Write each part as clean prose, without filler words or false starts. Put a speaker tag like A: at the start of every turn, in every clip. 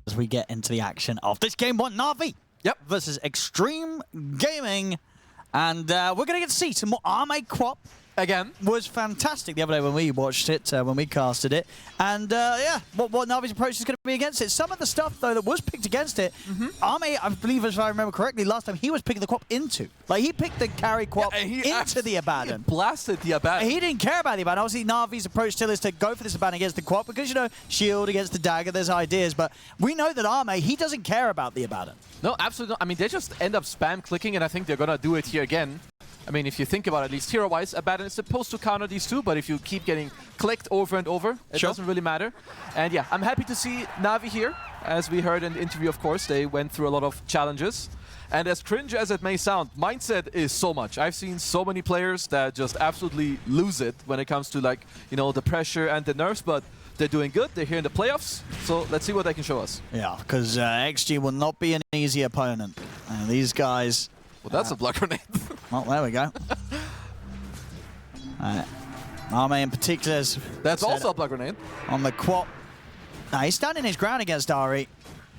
A: As we get into the action of this game one, NAVI versus Xtreme Gaming. And we're going to get to see some more Arme Quap.
B: Again.
A: Was fantastic the other day when we watched it, when we casted it. And yeah, what Navi's approach is going to be against it. Some of the stuff, though, that was picked against it, Arme, I believe, if I remember correctly, last time he was picking the Quap into. Like, he picked the carry Quap into the Abaddon.
B: He blasted the Abaddon.
A: He didn't care about the Abaddon. Obviously, Navi's approach still is to go for this Abaddon against the Quap because, you know, shield against the dagger, there's ideas. But we know that Arme, he doesn't care about the Abaddon.
B: No, absolutely not. I mean, they just end up spam clicking, and I think they're going to do it here again. I mean, if you think about it, at least hero-wise, Abaddon is supposed to counter these two, but if you keep getting clicked over and over, it doesn't really matter. And yeah, I'm happy to see Navi here. As we heard in the interview, of course, they went through a lot of challenges. And as cringe as it may sound, mindset is so much. I've seen so many players that just absolutely lose it when it comes to, like, you know, the pressure and the nerves, but they're doing good. They're here in the playoffs, so let's see what they can show us. Yeah, because XG will not be an easy opponent. These guys... Well, that's a blood grenade.
A: Well, there we go. Arme in particular.
B: That's also a blood grenade.
A: On the Quap. He's standing his ground against Ari.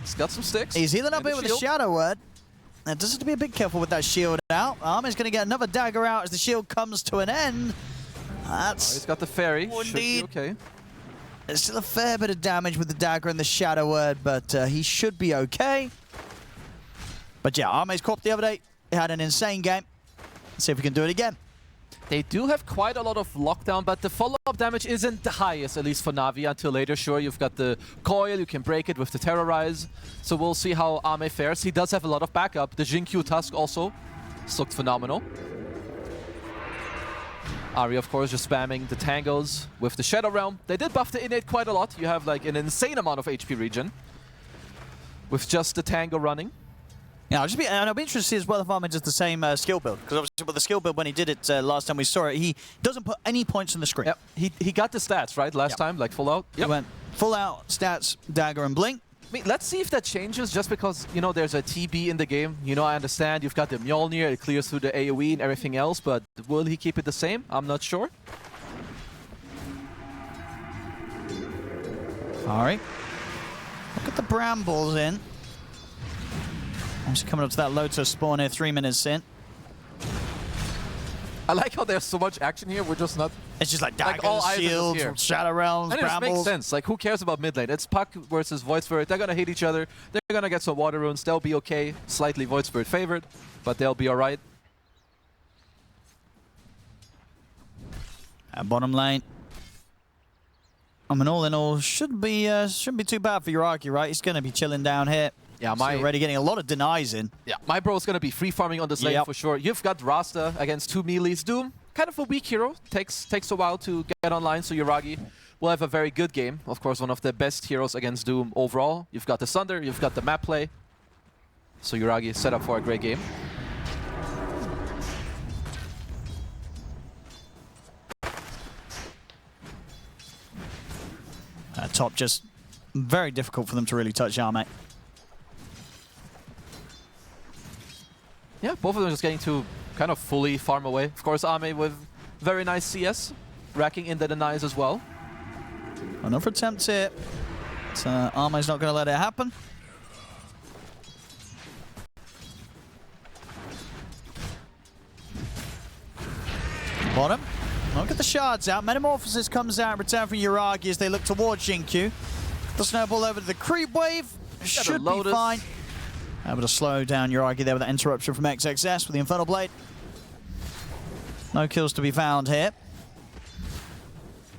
B: He's got some sticks.
A: He's healing up here with a Shadow Word. Now, just have to be a bit careful with that shield out. Arme's going to get another dagger out as the shield comes to an end. That's...
B: he's got the fairy. Should be okay.
A: There's still a fair bit of damage with the dagger and the Shadow Word, but he should be okay. But yeah, Arme's Quap the other day. He had an insane game. Let's see if we can do it again.
B: They do have quite a lot of lockdown, but the follow-up damage isn't the highest, at least for Navi, until later. Sure, you've got the coil, you can break it with the Terrorize. So we'll see how Arme fares. He does have a lot of backup. The Jinkyu Tusk also looked phenomenal. Ari, of course, just spamming the Tangos with the Shadow Realm. They did buff the innate quite a lot. You have like an insane amount of HP regen with just the Tango running.
A: Yeah, I'll be interested to see as well if Arme does the same skill build. Because obviously with the skill build, when he did it last time we saw it, he doesn't put any points on the screen.
B: Yep. He got the stats, right, last time, like full out?
A: He went full out, stats, dagger, and blink.
B: I mean, let's see if that changes just because, you know, there's a TB in the game. You know, I understand you've got the Mjolnir, it clears through the AoE and everything else, but will he keep it the same? I'm not sure.
A: Alright. Look at the Brambles in. I'm just coming up to that Lotus spawn here 3 minutes in.
B: I like how there's so much action here, we're just not...
A: It's just like daggers, shields, Shadow Realms,
B: and
A: Brambles.
B: It makes sense. Like, who cares about mid lane? It's Puck versus Void Spirit. They're going to hit each other. They're going to get some water runes. They'll be okay. Slightly Void Spirit favored, but they'll be alright.
A: And bottom lane. I mean, all in all, shouldn't be too bad for Uragi, right? He's going to be chilling down here. Yeah, already getting a lot of denies in.
B: Yeah, my bro's going to be free farming on this lane for sure. You've got Rasta against 2 melees. Doom, kind of a weak hero. Takes a while to get online, so Uragi will have a very good game. Of course, one of the best heroes against Doom overall. You've got the Sunder, you've got the map play. So Uragi is set up for a great game.
A: Top just very difficult for them to really touch Arme.
B: Yeah, both of them just getting to kind of fully farm away. Of course, Arme with very nice CS, racking in the denies as well.
A: Another attempt here. So Arme's not going to let it happen. Bottom. Look at the shards out. Metamorphosis comes out in return from Uragi as they look towards Jinkyu. The snowball over to the creep wave. Should be fine. Able to slow down Uragi there with that interruption from XXS with the Infernal Blade. No kills to be found here.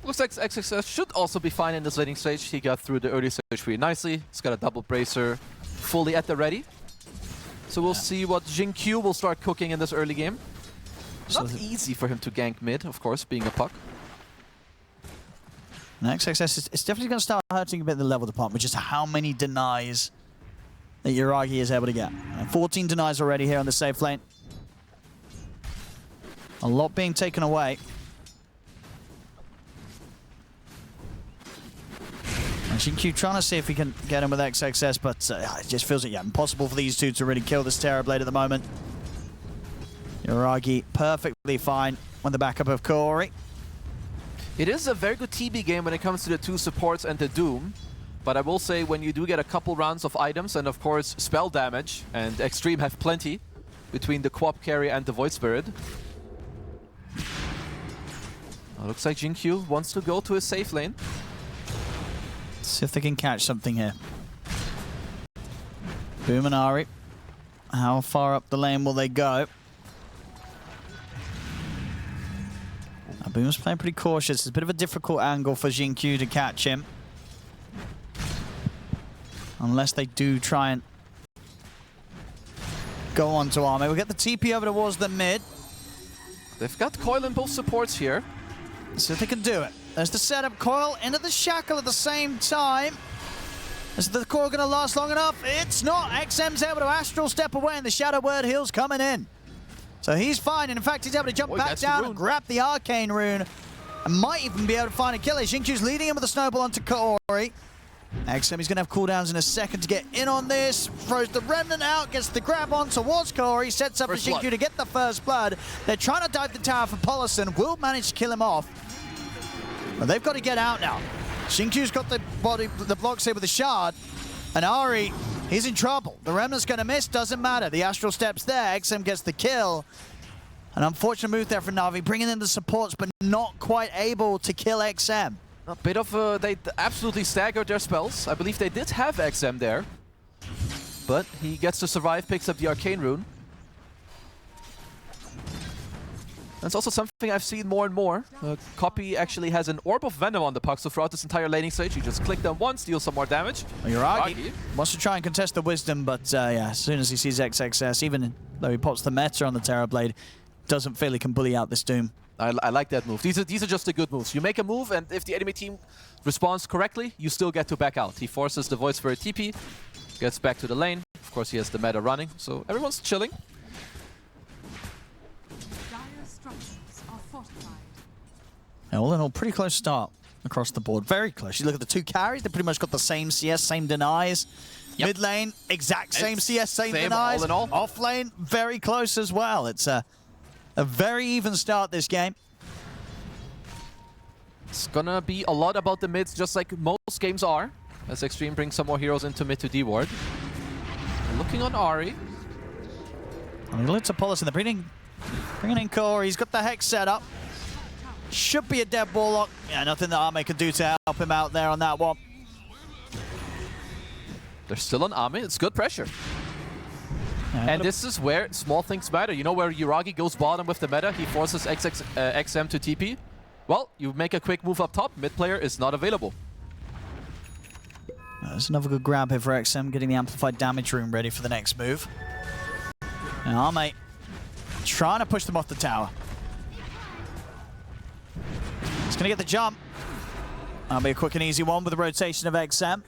B: Looks like XXS should also be fine in this laning stage. He got through the early stage pretty nicely. He's got a double bracer fully at the ready. So we'll see what Jinkyu will start cooking in this early game. Not easy for him to gank mid, of course, being a Puck.
A: And XXS is definitely going to start hurting a bit the level department, just how many denies that Uragi is able to get. 14 denies already here on the safe lane. A lot being taken away. And Jinkyu trying to see if he can get him with XXS, but it just feels like impossible for these two to really kill this Terrorblade at the moment. Uragi perfectly fine on the backup of Corey.
B: It is a very good TB game when it comes to the two supports and the Doom. But I will say, when you do get a couple rounds of items and of course spell damage, and Xtreme have plenty between the Quap carry and the Void Spirit. Looks like Jinkyu wants to go to his safe lane.
A: Let's see if they can catch something here. Boom and Ari. How far up the lane will they go? Boom's playing pretty cautious. It's a bit of a difficult angle for Jinkyu to catch him. Unless they do try and go on to Arme. We'll get the TP over towards the mid.
B: They've got Coil in both supports here.
A: See if they can do it. There's the setup. Coil into the shackle at the same time. Is the core going to last long enough? It's not. XM's able to astral step away and the Shadow Word Heal's coming in. So he's fine, and in fact he's able to jump back down and grab the Arcane Rune. And might even be able to find a killer. Xinkyu's leading him with a snowball onto Kaori. XM, he's going to have cooldowns in a second to get in on this. Throws the Remnant out, gets the grab on towards Kaori, sets up for Jinkyu to get the first blood. They're trying to dive the tower for Polison. Will manage to kill him off. But they've got to get out now. Xinkyu's got the blocks here with the shard. And Ari, he's in trouble. The Remnant's going to miss, doesn't matter. The Astral Step's there, XM gets the kill. An unfortunate move there for Navi, bringing in the supports, but not quite able to kill XM.
B: A bit of they absolutely staggered their spells. I believe they did have XM there. But he gets to survive, picks up the Arcane Rune. That's also something I've seen more and more. Copy actually has an Orb of Venom on the puck, so throughout this entire laning stage, you just click them once, deal some more damage.
A: Well, Yuragi wants to try and contest the Wisdom, but yeah, as soon as he sees XXS, even though he pops the Meta on the Terrorblade, doesn't feel he can bully out this Doom.
B: I like that move. These are just the good moves. You make a move, and if the enemy team responds correctly, you still get to back out. He forces the Void Spirit TP, gets back to the lane. Of course, he has the meta running, so everyone's chilling.
A: All in all, pretty close start across the board. Very close. You look at the two carries, they pretty much got the same CS, same denies. Yep. Mid lane, exact same CS, same denies.
B: All in all.
A: Off lane, very close as well. It's a very even start this game.
B: It's gonna be a lot about the mids, just like most games are, as Xtreme brings some more heroes into mid to D-Ward. Looking on Ari.
A: And he looks at Polison. They're bringing in Core. He's got the Hex set up. Should be a dead Warlock. Yeah, nothing that Arme can do to help him out there on that one.
B: They're still on Arme. It's good pressure.
A: Yeah,
B: and this is where small things matter. You know where Yuragi goes bottom with the meta, he forces XM to TP. Well, you make a quick move up top, mid player is not available.
A: There's another good grab here for XM, getting the amplified damage rune ready for the next move. And Arme trying to push them off the tower. He's going to get the jump. That'll be a quick and easy one with the rotation of XM.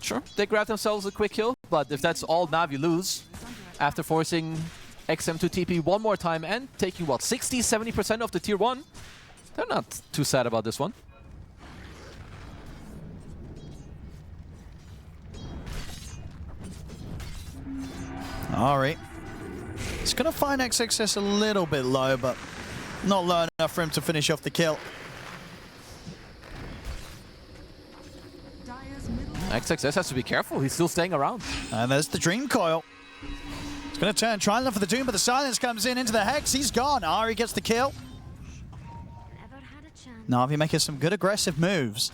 B: Sure, they grab themselves a quick kill, but if that's all NAVI lose, after forcing XM to TP one more time and taking, what, 60-70% of the tier 1, they're not too sad about this one.
A: Alright. He's going to find XXS a little bit low, but not low enough for him to finish off the kill.
B: XXS has to be careful, he's still staying around.
A: And there's the Dream Coil. He's going to turn, try and look for the Doom, but the silence comes in into the Hex. He's gone. Ari gets the kill. Navi making some good aggressive moves.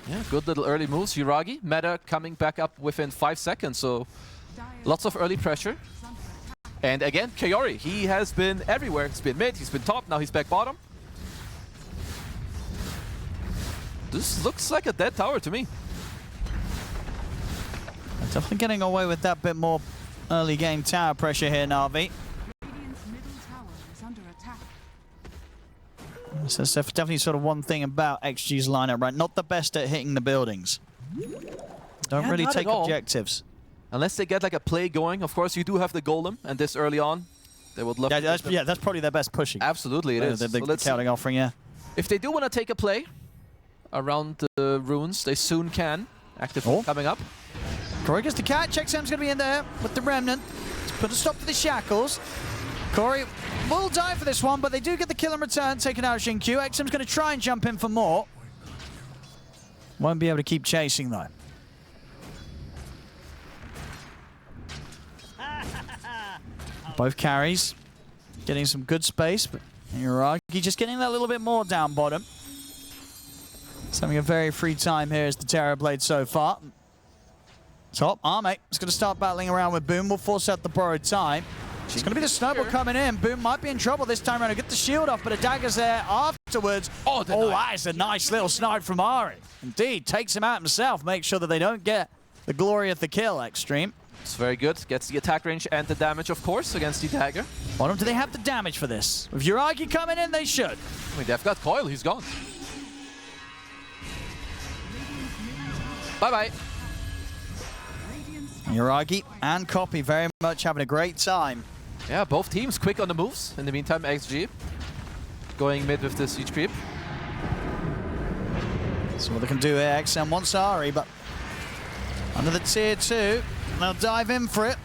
B: Yeah, good little early moves. Yuragi, meta coming back up within 5 seconds, so lots of early pressure. And again, Kaori, he has been everywhere. He's been mid, he's been top, now he's back bottom. This looks like a dead tower to me.
A: Definitely getting away with that bit more early game tower pressure here, Navi. So that's definitely sort of one thing about XG's lineup, right? Not the best at hitting the buildings. Don't really take objectives.
B: Unless they get like a play going. Of course, you do have the Golem, and this early on, they would love to.
A: Yeah, that's probably their best pushing.
B: Absolutely, it is.
A: The scouting offering, yeah.
B: If they do want to take a play around the runes, they soon can. Active coming up.
A: Corey gets the catch. XM's going to be in there with the Remnant to put a stop to the shackles. Corey will die for this one, but they do get the kill in return, taking out Xingqiu. Xtrem's going to try and jump in for more. Won't be able to keep chasing, though. Both carries getting some good space, but Uragi just getting that little bit more down bottom. He's having a very free time here as the Terrorblade so far. Top, Arme is going to start battling around with Boom. Will force out the borrowed time. It's going to be the snowball coming in. Boom might be in trouble this time around to get the shield off, but a dagger's there afterwards. Oh, that is a nice little snipe from Ari. Indeed, takes him out himself. Make sure that they don't get the glory of the kill, Xtreme.
B: It's very good. Gets the attack range and the damage, of course, against the dagger.
A: Bottom, do they have the damage for this? With Uragi coming in, they should.
B: I mean, they've got Coil. He's gone. Bye-bye.
A: Uragi and Copy very much having a great time.
B: Yeah, both teams quick on the moves. In the meantime, XG going mid with the siege creep.
A: So what they can do here, XM wants Ari, but under the tier 2, they'll dive in for it.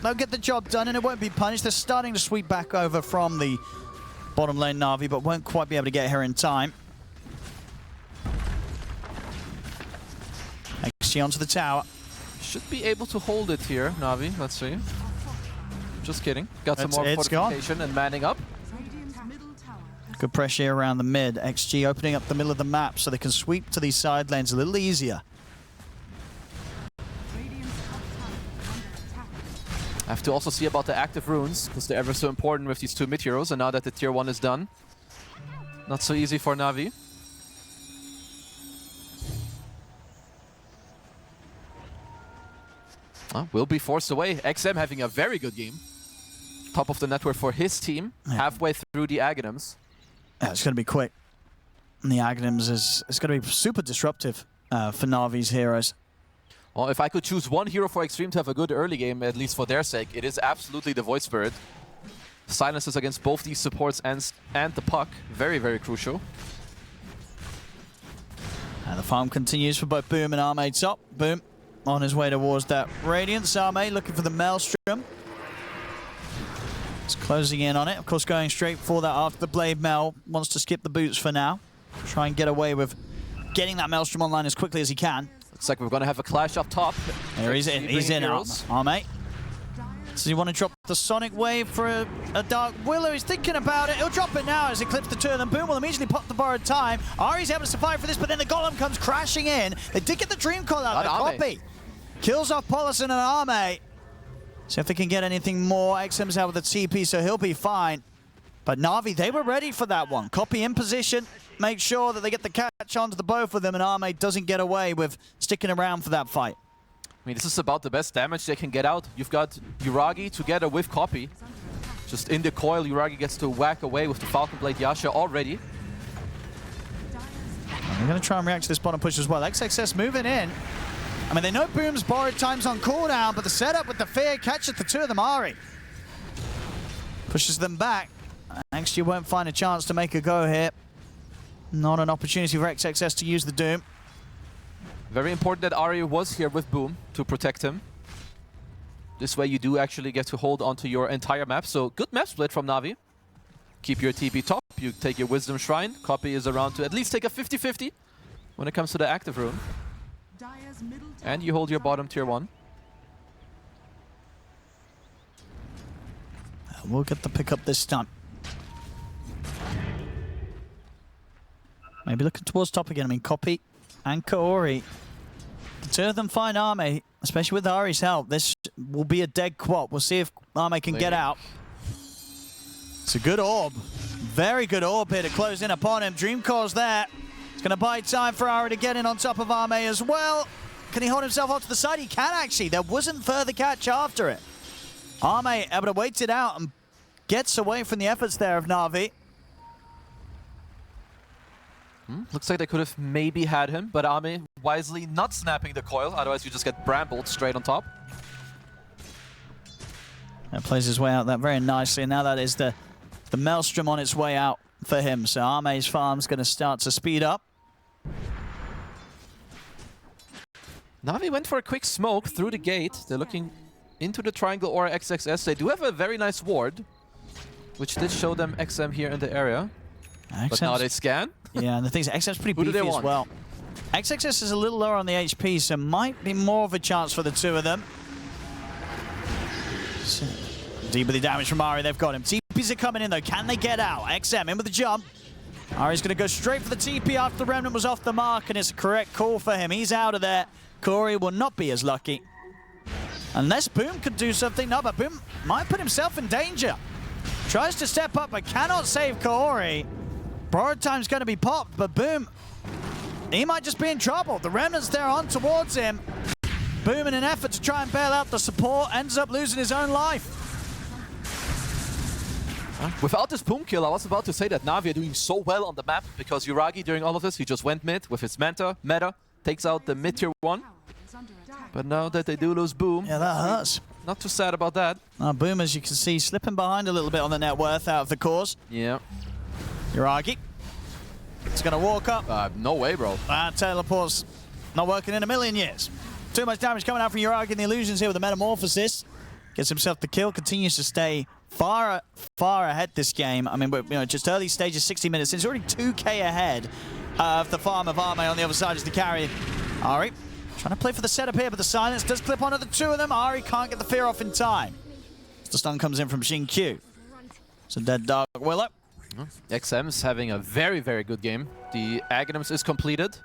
A: They'll get the job done and it won't be punished. They're starting to sweep back over from the bottom lane Navi, but won't quite be able to get here in time. XG onto the tower.
B: Should be able to hold it here, Navi. Let's see. Just kidding. Got some more fortification and manning up.
A: Good pressure around the mid. XG opening up the middle of the map so they can sweep to these side lanes a little easier.
B: I have to also see about the active runes, because they're ever so important with these two mid heroes, and now that the tier 1 is done, not so easy for Navi. Will be forced away. XM having a very good game. Top of the network for his team, halfway through the Aghanims.
A: Yeah, it's going to be quick. And the Aghanims is going to be super disruptive for Navi's heroes.
B: Well, if I could choose one hero for Xtreme to have a good early game, at least for their sake, it is absolutely the Void Spirit. Silences against both these supports and the puck. Very, very crucial.
A: And the farm continues for both Boom and Arme top. Boom on his way towards that Radiance. Arme looking for the Maelstrom. It's closing in on it. Of course, going straight for that after the Blade Mel. Wants to skip the boots for now. Try and get away with getting that Maelstrom online as quickly as he can.
B: Looks like we're going to have a clash up top.
A: There he's in. He's in, Arme. Does he want to drop the Sonic Wave for a Dark Willow? He's thinking about it. He'll drop it now as he clips the two of them. Boom will immediately pop the borrowed time. Ari's able to survive for this, but then the Golem comes crashing in. They did get the Dream Call out. The Copy kills off Polison and Arme. So if they can get anything more, XM's out with the TP, so he'll be fine. But Navi, they were ready for that one. Copy in position, make sure that they get the catch onto the both of them, and Arme doesn't get away with sticking around for that fight.
B: I mean, this is about the best damage they can get out. You've got Uragi together with Copy. Just in the coil, Uragi gets to whack away with the Falcon Blade Yasha already.
A: They're going to try and react to this bottom push as well. XXS moving in. I mean, they know Boom's borrowed time's on cooldown, but the setup with the fear catches the two of them. Ari pushes them back. XG won't find a chance to make a go here. Not an opportunity for XXS to use the Doom.
B: Very important that Ari was here with Boom to protect him. This way you do actually get to hold onto your entire map. So good map split from Navi. Keep your TP top, you take your Wisdom Shrine. Copy is around to at least take a 50-50 when it comes to the active rune. And you hold your bottom tier 1.
A: We'll get the pick up this time. Maybe looking towards top again. I mean, Copy and Kaori. The two of them find Arme, especially with Ari's help. This will be a dead quad. We'll see if Arme can get out. It's a good orb. Very good orb here to close in upon him. Dream Core's there. It's going to buy time for Ari to get in on top of Arme as well. Can he hold himself off to the side? He can actually. There wasn't further catch after it. Arme able to wait it out and gets away from the efforts there of Navi.
B: Looks like they could have maybe had him, but Arme wisely not snapping the coil, otherwise you just get brambled straight on top.
A: That plays his way out that very nicely, and now that is the Maelstrom on its way out for him. So Arme's farm's going to start to speed up.
B: Navi went for a quick smoke through the gate. They're looking into the triangle or XXS. They do have a very nice ward. which did show them XM here in the area. But now they scan.
A: Yeah, and the thing is, XM's pretty beefy as well. XXS is a little lower on the HP, so might be more of a chance for the two of them. So, deep with the damage from Ari, they've got him. TPs are coming in though, can they get out? XM in with the jump. Ari's gonna go straight for the TP after the Remnant was off the mark, and it's a correct call for him. He's out of there. Corey will not be as lucky. Unless Boom could do something. No, but Boom might put himself in danger. Tries to step up, but cannot save Corey. Borrowed time's gonna be popped, but Boom, he might just be in trouble. The Remnant's there on towards him. Boom, in an effort to try and bail out the support, ends up losing his own life.
B: Without this Boom kill, I was about to say that Navi are doing so well on the map because Yuragi, during all of this, he just went mid with his meta, takes out the mid-tier 1. But now that they do lose Boom,
A: yeah, that hurts.
B: Not too sad about that.
A: Boom, as you can see, slipping behind a little bit on the net worth out of the cause.
B: Yeah.
A: Yuragi. It's going to walk up.
B: No way, bro.
A: Teleport's not working in a million years. Too much damage coming out from Yuragi and the illusions here with the Metamorphosis. Gets himself the kill, continues to stay far ahead this game. I mean, we're just early stages, 60 minutes in. He's already 2k ahead of the farm of Arme on the other side as the carry. Ari trying to play for the setup here, but the silence does clip onto the two of them. Ari can't get the fear off in time. The stun comes in from Xingqiu. So dead Dark Willow.
B: XM's having a very, very good game. The Aghanims is completed.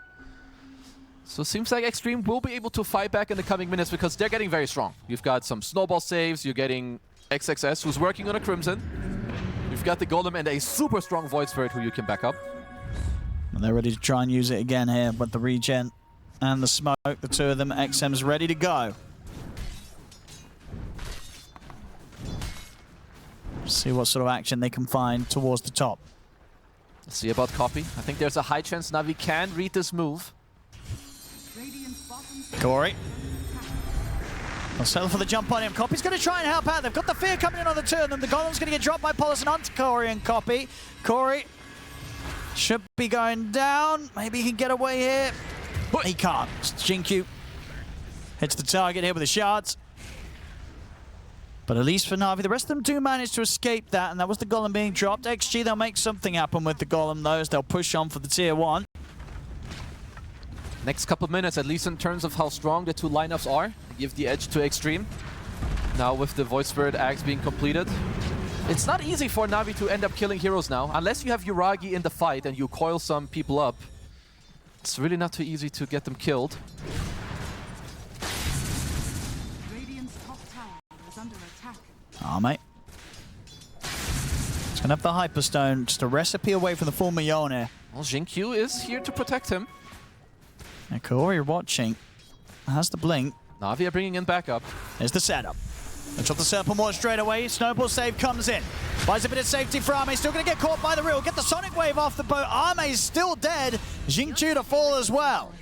B: So it seems like Xtreme will be able to fight back in the coming minutes because they're getting very strong. You've got some snowball saves, you're getting XXS who's working on a Crimson. You've got the Golem and a super strong Void Spirit who you can back up.
A: And they're ready to try and use it again here, but the regen and the smoke, the two of them, XM's ready to go. See what sort of action they can find towards the top.
B: Let's see about Copy. I think there's a high chance Navi can read this move.
A: Corey. They'll settle for the jump on him. Copy's going to try and help out. They've got the fear coming in on the two of them. The Golem's going to get dropped by Policy onto Corey and Copy. Corey should be going down. Maybe he can get away here. But he can't. Xingqiu hits the target here with the shards. But at least for Navi, the rest of them do manage to escape that, and that was the Golem being dropped. XG, they'll make something happen with the Golem, though, as they'll push on for the tier 1.
B: Next couple of minutes, at least in terms of how strong the two lineups are, give the edge to Xtreme. Now with the Void Spirit Axe being completed. It's not easy for Navi to end up killing heroes now, unless you have Yuragi in the fight and you coil some people up. It's really not too easy to get them killed.
A: Oh, mate. He's going to have the Hyperstone, just a recipe away from the full Mjolnir.
B: Well, Xingqiu is here to protect him.
A: And Corey watching. Has the blink.
B: Navi are bringing in backup.
A: There's the setup. They drop the Serpent Ward straight away. Snowball save comes in. Buys a bit of safety for Arme. Still going to get caught by the reel. Get the Sonic Wave off the boat. Arme's still dead. Xingqiu to fall as well.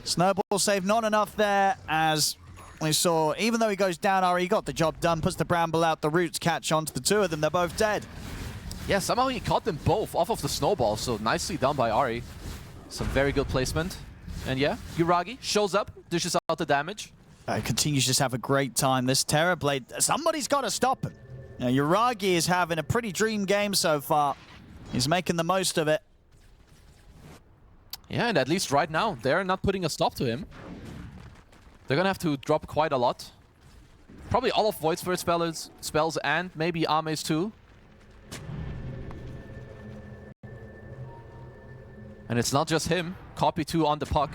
A: Snowball save not enough there, as we saw, even though he goes down, Ari got the job done, puts the Bramble out, the roots catch onto the two of them, they're both dead.
B: Yeah, somehow he caught them both off of the snowball, so nicely done by Ari. Some very good placement. And yeah, Yuragi shows up, dishes out the damage.
A: Continues to just have a great time. This Terrorblade, somebody's got to stop him. Now, Yuragi is having a pretty dream game so far. He's making the most of it.
B: Yeah, and at least right now, they're not putting a stop to him. They're gonna have to drop quite a lot. Probably all of Void Spirit spells and maybe Arme's too. And it's not just him. Copy 2 on the puck.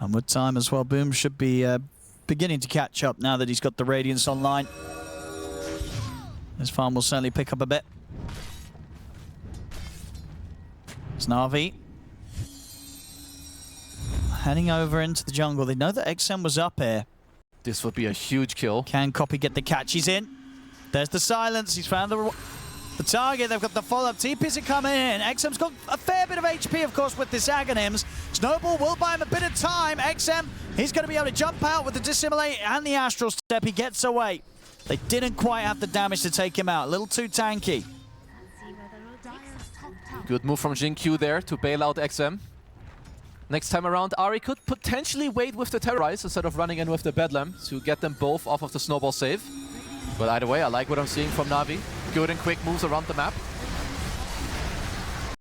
A: And with time as well, Boom should be beginning to catch up now that he's got the Radiance online. His farm will certainly pick up a bit. It's NAVI. Heading over into the jungle. They know that XM was up here.
B: This would be a huge kill.
A: Can Copy get the catch? He's in. There's the silence. He's found the target. They've got the follow-up. TPs are coming in. XM's got a fair bit of HP, of course, with this Aghanims. Snowball will buy him a bit of time. XM, he's going to be able to jump out with the Dissimulate and the Astral Step. He gets away. They didn't quite have the damage to take him out. A little too tanky.
B: Good move from Xingqiu there to bail out XM. Next time around, Ari could potentially wait with the Terrorize instead of running in with the Bedlam to get them both off of the snowball save. But either way, I like what I'm seeing from Navi. Good and quick moves around the map.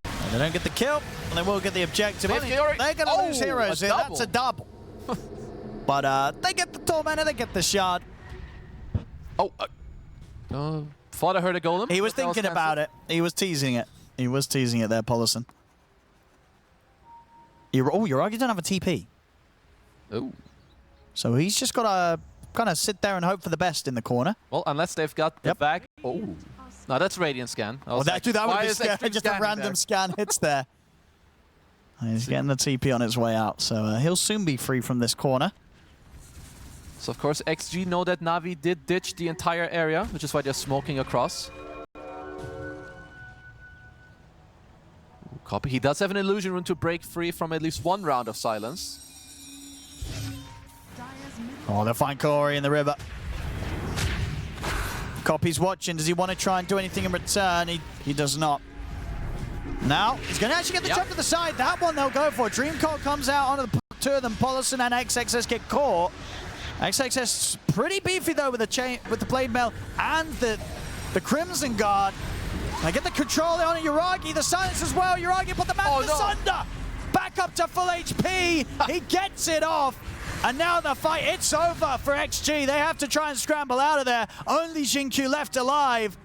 A: And they don't get the kill, and they will get the objective. They're going to lose heroes here. That's a double. But they get the Tormentor, they get the shard.
B: Thought I heard a golem.
A: He was thinking about it. He was teasing it. He was teasing it there, Pollison. Yuragi don't have a TP.
B: Oh.
A: So he's just got to kind of sit there and hope for the best in the corner.
B: Well, unless they've got the bag. Oh. No, that's Radiant Scan.
A: That would be scary. Just a random scan hits there. And he's getting the TP on its way out. So he'll soon be free from this corner.
B: So, of course, XG know that Navi did ditch the entire area, which is why they're smoking across. Copy. He does have an illusion rune to break free from at least one round of silence.
A: Oh, they'll find Corey in the river. Copy's watching. Does he want to try and do anything in return? He does not. Now, he's going to actually get the jump to the side. That one they'll go for. Dreamcoat comes out onto the two of them. Pollison and XXS get caught. XXS pretty beefy though with the Blade Mail and the Crimson Guard. They get the control there on Yuragi, the silence as well. Yuragi put the man asunder. Back up to full HP. He gets it off. And now the fight, it's over for XG. They have to try and scramble out of there. Only Xingqiu left alive.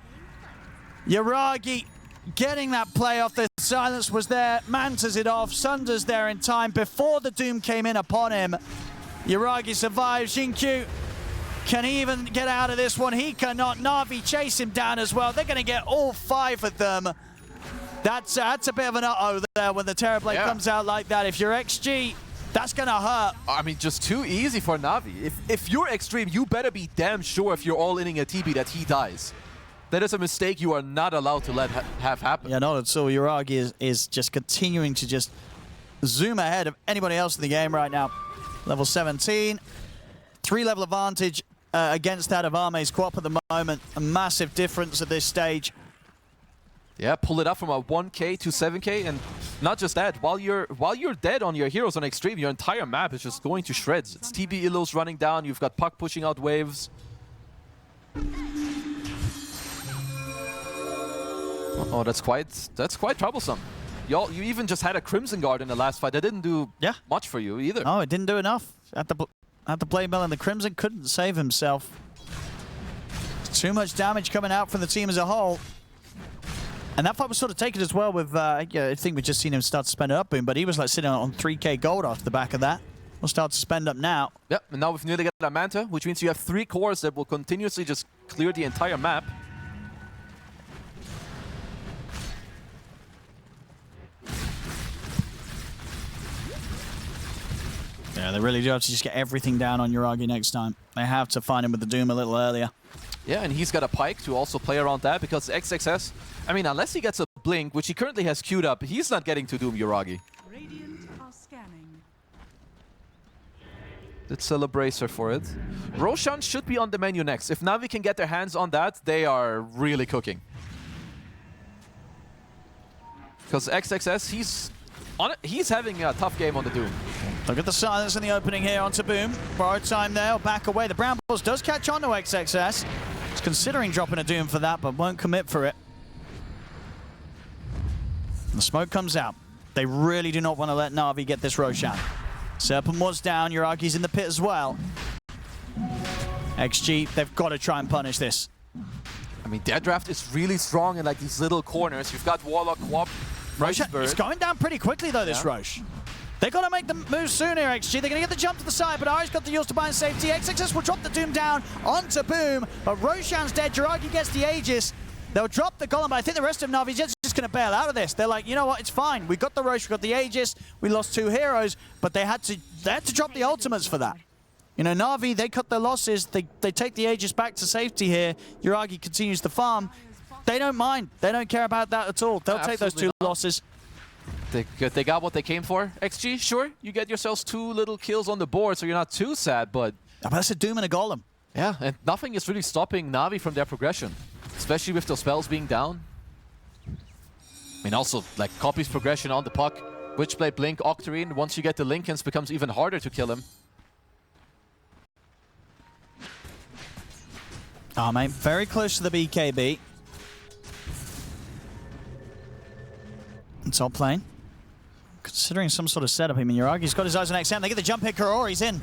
A: Yuragi getting that play off. The silence was there. Mantas it off. Sunder's there in time before the Doom came in upon him. Yuragi survives. Xingqiu, can he even get out of this one? He cannot. Navi chase him down as well. They're going to get all 5 of them. That's a bit of an uh-oh there when the Terrorblade comes out like that. If you're XG, that's going to hurt.
B: I mean, just too easy for Navi. If you're Xtreme, you better be damn sure if you're all-inning a TB that he dies. That is a mistake you are not allowed to let have happen.
A: Yeah, not at all. Yuragi is just continuing to just zoom ahead of anybody else in the game right now. Level 17, 3-level advantage against that of Arme's Quap at the moment. A massive difference at this stage.
B: Yeah, pull it up from a 1k to 7k, and not just that. While you're dead on your heroes on Xtreme, your entire map is just going to shreds. It's TB Illos running down. You've got Puck pushing out waves. Oh, that's quite troublesome. You even just had a Crimson Guard in the last fight. That didn't do much for you either.
A: No, it didn't do enough. At the Blade Mail, and the Crimson couldn't save himself. Too much damage coming out from the team as a whole. And that fight was sort of taken as well with, I think we've just seen him start to spend it up boom, but he was like sitting on 3k gold off the back of that. We'll start to spend up now.
B: Yep, and now we've nearly got a Manta, which means you have 3 cores that will continuously just clear the entire map.
A: Yeah, they really do have to just get everything down on Yuragi next time. They have to find him with the Doom a little earlier.
B: Yeah, and he's got a Pike to also play around that because XXS, I mean, unless he gets a Blink, which he currently has queued up, he's not getting to Doom Yuragi.
C: Radiant are scanning.
B: Let's sell a Bracer for it. Roshan should be on the menu next. If Navi can get their hands on that, they are really cooking. Because XXS, he's having a tough game on the Doom.
A: Look at the silence in the opening here onto Boom. Borrowed time there, back away. The Brown Balls does catch on to XXS. He's considering dropping a Doom for that, but won't commit for it. The smoke comes out. They really do not want to let Navi get this Roshan. Serpent was down. Yuragi's in the pit as well. XG, they've got to try and punish this.
B: I mean, their draft is really strong in like these little corners. You've got Warlock, Quap,
A: Roshan. It's going down pretty quickly though, this Rosh. They've got to make the move soon here, XG. They're going to get the jump to the side, but Ari's got the use to bind safety. XXS will drop the Doom down onto Boom, but Roshan's dead. Yuragi gets the Aegis. They'll drop the Golem, but I think the rest of Navi's just going to bail out of this. They're like, you know what, it's fine. We got the Rosh, we got the Aegis, we lost 2 heroes, but they had to drop the ultimates for that. You know, Navi, they cut their losses. They take the Aegis back to safety here. Yuragi continues to farm. They don't mind. They don't care about that at all. They'll take those 2 losses.
B: They got what they came for. XG, sure, you get yourselves 2 little kills on the board, so you're not too sad, but...
A: That's a Doom and a Golem.
B: Yeah, and nothing is really stopping Navi from their progression, especially with those spells being down. I mean, also, like, Copy's progression on the Puck, Witchblade, Blink, Octarine. Once you get the Linkens, becomes even harder to kill him.
A: Oh, mate, very close to the BKB. Top lane. Considering some sort of setup, I mean, Yuragi's got his eyes on XM. They get the jump hit, Kurori's in.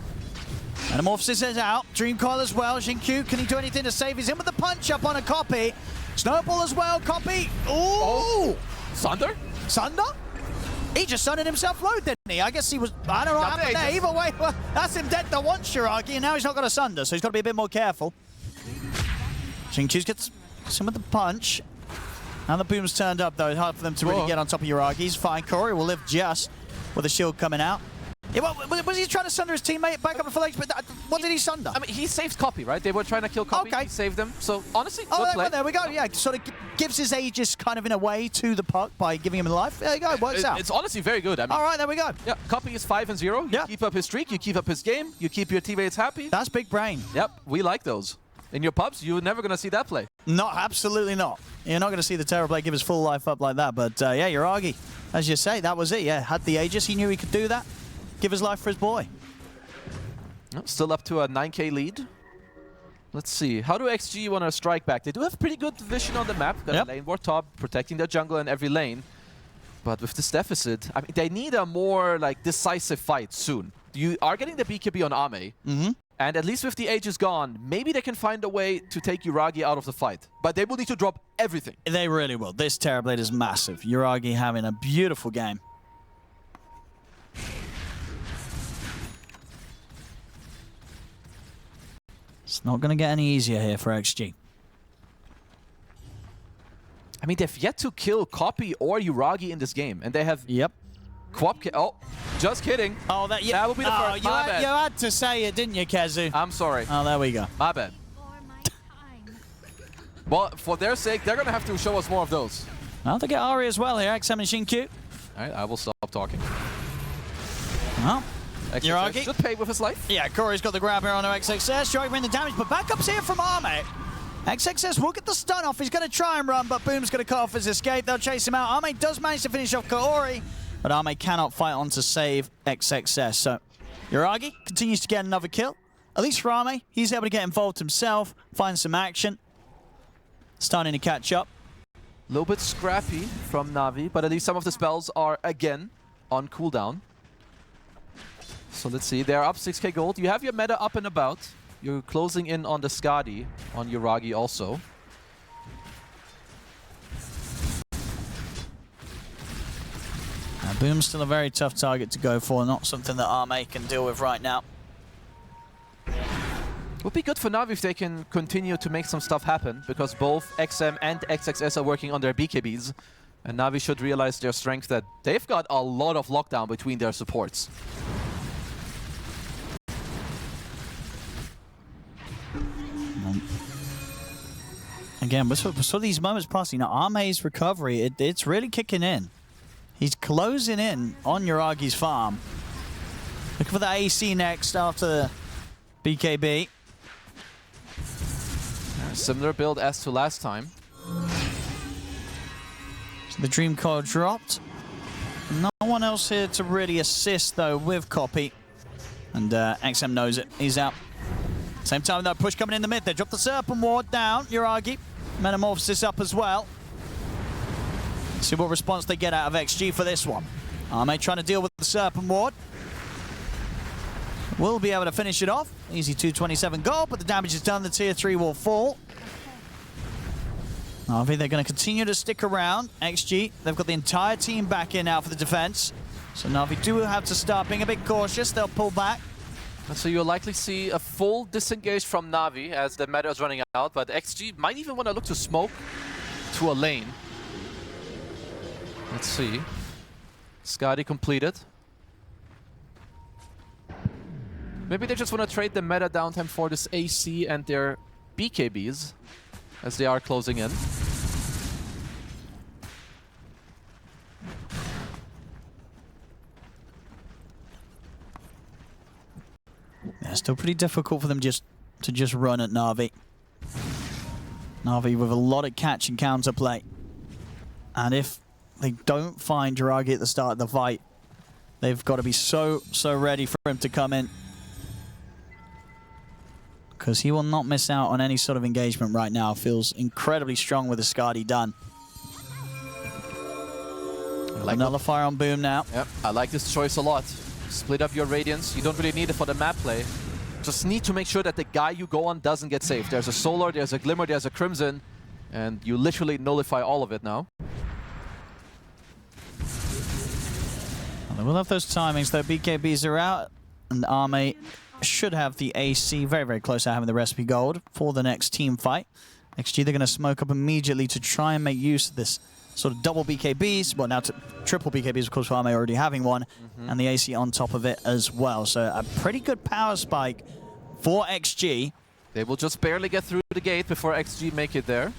A: Metamorphosis is out. Dreamcoil as well. Xingqiu, can he do anything to save? He's in with the punch up on a copy. Snowball as well, copy. Ooh!
B: Oh. Sunder?
A: Sunder? He just sunned himself low, didn't he? I guess he was, I don't know what happened there. Either way, well, that's him dead to once, Yuragi, and now he's not got a Sunder, so he's got to be a bit more careful. Xingqiu gets him with the punch. And the boom's turned up, though. It's hard for them to really get on top of Yuragi. He's fine. Kurori will live just with the shield coming out. Yeah, well, was he trying to sunder his teammate back up for legs? But what did he sunder?
B: I mean, he saved Copy, right? They were trying to kill Copy.
A: Okay.
B: He saved them. So, honestly,
A: there we go. Yeah, sort of gives his Aegis kind of in a way to the puck by giving him life. There you go. Works out.
B: It's honestly very good. I mean,
A: all right, there we go.
B: Yeah, Copy is 5-0. You keep up his streak. You keep up his game. You keep your teammates happy.
A: That's big brain.
B: Yep, we like those. In your pubs, you're never going to see that play.
A: No, absolutely not. You're not going to see the Terrorblade give his full life up like that. But yeah, Yuragi, as you say, that was it. Yeah, had the Aegis. He knew he could do that. Give his life for his boy.
B: Still up to a 9k lead. Let's see. How do XG want to strike back? They do have pretty good vision on the map. Got a lane war top, protecting their jungle in every lane. But with this deficit, I mean, they need a more like decisive fight soon. You are getting the BKB on Ame. And at least with the Aegis gone, maybe they can find a way to take Yuragi out of the fight. But they will need to drop everything.
A: They really will. This Terrorblade is massive. Yuragi having a beautiful game. It's not going to get any easier here for XG.
B: I mean, they've yet to kill Copy or Yuragi in this game. And they have...
A: Yep.
B: Oh, just kidding.
A: Oh, that will be the first. You had to say it, didn't you, Kezu?
B: I'm sorry.
A: Oh, there we go.
B: My bad. Well, for their sake, they're going to have to show us more of those.
A: Well, they get Ari as well here, XM and Xingqiu.
B: All right, I will stop talking.
A: Well, Yuragi
B: should pay with his life.
A: Yeah, Corey's got the grab here on the XXS. Joy bring the damage, but backup's here from Ame. XXS will get the stun off. He's going to try and run, but Boom's going to cut off his escape. They'll chase him out. Ame does manage to finish off Kaori, but Ame cannot fight on to save XXS. So Yuragi continues to get another kill. At least for Ame, he's able to get involved himself, find some action. Starting to catch up.
B: A little bit scrappy from Navi, but at least some of the spells are, again, on cooldown. So let's see. They're up 6k gold. You have your meta up and about. You're closing in on the Skadi, on Yuragi also.
A: Boom's still a very tough target to go for, not something that Ame can deal with right now.
B: Would be good for Navi if they can continue to make some stuff happen, because both XM and XXS are working on their BKBs. And Navi should realize their strength that they've got a lot of lockdown between their supports.
A: Again, we saw these moments passing. Now, Ame's recovery, it's really kicking in. He's closing in on Yuragi's farm. Looking for the AC next after the BKB.
B: Similar build as to last time.
A: So the Dream Core dropped. No one else here to really assist, though, with Copy. And XM knows it. He's out. Same time, though, push coming in the mid. They drop the Serpent Ward down. Yuragi. Metamorphosis up as well. See what response they get out of XG for this one. Ame trying to deal with the Serpent Ward. Will be able to finish it off. Easy 227 gold, but the damage is done. The tier 3 will fall. Navi, they're going to continue to stick around. XG, they've got the entire team back in now for the defense. So Navi do have to start being a bit cautious. They'll pull back.
B: So you'll likely see a full disengage from Navi as the meta is running out, but XG might even want to look to smoke to a lane. Let's see. Skadi completed. Maybe they just want to trade the meta downtime for this AC and their BKBs as they are closing in.
A: Yeah, still pretty difficult for them to just run at Navi. Navi with a lot of catch and counterplay. And if they don't find Yuragi at the start of the fight, They've got to be so ready for him to come in. Because he will not miss out on any sort of engagement right now. Feels incredibly strong with the Skadi done. Like nullifier on Boom now.
B: Yep, I like this choice a lot. Split up your Radiance. You don't really need it for the map play. Just need to make sure that the guy you go on doesn't get saved. There's a Solar, there's a Glimmer, there's a Crimson, and you literally nullify all of it now.
A: Well, they will have those timings though. BKBs are out, and Arme should have the AC very close to having the recipe gold for the next team fight. XG, they're going to smoke up immediately to try and make use of this sort of double BKBs. Well, now to triple BKBs, of course, for Arme already having one, and the AC on top of it as well. So a pretty good power spike for XG.
B: They will just barely get through the gate before XG make it there.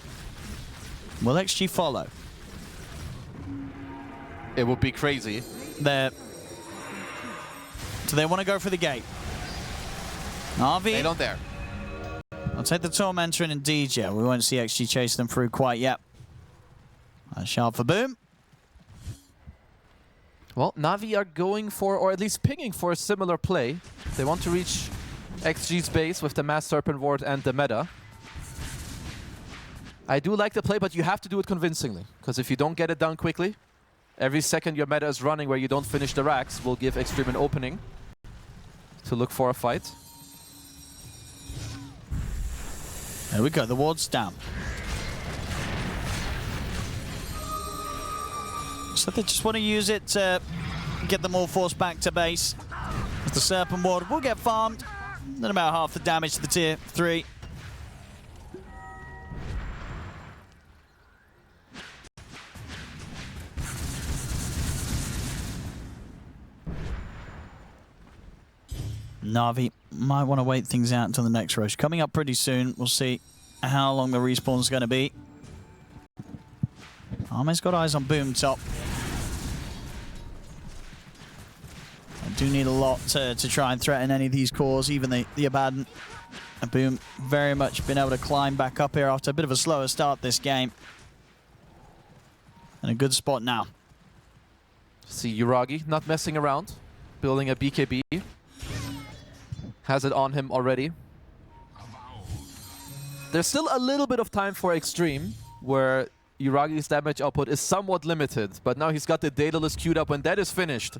A: Will XG follow?
B: It would be crazy.
A: Do they want to go for the gate? NAVI.
B: They don't dare.
A: I'll take the Tormentor and DJ. We won't see XG chase them through quite yet. A shout for Boom.
B: Well, Navi are going for, or at least pinging for a similar play. They want to reach XG's base with the Mass Serpent Ward and the meta. I do like the play, but you have to do it convincingly. Because if you don't get it done quickly, every second your meta is running where you don't finish the racks will give Xtreme an opening to look for a fight.
A: There we go, the ward's down. So they just want to use it to get them all forced back to base. As the Serpent Ward will get farmed. Then about half the damage to the tier 3. Navi might want to wait things out until the next rush. Coming up pretty soon. We'll see how long the respawn's going to be. Arme's got eyes on Boom top. I do need a lot to try and threaten any of these cores, even the Abaddon. And Boom very much been able to climb back up here after a bit of a slower start this game. In a good spot now.
B: See Uragi not messing around, building a BKB. Has it on him already. There's still a little bit of time for Xtreme, where Uragi's damage output is somewhat limited, but now he's got the Daedalus queued up. When that is finished,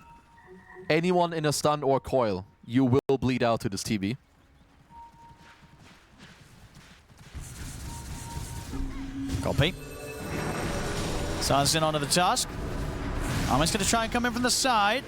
B: anyone in a stun or coil, you will bleed out to this TB.
A: Copy. Sars in onto the task. Arme's going to try and come in from the side.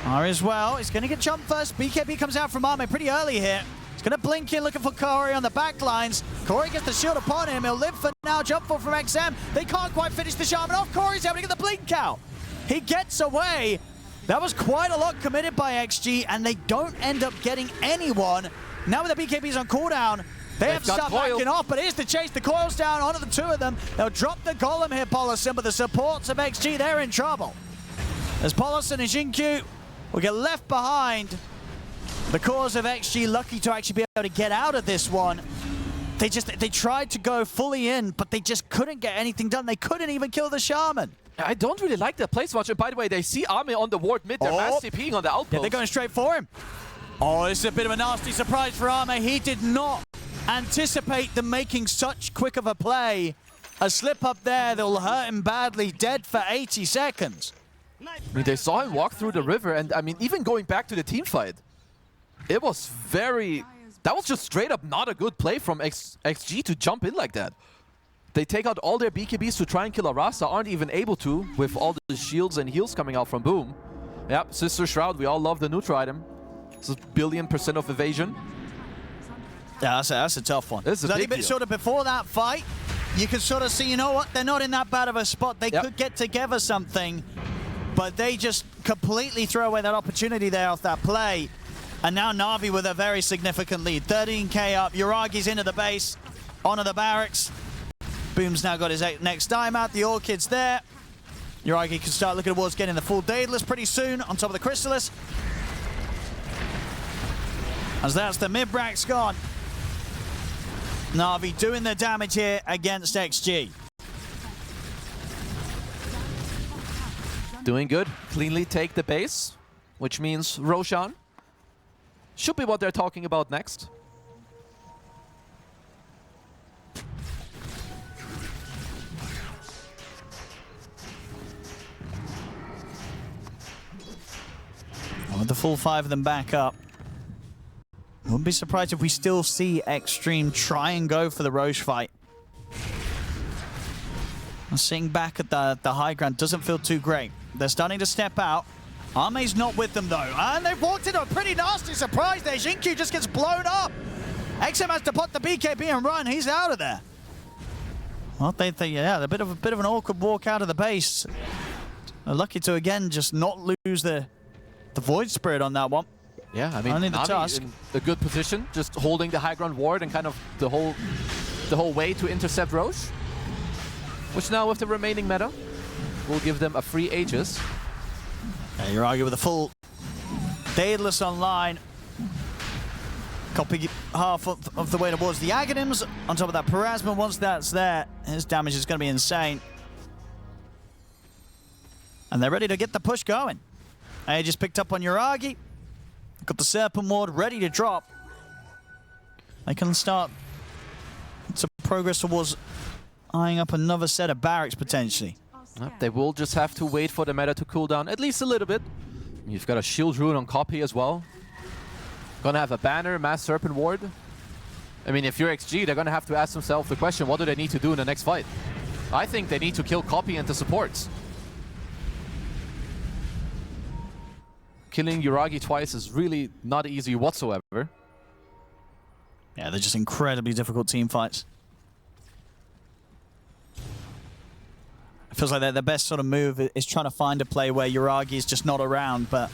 A: Ari as well. He's going to get jumped first. BKB comes out from Arme pretty early here. He's going to blink in, looking for Corey on the back lines. Corey gets the shield upon him. He'll live for now. Jump for from XM. They can't quite finish the shaman off. Corey's able to get the blink out. He gets away. That was quite a lot committed by XG, and they don't end up getting anyone. Now with the BKBs on cooldown, they have to start backing off, but here's the chase. The coil's down onto the two of them. They'll drop the golem here, Polison, but the supports of XG, they're in trouble. As Polison and Jinkyu will get left behind. The cores of XG lucky to actually be able to get out of this one. They tried to go fully in, but they just couldn't get anything done. They couldn't even kill the shaman.
B: I don't really like that play so much. And by the way, they see Arme on the ward mid. They're mass TPing on the outpost.
A: Yeah, they're going straight for him. Oh, this is a bit of a nasty surprise for Arme. He did not anticipate them making such quick of a play. A slip up there that will hurt him badly. Dead for 80 seconds.
B: I mean, they saw him walk through the river, and I mean, even going back to the team fight, it was very... That was just straight up not a good play from XG to jump in like that. They take out all their BKBs to try and kill Arasa, aren't even able to with all the shields and heals coming out from Boom. Yep, Sister Shroud, we all love the neutral item. It's a billion% of evasion.
A: Yeah, that's a tough one.
B: This is a big deal.
A: Sort of before that fight, you could sort of see, you know what, they're not in that bad of a spot. They could get together something, but they just completely throw away that opportunity there off that play. And now Navi with a very significant lead. 13k up, Uragi's into the base, onto the barracks. Boom's now got his next dime out, the Orchid's there. Uragi can start looking towards getting the full Daedalus pretty soon on top of the Chrysalis. As that's the mid-brack's gone. Navi doing the damage here against XG.
B: Doing good. Cleanly take the base, which means Roshan should be what they're talking about next.
A: With the full 5 of them back up. Wouldn't be surprised if we still see Xtreme try and go for the Roche fight. Sitting back at the high ground doesn't feel too great. They're starting to step out. Arme's not with them though, and they've walked into a pretty nasty surprise there. Xingqiu just gets blown up. XM has to put the BKB and run. He's out of there. Well, yeah, a bit of an awkward walk out of the base. They're lucky to again just not lose the Void Spirit on that one.
B: Yeah, I mean,
A: only the
B: NAVI
A: Tusk
B: in a good position, just holding the high ground ward and kind of the whole way to intercept Roche. Which now with the remaining meta will give them a free Aegis.
A: Yeah, you're arguing with a full Daedalus online. Copy half of the way towards the Aghanims. On top of that, Parasma, once that's there, his damage is going to be insane. And they're ready to get the push going. Aegis picked up on Yuragi. Got the Serpent Ward ready to drop. They can start to progress towards eyeing up another set of barracks potentially.
B: They will just have to wait for the meta to cool down at least a little bit. You've got a Shield Rune on Copy as well. Gonna have a banner, Mass Serpent Ward. I mean, if you're XG, they're gonna have to ask themselves the question, what do they need to do in the next fight? I think they need to kill Copy and the supports. Killing Yuragi twice is really not easy whatsoever.
A: Yeah, they're just incredibly difficult team fights. It feels like their best sort of move is trying to find a play where Yuragi is just not around, but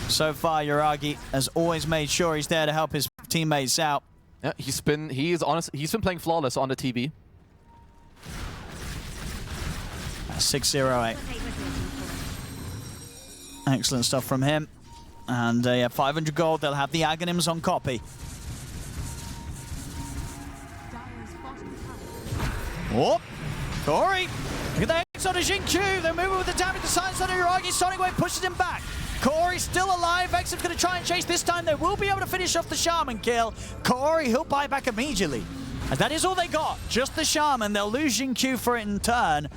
A: so far Yuragi has always made sure he's there to help his teammates out.
B: Yeah, he's been playing flawless on the TV.
A: 608. Excellent stuff from him. And yeah, 500 gold. They'll have the Aghanims on Copy. Oh, Corey. Look at the X on the Xingqiu. They're moving with the damage. The Silence on Yuragi. Sonic Wave pushes him back. Corey still alive. Exim's going to try and chase. This time they will be able to finish off the Shaman kill. Corey, he'll buy back immediately. And that is all they got. Just the Shaman. They'll lose Xingqiu for it in turn.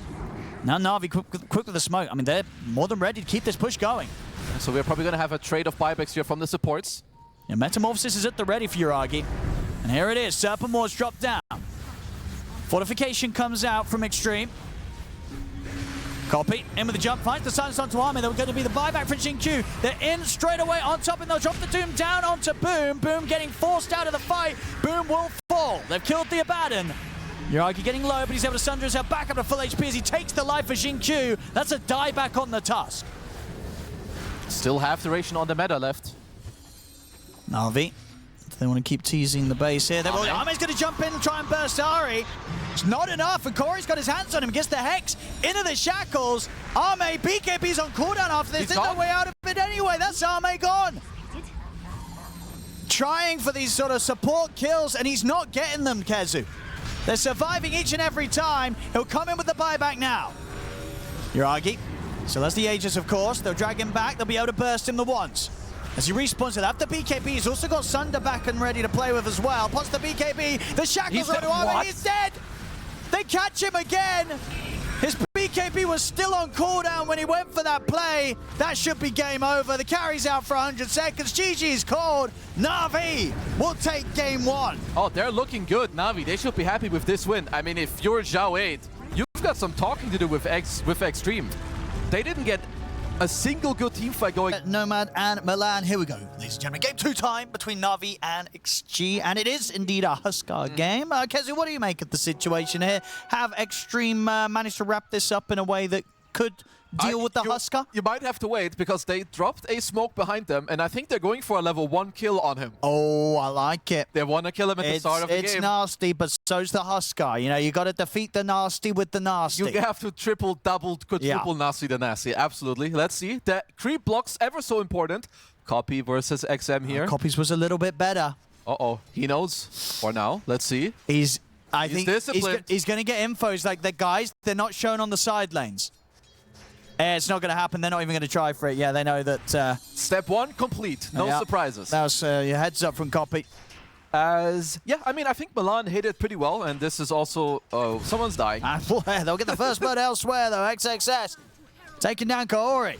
A: Now Navi quick with the smoke. I mean, they're more than ready to keep this push going.
B: So we're probably going to have a trade of buybacks here from the supports.
A: Yeah, Metamorphosis is at the ready for Yuragi. And here it is. Serpent Ward's dropped down. Fortification comes out from Xtreme. Copy. In with the jump, finds the silence onto Army. They're going to be the buyback for Xingqiu. They're in straight away on top, and they'll drop the Doom down onto Boom. Boom getting forced out of the fight. Boom will fall. They've killed the Abaddon. Yuragi getting low, but he's able to sunder himself back up to full HP as he takes the life of Xingqiu. That's a dieback on the Tusk.
B: Still half duration on the meta left.
A: Navi. They want to keep teasing the base here. Arme's going to jump in and try and burst Ari. It's not enough, and Corey's got his hands on him. Gets the Hex into the shackles. Arme, BKB's on cooldown after this. There's no way out of it anyway. That's Arme gone. Trying for these sort of support kills, and he's not getting them, Kezu. They're surviving each and every time. He'll come in with the buyback now. Yuragi. So that's the Aegis, of course. They'll drag him back. They'll be able to burst him the once. As he respawns it after BKB, he's also got Sunder back and ready to play with as well. Plus the BKB, the shackles are to Arme. He's dead. They catch him again. His BKB was still on cooldown when he went for that play. That should be game over. The carry's out for 100 seconds. GG's called. Navi will take game 1.
B: Oh, they're looking good, Navi. They should be happy with this win. I mean, if you're Zhao 8, you've got some talking to do with Xtreme. They didn't get a single good team fight going.
A: Nomad and Milan, here we go, ladies and gentlemen. Game 2 time between Navi and XG, and it is indeed a Huskar game. Kezu, what do you make of the situation here? Have Xtreme managed to wrap this up in a way that could deal with the Huskar?
B: You might have to wait, because they dropped a smoke behind them, and I think they're going for a level 1 kill on him.
A: Oh, I like it.
B: They want to kill him at the start of the game.
A: It's nasty, but so's the Huskar. You know, you got to defeat the nasty with the nasty.
B: You have to triple, double, quadruple nasty the nasty. Absolutely. Let's see. The creep blocks ever so important. Copy versus XM here.
A: Copies was a little bit better.
B: Uh-oh. He knows for now. Let's see.
A: I think he's going to get info. He's like, the guys, they're not shown on the side lanes. It's not going to happen. They're not even going to try for it. Yeah, they know that...
B: Step 1 complete. No surprises.
A: That was your heads up from Copy.
B: Yeah, I mean, I think Milan hit it pretty well, and this is also... Oh, someone's dying.
A: And they'll get the first blood elsewhere, though. XXS taking down Kaori.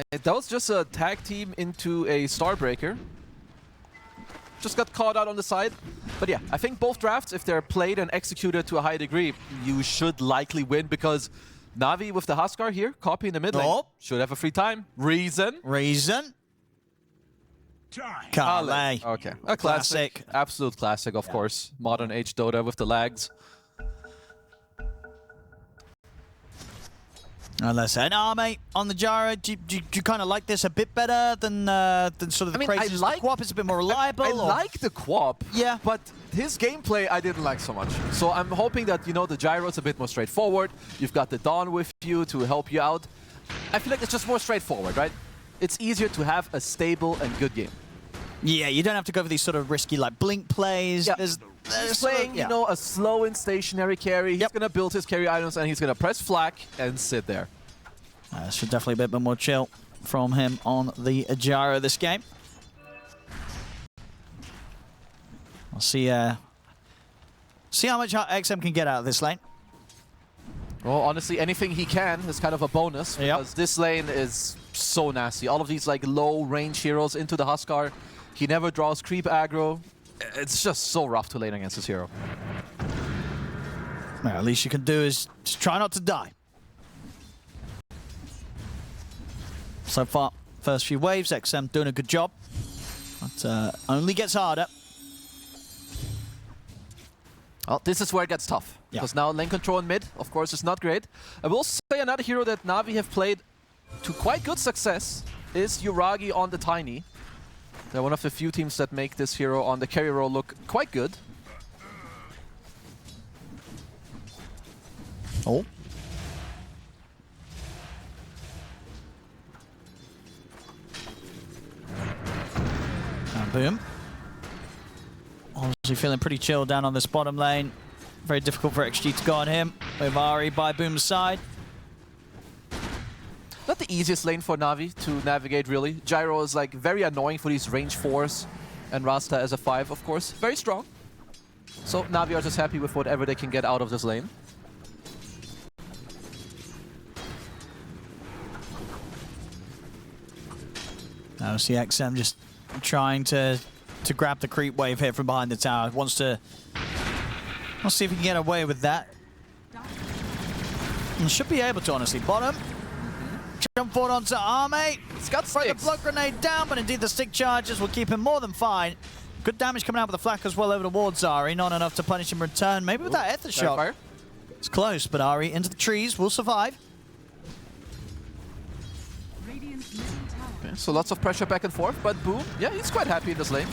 B: That was just a tag team into a Starbreaker. Just got caught out on the side. But yeah, I think both drafts, if they're played and executed to a high degree, you should likely win, because Navi with the Huskar here, Copy in the mid lane, should have a free time. Reason.
A: Kale.
B: Okay. A classic. Absolute classic, of course. Modern age Dota with the lags.
A: Listen, Arme on the gyro, do you kind of like this a bit better than sort of the crazy? The Quap is a bit more reliable.
B: I like the Quap,
A: yeah,
B: but his gameplay I didn't like so much. So I'm hoping that, you know, the gyro's a bit more straightforward. You've got the Dawn with you to help you out. I feel like it's just more straightforward, right? It's easier to have a stable and good game.
A: Yeah, you don't have to go for these sort of risky like blink plays.
B: Yeah. He's playing, you know, a slow and stationary carry. He's gonna build his carry items and he's gonna press flak and sit there.
A: Should definitely be a bit more chill from him on the gyro this game. We'll see how much XM can get out of this lane.
B: Well, honestly, anything he can is kind of a bonus, because this lane is so nasty. All of these like low range heroes into the Huskar. He never draws creep aggro. It's just so rough to lane against this hero.
A: Well, at least you can do is just try not to die. So far, first few waves, XM doing a good job. But only gets harder.
B: Well, this is where it gets tough. Because now lane control in mid, of course, is not great. I will say another hero that Navi have played to quite good success is Yuragi on the Tiny. They're one of the few teams that make this hero on the carry role look quite good.
A: Oh. And boom. Obviously feeling pretty chill down on this bottom lane. Very difficult for XG to go on him. With Ari by Boom's side.
B: Not the easiest lane for Navi to navigate, really. Gyro is like very annoying for these range 4s, and Rasta as a 5, of course. Very strong. So Navi are just happy with whatever they can get out of this lane.
A: Now see XM just trying to grab the creep wave here from behind the tower. Wants to... Let's see if he can get away with that. And should be able to, honestly. Bottom. Jump forward onto Arme. He's got the block grenade down, but indeed the stick charges will keep him more than fine. Good damage coming out with the flak as well over towards Ari. Not enough to punish him in return. Maybe with that Ether shot. It's close, but Ari into the trees will survive.
B: Okay, so lots of pressure back and forth, but Boom, yeah, he's quite happy in this lane.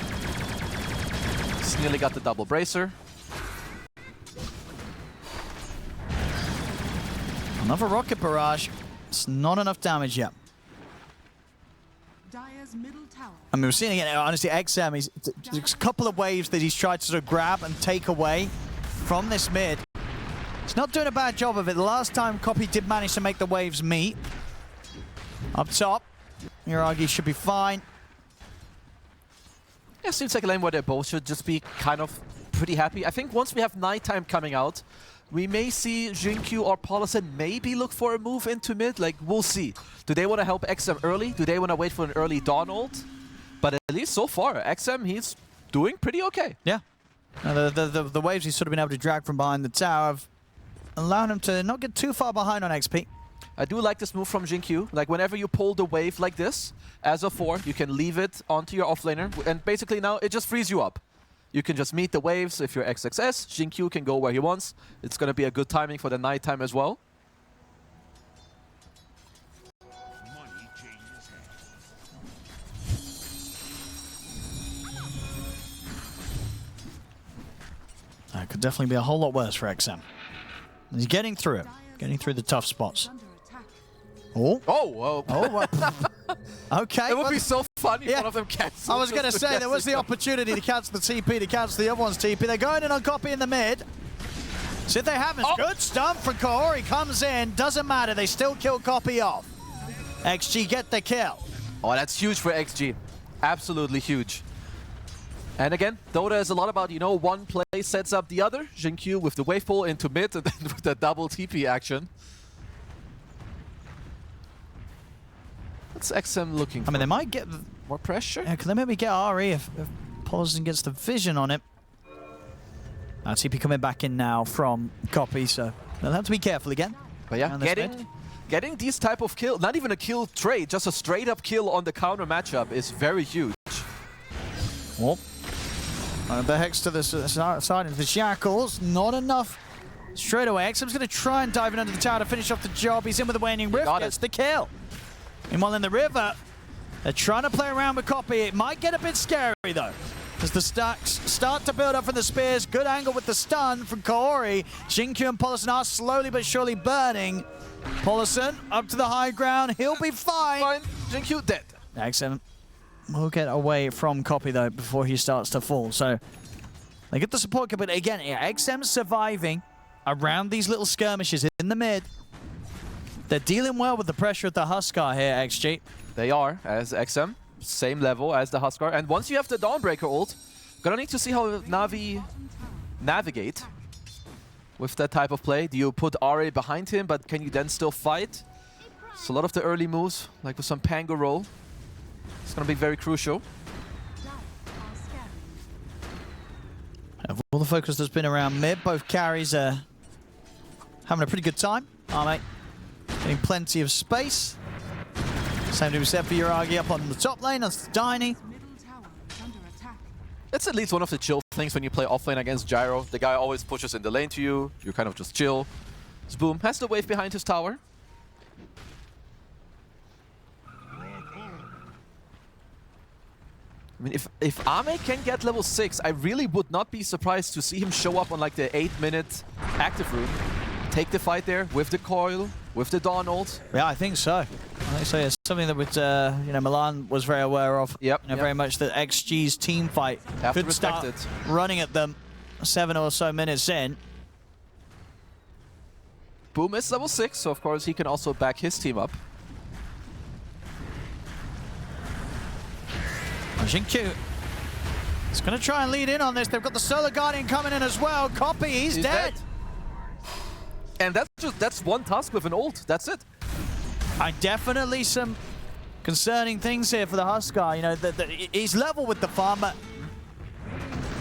B: He's nearly got the double bracer.
A: Another rocket barrage. It's not enough damage yet.
C: Dire's middle tower.
A: I mean, we're seeing again, honestly, XM, there's a couple of waves that he's tried to sort of grab and take away from this mid. He's not doing a bad job of it. The last time Copy did manage to make the waves meet. Up top, Yuragi should be fine.
B: Yeah, seems like a lane where they both should just be kind of pretty happy. I think once we have nighttime coming out, we may see Jinkyu or Paulison maybe look for a move into mid. Like, we'll see. Do they want to help XM early? Do they want to wait for an early Dawn ult? But at least so far, XM, he's doing pretty okay.
A: Yeah. The waves he's sort of been able to drag from behind the tower have allowed him to not get too far behind on XP.
B: I do like this move from Jinkyu. Like, whenever you pull the wave like this, as a 4, you can leave it onto your offlaner. And basically now, it just frees you up. You can just meet the waves if you're XXS. Jinkyu can go where he wants. It's going to be a good timing for the nighttime as well.
A: That could definitely be a whole lot worse for XM. He's getting through it. Getting through the tough spots. Oh.
B: Oh, whoa.
A: Oh, okay.
B: It would be so funny if one of them cancels.
A: I was going to say, there was the opportunity to cancel the TP, to cancel the other one's TP. They're going in on Copy in the mid. See if they haven't. Good stun from Kaori. Comes in. Doesn't matter. They still kill Copy off. XG get the kill.
B: Oh, that's huge for XG. Absolutely huge. And again, Dota is a lot about, you know, one play sets up the other. Jinkyu with the wave pull into mid and then with the double TP action. What's XM looking for?
A: I mean, they might get
B: more pressure.
A: Yeah, can they maybe get RE if Paulson gets the vision on it? TP coming back in now from Copy, so they'll have to be careful again.
B: But yeah, getting these type of kill, not even a kill trade, just a straight up kill on the counter matchup is very huge.
A: Oh. The Hex to the side into the Shackles, not enough straight away. XM's going to try and dive in under the tower to finish off the job. He's in with the Waning Rift, gets the kill. Meanwhile in the river, they're trying to play around with Copy. It might get a bit scary though, as the stacks start to build up from the spears. Good angle with the stun from Kaori. Jinkyu and Paulson are slowly but surely burning. Paulson up to the high ground. He'll be fine.
B: Jinkyu dead.
A: XM will get away from Copy though before he starts to fall. So they get the support, but again, XM surviving around these little skirmishes in the mid. They're dealing well with the pressure of the Huskar here, XG.
B: They are, as XM. Same level as the Huskar. And once you have the Dawnbreaker ult, gonna need to see how NAVI navigate with that type of play. Do you put RA behind him, but can you then still fight? So a lot of the early moves, like with some Pango roll, it's gonna be very crucial.
A: All the focus has been around mid. Both carries are having a pretty good time. Mate, getting plenty of space. Same to be said for Yuragi up on the top lane. That's Tiny.
B: It's at least one of the chill things when you play offlane against Gyro. The guy always pushes in the lane to you. You kind of just chill. Boom has the wave behind his tower. I mean, if Ame can get level 6, I really would not be surprised to see him show up on like the 8-minute active room. Take the fight there with the coil, with the Dawn ult.
A: Yeah, I think so. I think so. It's something that would, you know, Milan was very aware of.
B: Yep.
A: You know, very much that XG's team fight could start running at them 7 or so minutes in.
B: Boom is level 6, so of course he can also back his team up.
A: Jinkyu is going to try and lead in on this. They've got the Solar Guardian coming in as well. Copy, he's dead.
B: And that's one task with an ult. That's it.
A: Definitely some concerning things here for the Huskar. You know, he's level with the farm, but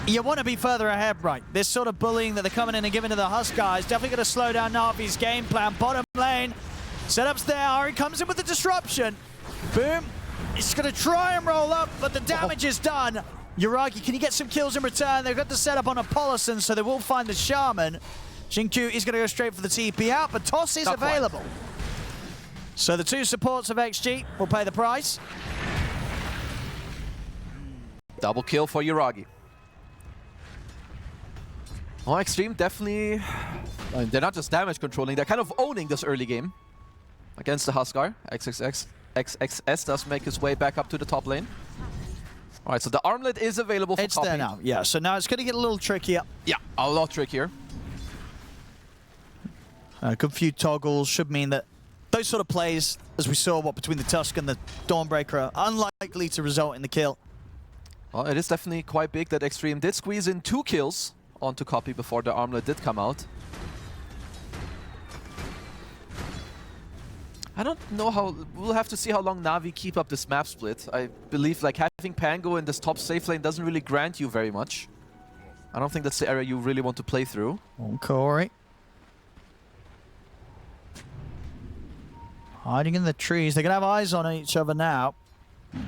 A: you want to be further ahead, right? This sort of bullying that they're coming in and giving to the Huskar is definitely going to slow down Navi's game plan. Bottom lane, setups there. Ari comes in with the disruption. Boom. He's going to try and roll up, but the damage is done. Yuragi, can he get some kills in return? They've got the setup on a Paulson, so they will find the Shaman. Jinkyu is going to go straight for the TP out, but toss is available. So the two supports of XG will pay the price.
B: Double kill for Yuragi. Oh, Xtreme definitely... I mean, they're not just damage controlling, they're kind of owning this early game against the Huskar. XXS does make his way back up to the top lane. All right, so the armlet is available for Copy.
A: It's there now, yeah. So now it's going to get a little trickier.
B: Yeah, a lot trickier.
A: A good few toggles should mean that those sort of plays, as we saw between the Tusk and the Dawnbreaker, are unlikely to result in the kill.
B: Well, it is definitely quite big that Xtreme did squeeze in 2 kills onto Copy before the armlet did come out. I don't know how... We'll have to see how long Navi keep up this map split. I believe like having Pango in this top safe lane doesn't really grant you very much. I don't think that's the area you really want to play through.
A: Corey. Hiding in the trees. They're going to have eyes on each other now. You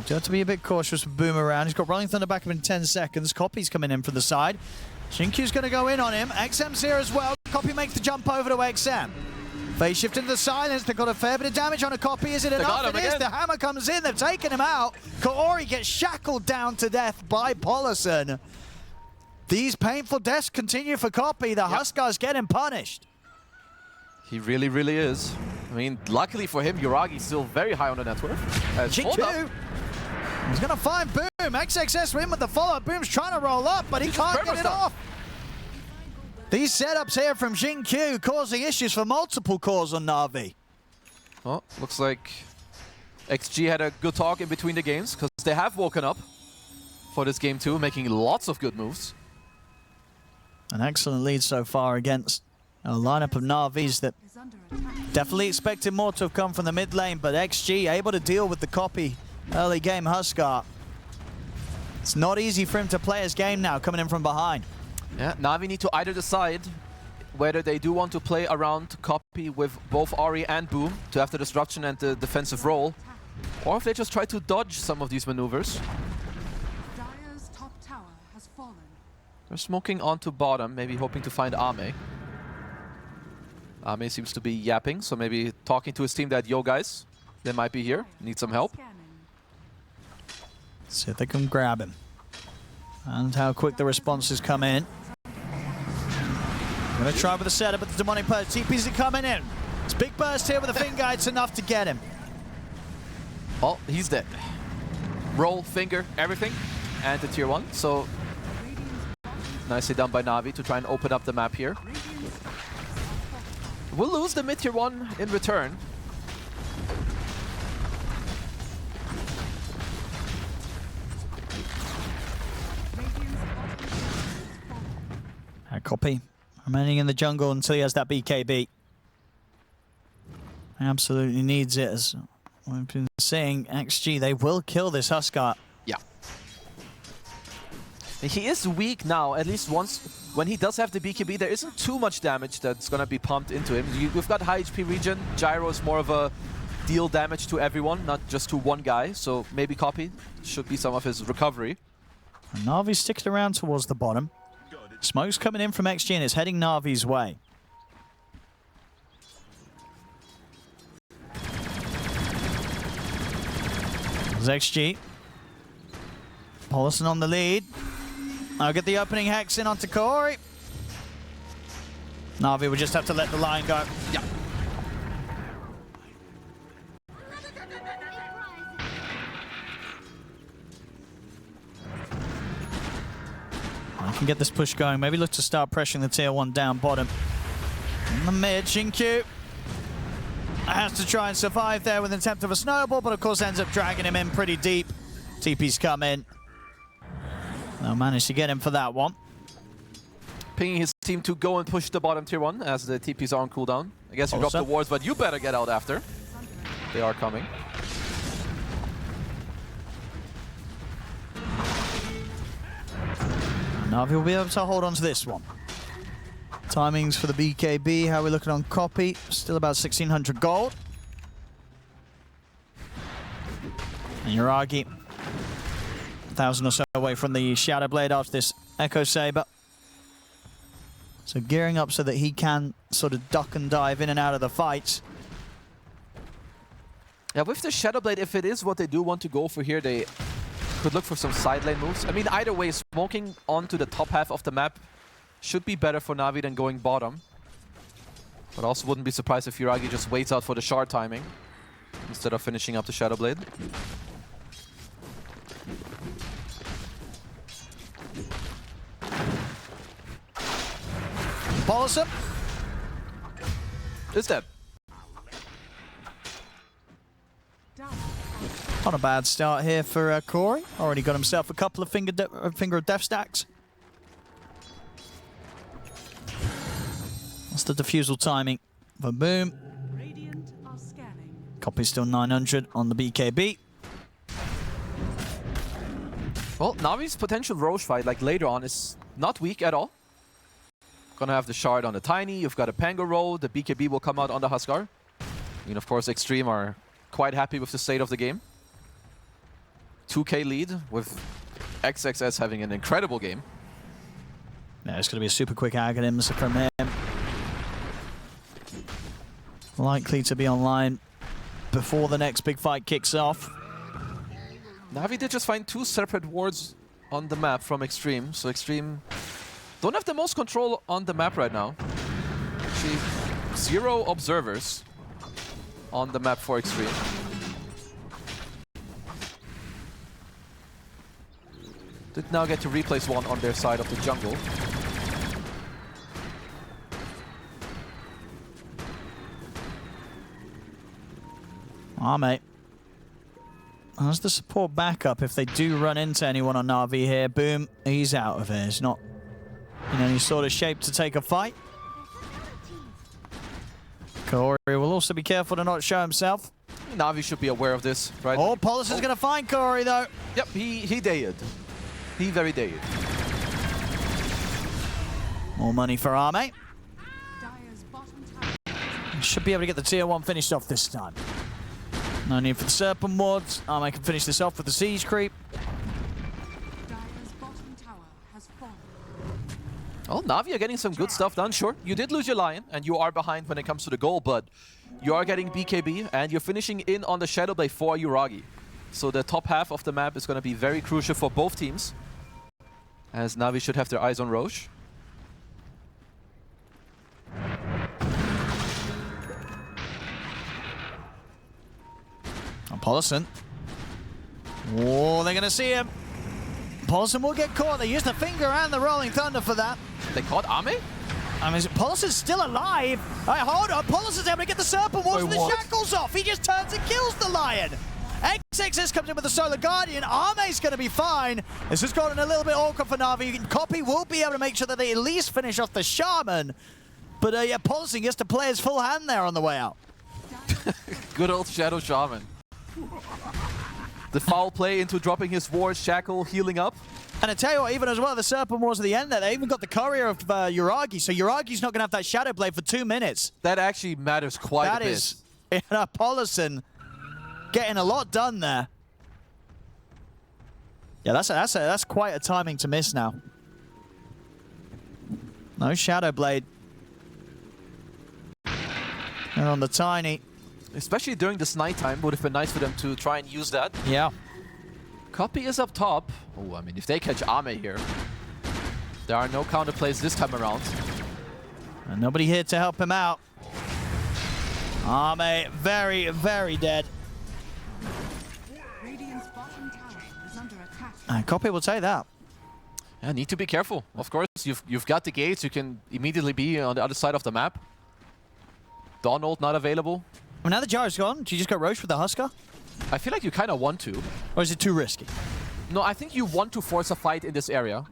A: have to be a bit cautious with Boom around. He's got Rolling Thunder back up in 10 seconds. Copy's coming in from the side. Jinkyu's going to go in on him. XM's here as well. Copy makes the jump over to XM. Phase shift into the silence. They've got a fair bit of damage on a Copy. Is it enough? It is. The hammer comes in. They've taken him out. Kaori gets shackled down to death by Paulson. These painful deaths continue for Copy. The Huskar's getting punished.
B: He really, really is. I mean, luckily for him, Yuragi's still very high on the net worth.
A: Jinkyu. He's going to find Boom. XXS win with the follow-up. Boom's trying to roll up, but he can't get it off. These setups here from Xingqiu causing issues for multiple cores on NAVI.
B: Well, looks like XG had a good talk in between the games, because they have woken up for this game too, making lots of good moves.
A: An excellent lead so far against a lineup of Navis that
C: Is under attack.
A: definitely expected more to have come from the mid lane, but XG able to deal with the copy early game Huskar. It's not easy for him to play his game now, coming in from behind.
B: Yeah, Navi need to either decide whether they do want to play around copy with both Ari and Boom to have the disruption and the defensive role, or if they just try to dodge some of these maneuvers.
C: Dire's top tower has fallen.
B: They're smoking onto bottom, maybe hoping to find Ame. Ame seems to be yapping, so maybe talking to his team that, yo guys, they might be here, need some help.
C: Scanning.
A: See if they can grab him. And how quick the responses come in. Gonna try with the setup, but the demonic burst. TPs are coming in. It's big burst here with the finger. It's enough to get him.
B: Oh, he's dead. Roll, finger, everything, and the tier 1. So nicely done by Navi to try and open up the map here. We'll lose the mid tier 1 in return.
A: A copy remaining in the jungle until he has that BKB. Absolutely needs it, as we've been saying. XG, they will kill this Huskar.
B: Yeah. He is weak now, at least once. When he does have the BKB, there isn't too much damage that's going to be pumped into him. We've got high HP region. Gyro is more of a deal damage to everyone, not just to one guy. So maybe copy should be some of his recovery.
A: And Navi's sticking around towards the bottom. Smoke's coming in from XG and it's heading Navi's way. There's XG. Paulson on the lead. I'll get the opening hex in onto Corey. Navi will just have to let the line go.
B: Yeah.
A: I can get this push going. Maybe look to start pressuring the tier 1 down bottom. In the mid, Xingqiu has to try and survive there with an attempt of a snowball, but of course ends up dragging him in pretty deep. TP's come in. They'll manage to get him for that one.
B: Pinging his team to go and push the bottom tier 1 as the TPs are on cooldown. I guess you dropped the wards, but you better get out after. They are coming.
A: Navi will be able to hold on to this one. Timings for the BKB, how are we looking on copy? Still about 1,600 gold. And Yuragi, 1,000 or so away from the Shadow Blade after this Echo Saber. So gearing up so that he can sort of duck and dive in and out of the fights.
B: Yeah, with the Shadow Blade, if it is what they do want to go for here, they could look for some side lane moves. I mean, either way, smoking onto the top half of the map should be better for Navi than going bottom. But also wouldn't be surprised if Yuragi just waits out for the shard timing instead of finishing up the Shadow Blade.
A: Paulson
B: is dead.
A: Not a bad start here for Corey. Already got himself a couple of finger of death stacks. That's the defusal timing for Boom.
C: Radiant are scanning.
A: Copy still 900 on the BKB.
B: Well, Navi's potential Roche fight, like later on, is not weak at all. Gonna have the shard on the Tiny, you've got a Pango roll, the BKB will come out on the Huskar. I mean, of course, Xtreme are quite happy with the state of the game. 2k lead with XXS having an incredible game.
A: Yeah, it's going to be a super quick Aghanims from him. Likely to be online before the next big fight kicks off.
B: Navi did just find 2 separate wards on the map from Xtreme, so Xtreme don't have the most control on the map right now. Actually, 0 observers on the map for Xtreme. Did now get to replace one on their side of the jungle.
A: Mate. How's the support backup if they do run into anyone on NAVI here? Boom, he's out of here. He's not in any sort of shape to take a fight. Corey will also be careful to not show himself.
B: NAVI should be aware of this, right?
A: Oh, Paulus is going to find Corey, though.
B: Yep, he did. He very did.
A: More money for Arme.
C: Dire's bottom tower.
A: Should be able to get the tier 1 finished off this time. No need for the Serpent Wards. Arme can finish this off with the Siege Creep.
C: Dire's bottom tower has fallen.
B: Well, NAVI are getting some good stuff done, sure. You did lose your Lion, and you are behind when it comes to the goal, but you are getting BKB, and you're finishing in on the Shadowblade for Uragi. So the top half of the map is going to be very crucial for both teams, as NAVI should have their eyes on Roche.
A: Paulison. Oh, they're going to see him. Paulison will get caught. They use the finger and the Rolling Thunder for that.
B: They caught Ame?
A: I mean, Pauluson's still alive. All right, hold on. Pauluson's able to get the Serpent Wards with the shackles off. He just turns and kills the Lion. XXS comes in with the Solar Guardian. Arme's going to be fine. This has gotten a little bit awkward for NAVI. Copy will be able to make sure that they at least finish off the Shaman. But yeah, Paulison gets to play his full hand there on the way out.
B: Good old Shadow Shaman. The foul play into dropping his ward, Shackle, healing up.
A: And I tell you what, even as well, the Serpent Wards at the end there, they even got the Courier of Uragi, so Uragi's not going to have that Shadow Blade for 2 minutes.
B: That actually matters quite a bit.
A: That is, Paulison getting a lot done there. Yeah, that's quite a timing to miss now. No Shadow Blade. And on the Tiny.
B: Especially during this nighttime, would have been nice for them to try and use that.
A: Yeah.
B: Copy is up top. Oh, I mean, if they catch Ame here, there are no counter plays this time around.
A: And nobody here to help him out. Ame, very, very dead.
C: Radiant's bottom tower is under attack.
A: And Copy will take that.
B: Yeah, need to be careful. Of course, you've got the gates. You can immediately be on the other side of the map. Donald not available.
A: Well, now the Gyro's gone, do you just go Roche with the Husker?
B: I feel like you kind of want to.
A: Or is it too risky?
B: No, I think you want to force a fight in this area.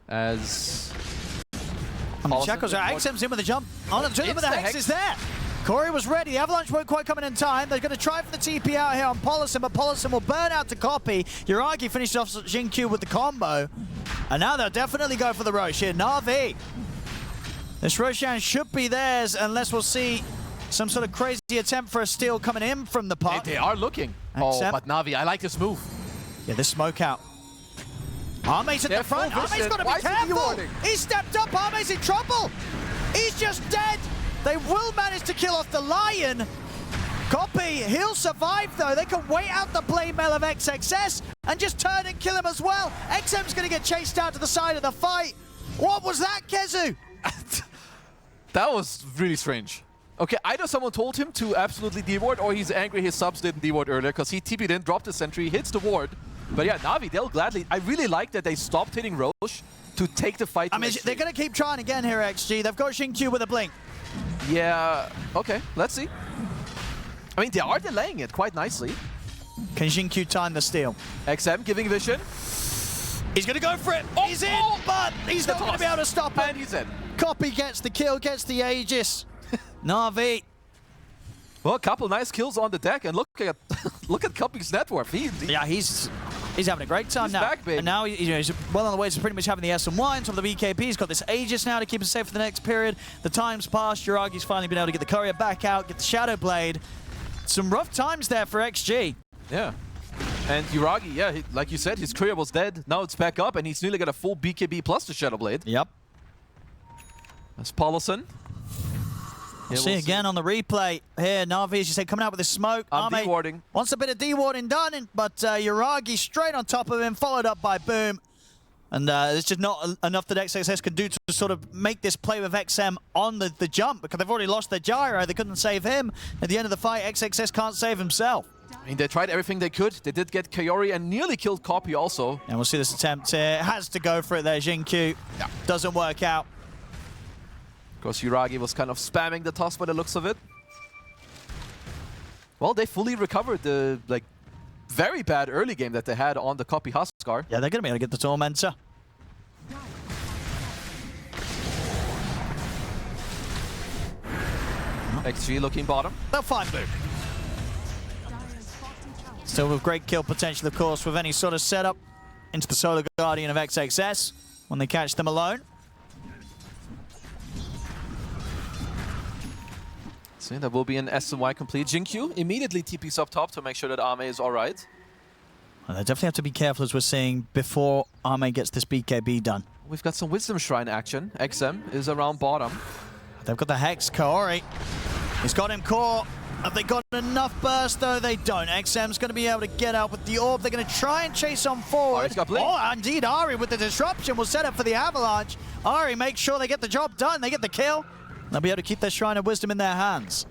B: As...
A: I mean, Shackles are XM's in with the jump. On the but the Hex is there. Corey was ready. The Avalanche won't quite come in time. They're going to try for the TP out here on Paulison, but Paulison will burn out to Copy. Uragi finished off Xingqiu with the combo. And now they'll definitely go for the Roche here. Na'Vi. This Roshan should be theirs unless we'll see some sort of crazy attempt for a steal coming in from the park.
B: They are looking. Oh, but Navi, I like this move.
A: Yeah, this smoke out. Arme's at the front. Arme's got to be careful. He stepped up. Arme's in trouble. He's just dead. They will manage to kill off the Lion. Copy, he'll survive though. They can wait out the blade mail of XXS and just turn and kill him as well. XM's going to get chased out to the side of the fight. What was that, Kezu?
B: That was really strange. Okay, either someone told him to absolutely deward, or he's angry his subs didn't deward earlier because he TP'd in, dropped the sentry, hits the ward. But yeah, Navi, they'll gladly... I really like that they stopped hitting Roche to take the fight to XG.
A: They're going to keep trying again here, XG. They've got Xingqiu with a blink.
B: Yeah, okay, let's see. I mean, they are delaying it quite nicely.
A: Can Xingqiu time the steal?
B: XM giving vision.
A: He's going to go for it. Oh, he's in, but he's not going to be able to stop it.
B: And he's in.
A: Copy gets the kill, gets the Aegis. Navi.
B: Well, a couple nice kills on the deck, and look at look at Copy's net worth.
A: Yeah, he's having a great time
B: he's
A: now.
B: Back, babe.
A: And now he's well on the way to pretty much having the SMY on top of the BKB. He's got this Aegis now to keep him safe for the next period. The time's passed. Uragi's finally been able to get the Courier back out, get the Shadow Blade. Some rough times there for XG.
B: Yeah. And Uragi, yeah, like you said, his Courier was dead. Now it's back up, and he's nearly got a full BKB plus the Shadow Blade.
A: Yep.
B: That's Paulison.
A: We'll see again on the replay here. Navi, as you said, coming out with the smoke.
B: Dewarding.
A: Wants a bit of dewarding done, but Uragi straight on top of him, followed up by Boom. And there's just not enough that XXS can do to sort of make this play with XM on the jump, because they've already lost their Gyro. They couldn't save him. At the end of the fight, XXS can't save himself.
B: I mean, they tried everything they could. They did get Kaori and nearly killed Copy also.
A: And we'll see this attempt here. Has to go for it there, Xingqiu.
B: Yeah.
A: Doesn't work out.
B: Of course, Uragi was kind of spamming the toss by the looks of it. Well, they fully recovered the very bad early game that they had on the copy Huskar.
A: Yeah, they're going to be able to get the Tormentor.
B: XG looking bottom.
A: They'll find Boom. Still with great kill potential, of course, with any sort of setup into the Solar Guardian of XXS when they catch them alone.
B: See, there will be an SNY complete. Jinkyu immediately TPs up top to make sure that Ame is alright.
A: Well, they definitely have to be careful, as we're seeing, before Ame gets this BKB done.
B: We've got some Wisdom Shrine action. XM is around bottom.
A: They've got the Hex. Kaori, he's got him caught. Have they got enough burst, though? They don't. XM's going to be able to get out with the orb. They're going to try and chase on forward. Oh, indeed, Ari with the disruption will set up for the avalanche. Ari makes sure they get the job done. They get the kill. They'll be able to keep their Shrine of Wisdom in their hands.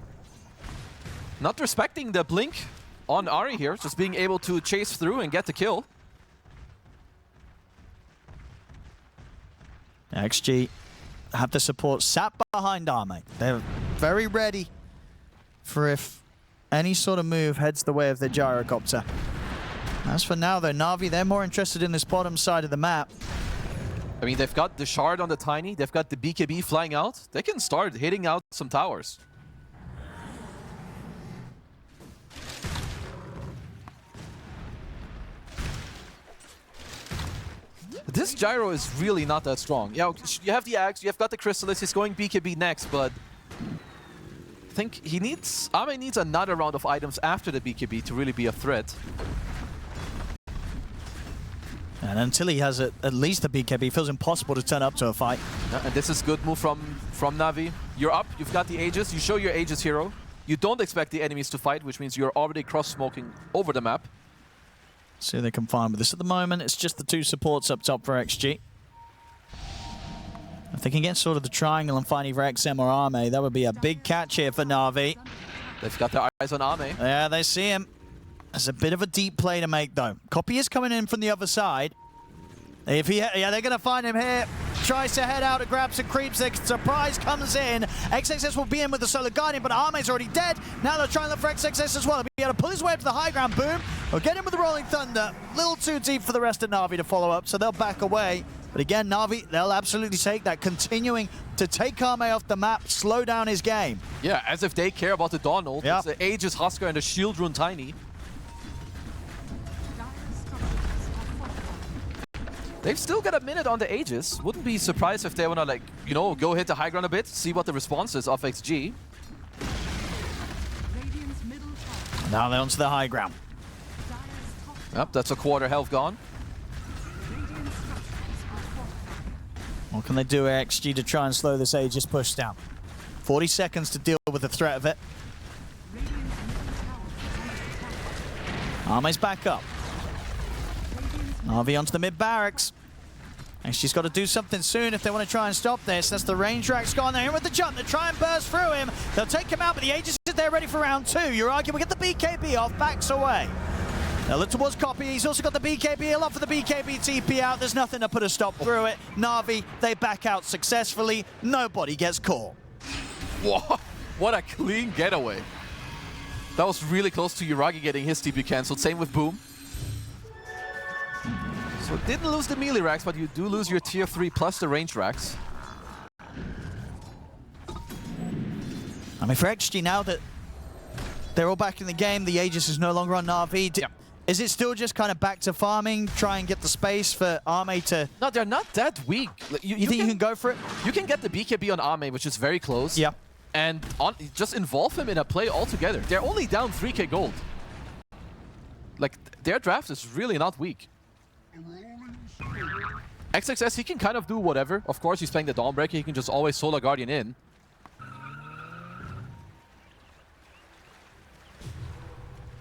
B: Not respecting the blink on Ari here, just being able to chase through and get the kill.
A: XG have the support sat behind Ame. They're very ready for if any sort of move heads the way of the gyrocopter. As for now, though, NAVI, they're more interested in this bottom side of the map.
B: I mean, they've got the shard on the Tiny, they've got the BKB flying out. They can start hitting out some towers. This gyro is really not that strong. Yeah, you have the Axe, you have got the Chrysalis, he's going BKB next, but I think Ame needs another round of items after the BKB to really be a threat.
A: And until he has at least the BKB, it feels impossible to turn up to a fight.
B: Yeah, and this is good move from Navi. You're up, you've got the Aegis, you show your Aegis hero. You don't expect the enemies to fight, which means you're already cross-smoking over the map.
A: See if they can find with this. At the moment, it's just the two supports up top for XG. If they can get sort of the triangle and find either XM or Ame, that would be a big catch here for Navi.
B: They've got their eyes on Ame.
A: Yeah, they see him. It's a bit of a deep play to make, though. Copy is coming in from the other side. If he, yeah, they're going to find him here. Tries to head out to grab some creeps. The surprise comes in. XXS will be in with the Solar Guardian, but Ame's already dead. Now they're trying to look for XXS as well. He'll be able to pull his way up to the high ground. Boom. Or get him with the Rolling Thunder. A little too deep for the rest of Navi to follow up, so they'll back away. But again, Navi, they'll absolutely take that, continuing to take Ame off the map, slow down his game.
B: Yeah, as if they care about the Donald.
A: Yeah.
B: It's the Aegis Huskar and the Shield Rune Tiny. They've still got a minute on the Aegis. Wouldn't be surprised if they want to, like, you know, go hit the high ground a bit, see what the response is of XG.
A: Now they're onto the high ground.
B: Yep, that's a quarter health gone.
A: What can they do at XG to try and slow this Aegis push down? 40 seconds to deal with the threat of it. Ame's back up. Navi onto the mid barracks. And she's got to do something soon if they want to try and stop this. That's the range rack's gone. They're in with the jump. They try and burst through him. They'll take him out, but the Aegis is there ready for round two. Uragi will get the BKB off, backs away. They'll look towards Copy. He's also got the BKB. He'll offer the BKB TP out. There's nothing to put a stop through it. Navi, they back out successfully. Nobody gets caught.
B: Whoa, what a clean getaway. That was really close to Uragi getting his TP cancelled. Same with Boom. So didn't lose the melee racks, but you do lose your tier 3 plus the range racks.
A: I mean, for XG, now that they're all back in the game, the Aegis is no longer on Navi.
B: Yep.
A: Is it still just kind of back to farming, try and get the space for Ame to...
B: No, they're not that weak.
A: You think you can go for it?
B: You can get the BKB on Ame, which is very close.
A: Yeah.
B: And just involve him in a play altogether. They're only down 3k gold. Like, their draft is really not weak. XXS, he can kind of do whatever. Of course, he's playing the Dawnbreaker. He can just always Solar Guardian in.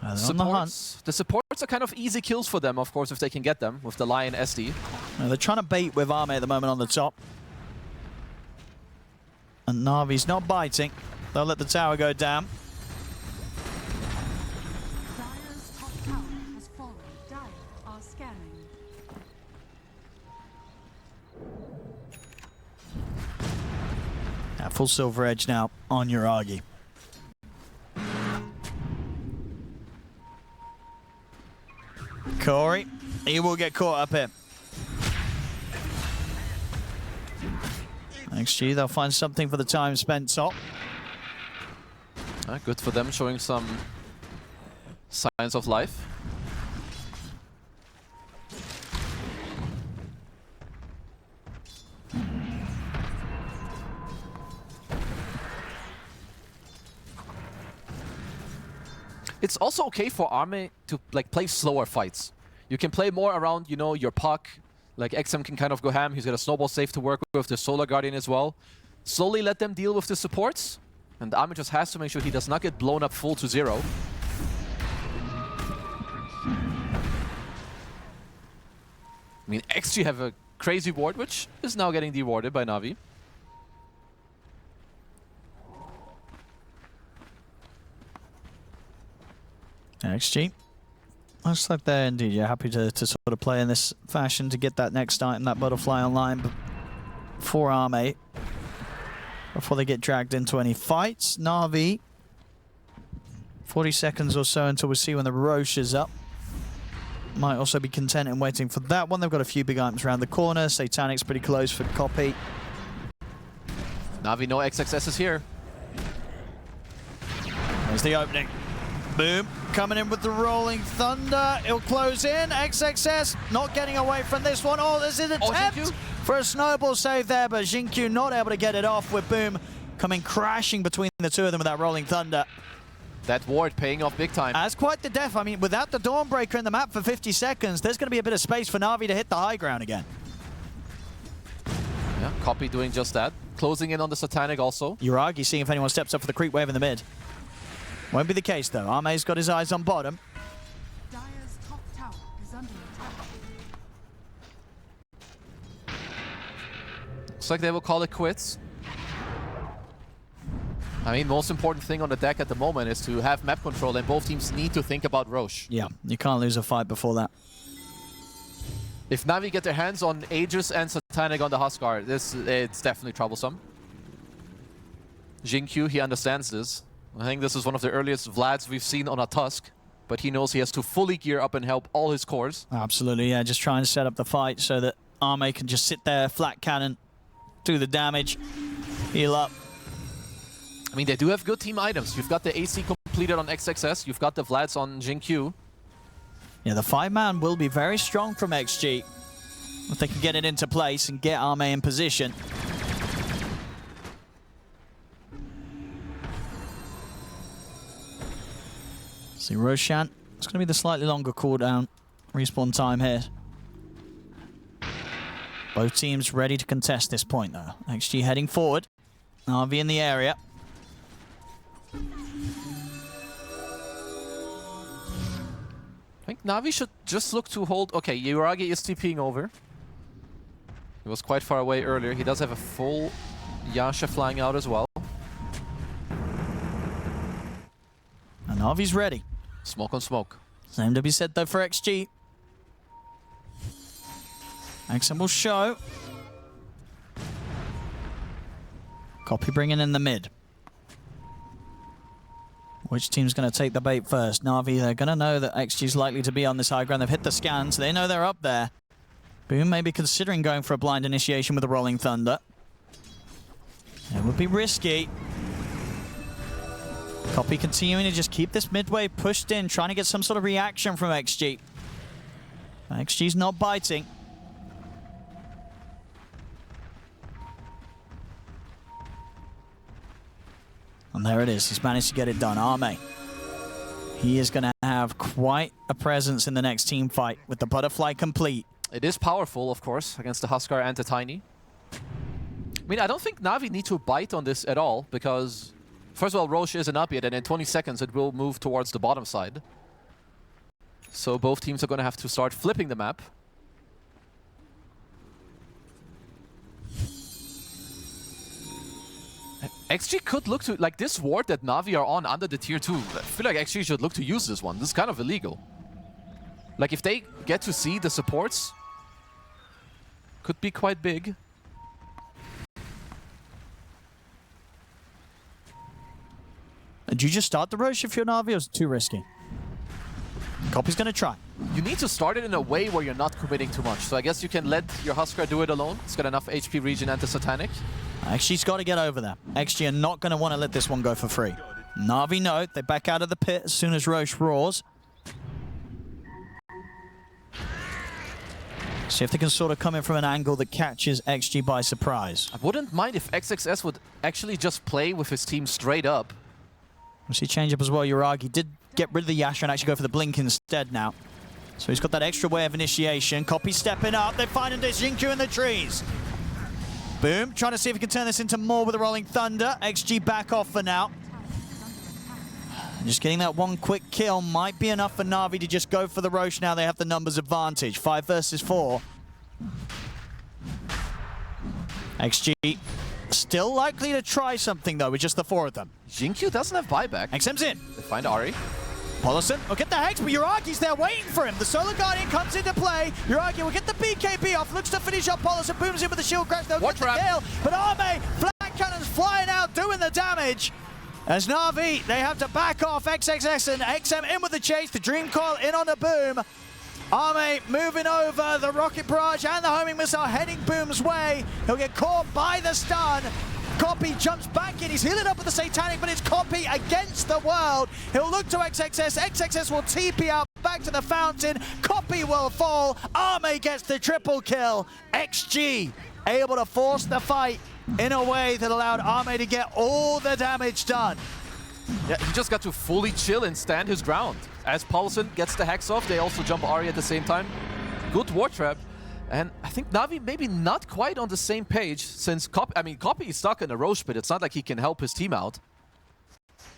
B: The supports are kind of easy kills for them, of course, if they can get them with the Lion SD.
A: They're trying to bait with Ame at the moment on the top. And Navi's not biting. They'll let the tower go down.
C: Dire's top tower has fallen. Dire are scanning.
A: Full Silver Edge now on Uragi. Corey, he will get caught up here. XG, they'll find something for the time spent top.
B: Good for them, showing some signs of life. It's also okay for Arme to like play slower fights. You can play more around, you know, your puck. Like XM can kind of go ham. He's got a snowball safe to work with, the Solar Guardian as well. Slowly let them deal with the supports. And Arme just has to make sure he does not get blown up full to 0. I mean, XG have a crazy ward, which is now getting dewarded by NAVI.
A: XG. Looks like they're indeed happy to sort of play in this fashion to get that next item, that butterfly online for Arme before they get dragged into any fights. NAVI, 40 seconds or so until we see when the Roche is up. Might also be content in waiting for that one. They've got a few big items around the corner. Satanic's pretty close for copy.
B: NAVI, no XXS is here.
A: There's the opening. Boom. Coming in with the Rolling Thunder. It'll close in. XXS not getting away from this one. Oh, there's an attempt for a snowball save there, but Jinkyu not able to get it off with Boom coming crashing between the two of them with that Rolling Thunder.
B: That ward paying off big time.
A: That's quite the def. I mean, without the Dawnbreaker in the map for 50 seconds, there's going to be a bit of space for NAVI to hit the high ground again.
B: Yeah, Copy doing just that. Closing in on the Satanic also.
A: Yuragi seeing if anyone steps up for the creep wave in the mid. Won't be the case, though. Arme's got his eyes on bottom.
C: Dire's top tower is under attack.
B: Looks like they will call it quits. I mean, most important thing on the deck at the moment is to have map control, and both teams need to think about Roche.
A: Yeah, you can't lose a fight before that.
B: If NAVI get their hands on Aegis and Satanic on the Huskar, it's definitely troublesome. Jinkyu, he understands this. I think this is one of the earliest Vlads we've seen on a Tusk, but he knows he has to fully gear up and help all his cores.
A: Absolutely, yeah. Just try and set up the fight so that Arme can just sit there, flat cannon, do the damage, heal up.
B: I mean, they do have good team items. You've got the AC completed on XXS. You've got the Vlads on Jinkyu.
A: Yeah, the 5-man will be very strong from XG if they can get it into place and get Arme in position. See, Roshan, it's going to be the slightly longer cooldown respawn time here. Both teams ready to contest this point, though. XG heading forward. RV in the area.
B: I think NAVI should just look to hold... Okay, Yuragi is TPing over. He was quite far away earlier. He does have a full Yasha flying out as well.
A: And Navi's ready.
B: Smoke on smoke.
A: Same to be said, though, for XG. XM will show. Copy bringing in the mid. Which team's going to take the bait first? NAVI, they're going to know that XG's likely to be on this high ground. They've hit the scans. They know they're up there. Boom may be considering going for a blind initiation with a Rolling Thunder. It would be risky. Copy continuing to just keep this midway pushed in, trying to get some sort of reaction from XG. XG's not biting. And there it is. He's managed to get it done. Arme. He is going to have quite a presence in the next team fight with the butterfly complete.
B: It is powerful, of course, against the Huskar and the Tiny. I mean, I don't think NAVI need to bite on this at all, because first of all, Roche isn't up yet, and in 20 seconds it will move towards the bottom side. So both teams are going to have to start flipping the map. XG could look to, like, this ward that NAVI are on under the tier 2. I feel like XG should look to use this one. This is kind of illegal. Like, if they get to see the supports, could be quite big.
A: Did you just start the Roche if you're NAVI, or is it too risky? Copy's going to try.
B: you need to start it in a way where you're not committing too much. So I guess you can let your Huskar do it alone. It's got enough HP regen and the Satanic.
A: XG's got to get over there. XG are not going to want to let this one go for free. Na'Vi no, they back out of the pit as soon as Roche roars. See if they can sort of come in from an angle that catches XG by surprise.
B: I wouldn't mind if XXS would actually just play with his team straight up.
A: We see change up as well. Yuragi did get rid of the Yasha and actually go for the Blink instead now. So he's got that extra way of initiation. Copy stepping up. They're finding this Jinkyu in the trees. Boom, trying to see if he can turn this into more with a Rolling Thunder. XG back off for now. Just getting that one quick kill might be enough for Na'Vi to just go for the Roche now. They have the numbers advantage. 5 versus 4. XG still likely to try something though with just the 4 of them.
B: Jinkyu doesn't have buyback.
A: XM's in.
B: They find Ari.
A: Paulison will get the Hex, but Yuragi's there waiting for him. The Solar Guardian comes into play. Yuragi will get the BKB off, looks to finish up Paulison, booms in with the shield crash. They'll get the kill, but Arme, flat cannons flying out, doing the damage. As Na'Vi, they have to back off. XXS and XM in with the chase. The Dream Coil in on the Boom. Arme moving over. The Rocket Barrage and the homing missile heading Boom's way. He'll get caught by the stun. Copy jumps back in. He's healing up with the Satanic, but it's Copy against the world. He'll look to XXS. XXS will TP out back to the fountain. Copy will fall. Arme gets the triple kill. XG able to force the fight in a way that allowed Arme to get all the damage done.
B: Yeah, he just got to fully chill and stand his ground. As Paulson gets the Hex off, they also jump Ari at the same time. Good war trap. And I think Na'Vi maybe not quite on the same page since Copy is stuck in a Roche pit. It's not like he can help his team out.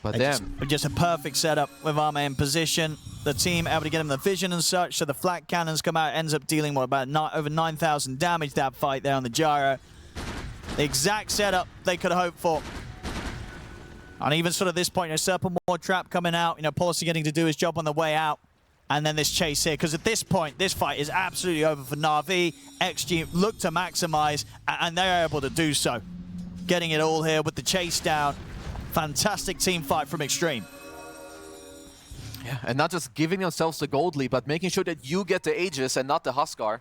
B: But damn.
A: Just a perfect setup with Arme in position. The team able to get him the vision and such, so the flat cannons come out, ends up dealing what, about over 9,000 damage that fight there on the gyro. The exact setup they could hope for. And even sort of this point, Serpent War Trap coming out, Policy getting to do his job on the way out. And then this chase here, because at this point, this fight is absolutely over for Na'Vi. XG look to maximize, and they're able to do so. Getting it all here with the chase down. Fantastic team fight from Xtreme.
B: Yeah, and not just giving themselves the gold lead, but making sure that you get the Aegis and not the Huskar.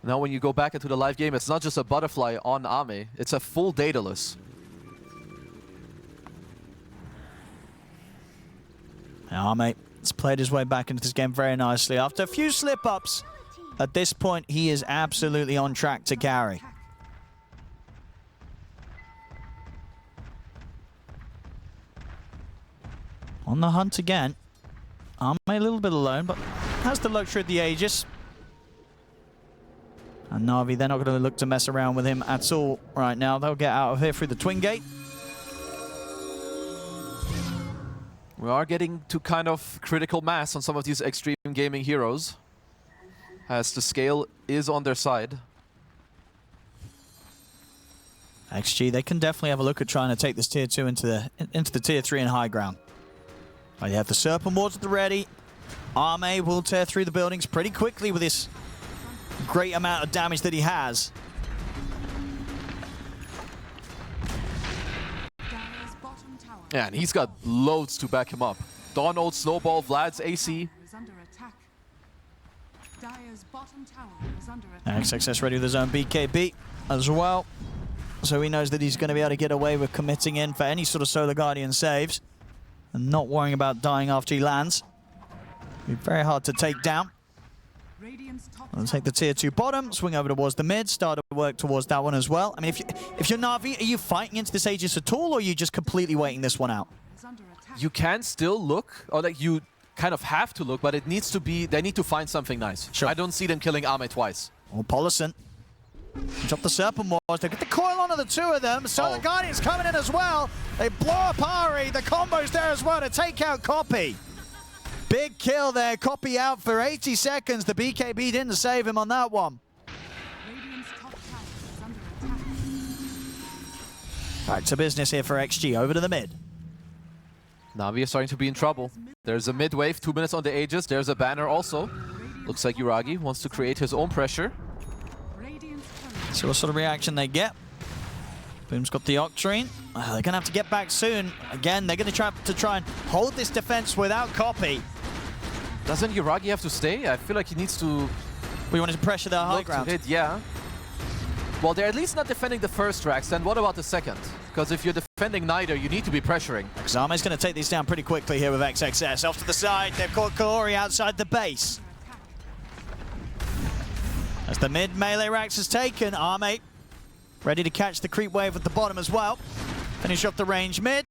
B: Now when you go back into the live game, it's not just a butterfly on Arme, it's a full Daedalus.
A: Arme has played his way back into this game very nicely. After a few slip-ups, at this point, he is absolutely on track to carry. On the hunt again. Arme a little bit alone, but has the luxury of the Aegis. And Na'Vi, they're not going to look to mess around with him at all right now. They'll get out of here through the Twin Gate.
B: We are getting to kind of critical mass on some of these Xtreme Gaming heroes, as the scale is on their side.
A: XG, they can definitely have a look at trying to take this tier 2 into the tier 3 and high ground. But you have the Serpent Wards at the ready. Arme will tear through the buildings pretty quickly with this great amount of damage that he has.
B: Yeah, and he's got loads to back him up. Dawn Ult, Snowball, Vlad's AC.
A: XXS ready with his own BKB as well. So he knows that he's going to be able to get away with committing in for any sort of Solar Guardian saves. And not worrying about dying after he lands. Be very hard to take down. I'll take the tier 2 bottom, swing over towards the mid, start to work towards that one as well. I mean, if you're Na'Vi, are you fighting into this Aegis at all, or are you just completely waiting this one out?
B: You can still look, or like you kind of have to look, but it needs to be, they need to find something nice.
A: Sure.
B: I don't see them killing Arme twice.
A: Or Paulison. Drop the Serpent Wards. They get the coil onto the 2 of them. Solar Guardian's coming in as well. They blow up Ari. The combo's there as well to take out Copy. Big kill there. Copy out for 80 seconds. The BKB didn't save him on that one. Back to business here for XG. Over to the mid.
B: Na'Vi is starting to be in trouble. There's a mid wave, 2 minutes on the Aegis. There's a banner also. Looks like Yuragi wants to create his own pressure.
A: See what sort of reaction they get. Boom's got the Octarine. They're going to have to get back soon. Again, they're going to try and hold this defense without Copy.
B: Doesn't Yuragi have to stay? I feel like he needs to...
A: We wanted to pressure the high
B: look
A: ground.
B: to hit, yeah. Well, they're at least not defending the first racks, then what about the second? Because if you're defending neither, you need to be pressuring.
A: Xame's going to take these down pretty quickly here with XXS. Off to the side, they've caught Kaori outside the base. As the mid melee racks is taken, Arme ready to catch the creep wave at the bottom as well. Finish off the range mid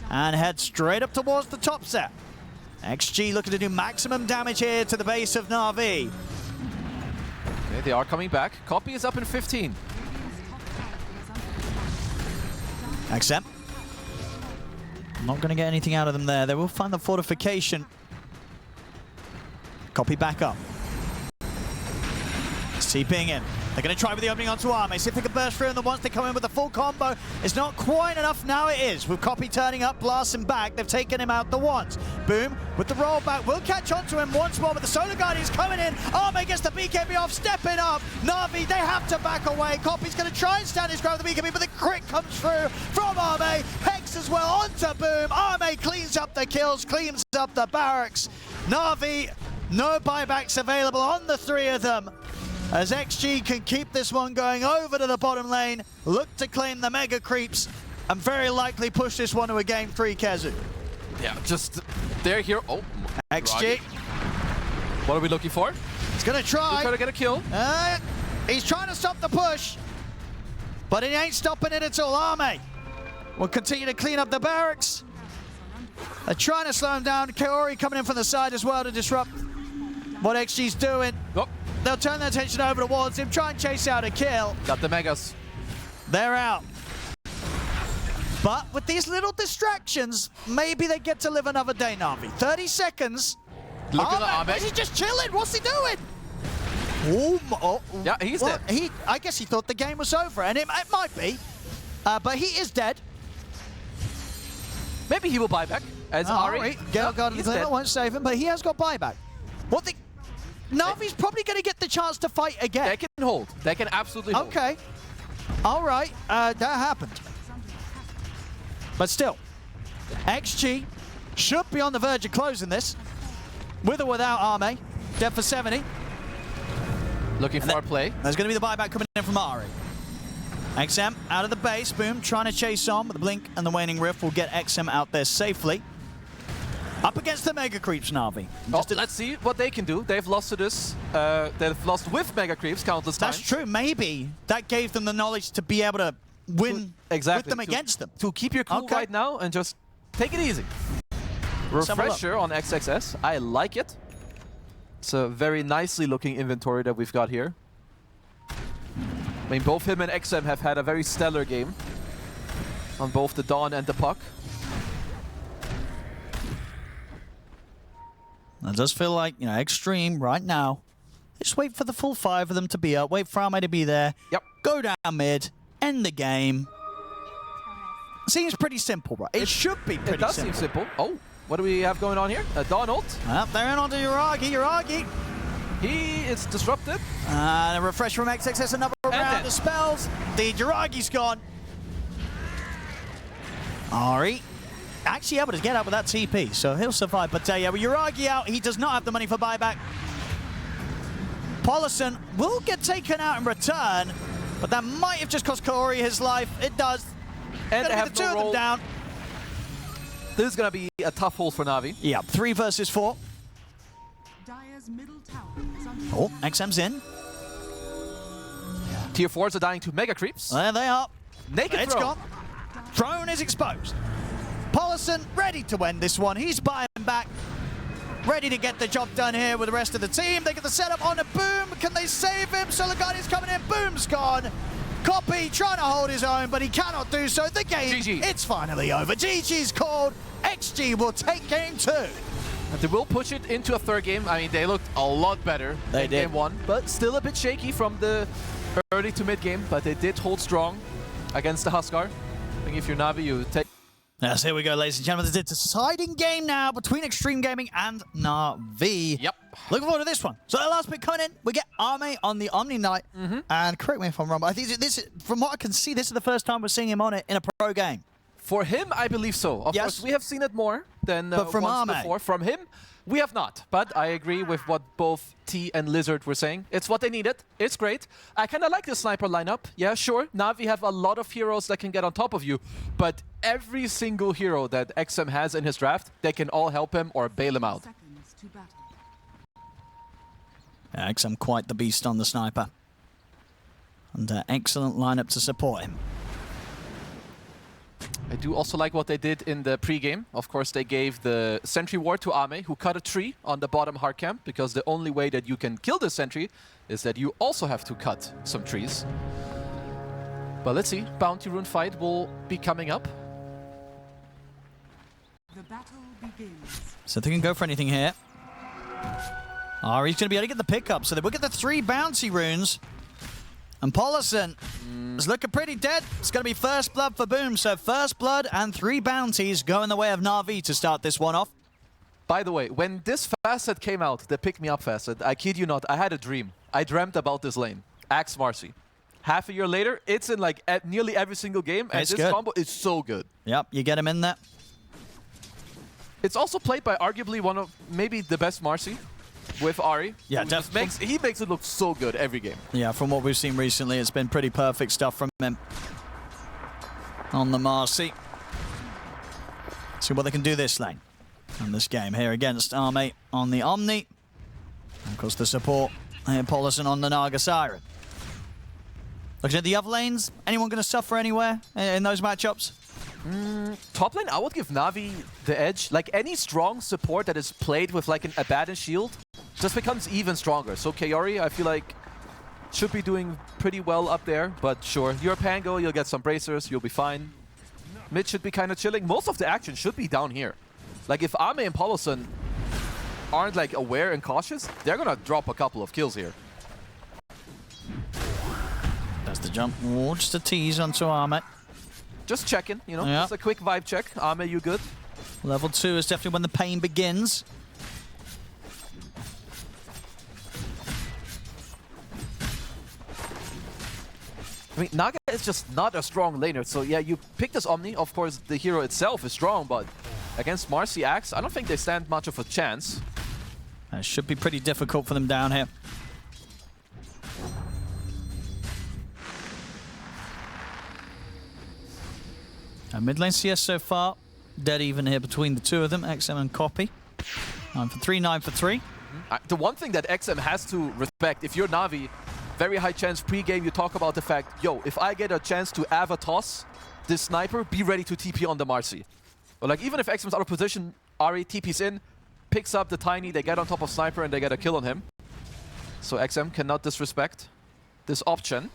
A: and head straight up towards the top set. XG looking to do maximum damage here to the base of NAVI.
B: Okay, they are coming back. Copy is up in 15.
A: XM. Not going to get anything out of them there. They will find the fortification. Copy back up. TPing in. They're going to try with the opening onto Arme. See if they can burst through, and then once they come in with a full combo, it's not quite enough. Now it is. With Copy turning up, blasting back, they've taken him out the once. Boom with the rollback. Will catch onto him once more, but the Solar Guardian's coming in. Arme gets the BKB off, stepping up. Na'Vi, they have to back away. Copy's going to try and stand his ground with the BKB, but the crit comes through from Arme. Hex as well onto Boom. Arme cleans up the kills, cleans up the barracks. Na'Vi, no buybacks available on the three of them. As XG can keep this one going over to the bottom lane, look to claim the mega creeps, and very likely push this one to a game 3, Kezu.
B: Yeah, just they're here. Oh,
A: XG.
B: What are we looking for?
A: He's gonna try.
B: He's trying to get a kill.
A: He's trying to stop the push, but he ain't stopping it at all. Arme will continue to clean up the barracks. They're trying to slow him down. Kaori coming in from the side as well to disrupt what XG's doing.
B: Oh.
A: They'll turn their attention over towards him, try and chase out a kill.
B: Got the megas.
A: They're out. But with these little distractions, maybe they get to live another day, Na'Vi. 30 seconds.
B: Look at Arme.
A: Is he just chilling? What's he doing?
B: Yeah, he's dead.
A: I guess he thought the game was over, and it might be. But he is dead.
B: Maybe he will buy back. As Ari.
A: Gale Guard of the Glimmer won't save him, but he has got buyback. What the... Navi's probably going to get the chance to fight again.
B: They can hold. They can absolutely hold.
A: Okay. All right. That happened. But still, XG should be on the verge of closing this. With or without Arme. Dead for 70.
B: Looking for a play.
A: There's going to be the buyback coming in from Ari. XM out of the base. Boom. Trying to chase on, but the Blink and the Waning Rift will get XM out there safely. Up against the Mega Creeps, Na'Vi.
B: Let's see what they can do. They've lost to this. They've lost with Mega Creeps countless times.
A: That's true. Maybe that gave them the knowledge to be able to win with them against them.
B: To keep your cool right now and just take it easy. Refresher on XXS. I like it. It's a very nicely looking inventory that we've got here. I mean, both him and XM have had a very stellar game on both the Dawn and the Puck.
A: It does feel like, you know, Xtreme right now. Just wait for the full 5 of them to be up. Wait for Arme to be there.
B: Yep.
A: Go down mid. End the game. Seems pretty simple, right? It should be pretty simple.
B: It does seem simple. Oh, what do we have going on here? A Dawn ult.
A: They're in onto Yuragi. Yuragi.
B: He is disrupted.
A: And a refresh from XXS. Another round of spells. The Yuragi's gone. Ari. Actually able to get out with that TP, so he'll survive. But yeah, with Yuragi out, he does not have the money for buyback. Paulison will get taken out in return, but that might have just cost Kaori his life. It does.
B: And they have
A: the two of them down.
B: This is going to be a tough hold for Navi.
A: Yeah, 3 versus 4.
C: Dire's middle tower is under
A: Oh, XM's in.
B: Tier 4s are dying to Mega Creeps.
A: There they are.
B: Naked
A: It's
B: Throne.
A: gone. Throne is exposed. Paulison ready to end this one. He's buying back. Ready to get the job done here with the rest of the team. They get the setup on a Boom. Can they save him? Solar Guardian's coming in. Boom's gone. Copy trying to hold his own, but he cannot do so. The game,
B: GG.
A: It's finally over. GG's called. XG will take game 2.
B: But they will push it into a third game. I mean, they looked a lot better
A: They
B: in
A: did.
B: game 1, but still a bit shaky from the early to mid game. But they did hold strong against the Huskar. I think if you're Navi, you take.
A: Yes, here we go, ladies and gentlemen. It's a deciding game now between Xtreme Gaming and NAVI.
B: Yep.
A: Looking forward to this one. So the last bit coming in, we get Arme on the Omni Knight. And correct me if I'm wrong, but I think this, from what I can see, this is the first time we're seeing him on it in a pro game.
B: For him, I believe so. Of
A: Yes.
B: course, we have seen it more than
A: But from
B: once
A: Arme.
B: before. From him, We have not, but I agree with what both T and Lizard were saying. It's what they needed. It's great. I kind of like the sniper lineup. Yeah, sure. Navi have a lot of heroes that can get on top of you, but every single hero that XM has in his draft, they can all help him or bail him out.
C: Seconds to battle.
A: Yeah, XM quite the beast on the sniper. And excellent lineup to support him.
B: I do also like what they did in the pre-game. Of course, they gave the sentry ward to Ame, who cut a tree on the bottom hard camp, because the only way that you can kill the sentry is that you also have to cut some trees. But let's see, Bounty Rune fight will be coming up.
C: The battle begins.
A: So they can go for anything here. Ari's going to be able to get the pickup, so they will get the 3 bouncy runes. And Paulison is looking pretty dead. It's going to be first blood for Boom. So first blood and 3 bounties go in the way of Na'Vi to start this one off.
B: By the way, when this facet came out, the pick me up facet, I kid you not, I had a dream. I dreamt about this lane, Axe Marcy. Half a year later, it's in like nearly every single game, and this combo is so good.
A: Yep, you get him in there.
B: It's also played by arguably one of maybe the best Marcy. With Ari.
A: Yeah,
B: he makes it look so good every game.
A: Yeah, from what we've seen recently, it's been pretty perfect stuff from him on the Marcy. See what they can do this lane in this game here against Ame on the Omni. And of course, the support here, Paulison on the Naga Siren. Looking at the other lanes, anyone going to suffer anywhere in those matchups?
B: Top lane, I would give Navi the edge. Like any strong support that is played with like an Abaddon shield just becomes even stronger. So Kaori, I feel like, should be doing pretty well up there. But sure, you're a Pango, you'll get some bracers, you'll be fine. Mid should be kind of chilling. Most of the action should be down here. Like if Ame and Paulison aren't like aware and cautious, they're gonna drop a couple of kills here.
A: That's the jump. Oh, just a tease onto Ame.
B: Just checking, you know, just a quick vibe check. Ame, you good?
A: Level 2 is definitely when the pain begins.
B: I mean, Naga is just not a strong laner, so yeah, you pick this Omni. Of course, the hero itself is strong, but against Marcy Axe, I don't think they stand much of a chance.
A: It should be pretty difficult for them down here. Mid lane CS so far, dead even here between the two of them, XM and Copy. 9 for 3, 9 for 3.
B: The one thing that XM has to respect, if you're Navi, very high chance pre-game, you talk about the fact, yo, if I get a chance to Ava toss this sniper, be ready to TP on the Marcy. But like, even if XM's out of position, Ari TP's in, picks up the Tiny, they get on top of Sniper, and they get a kill on him. So XM cannot disrespect this option.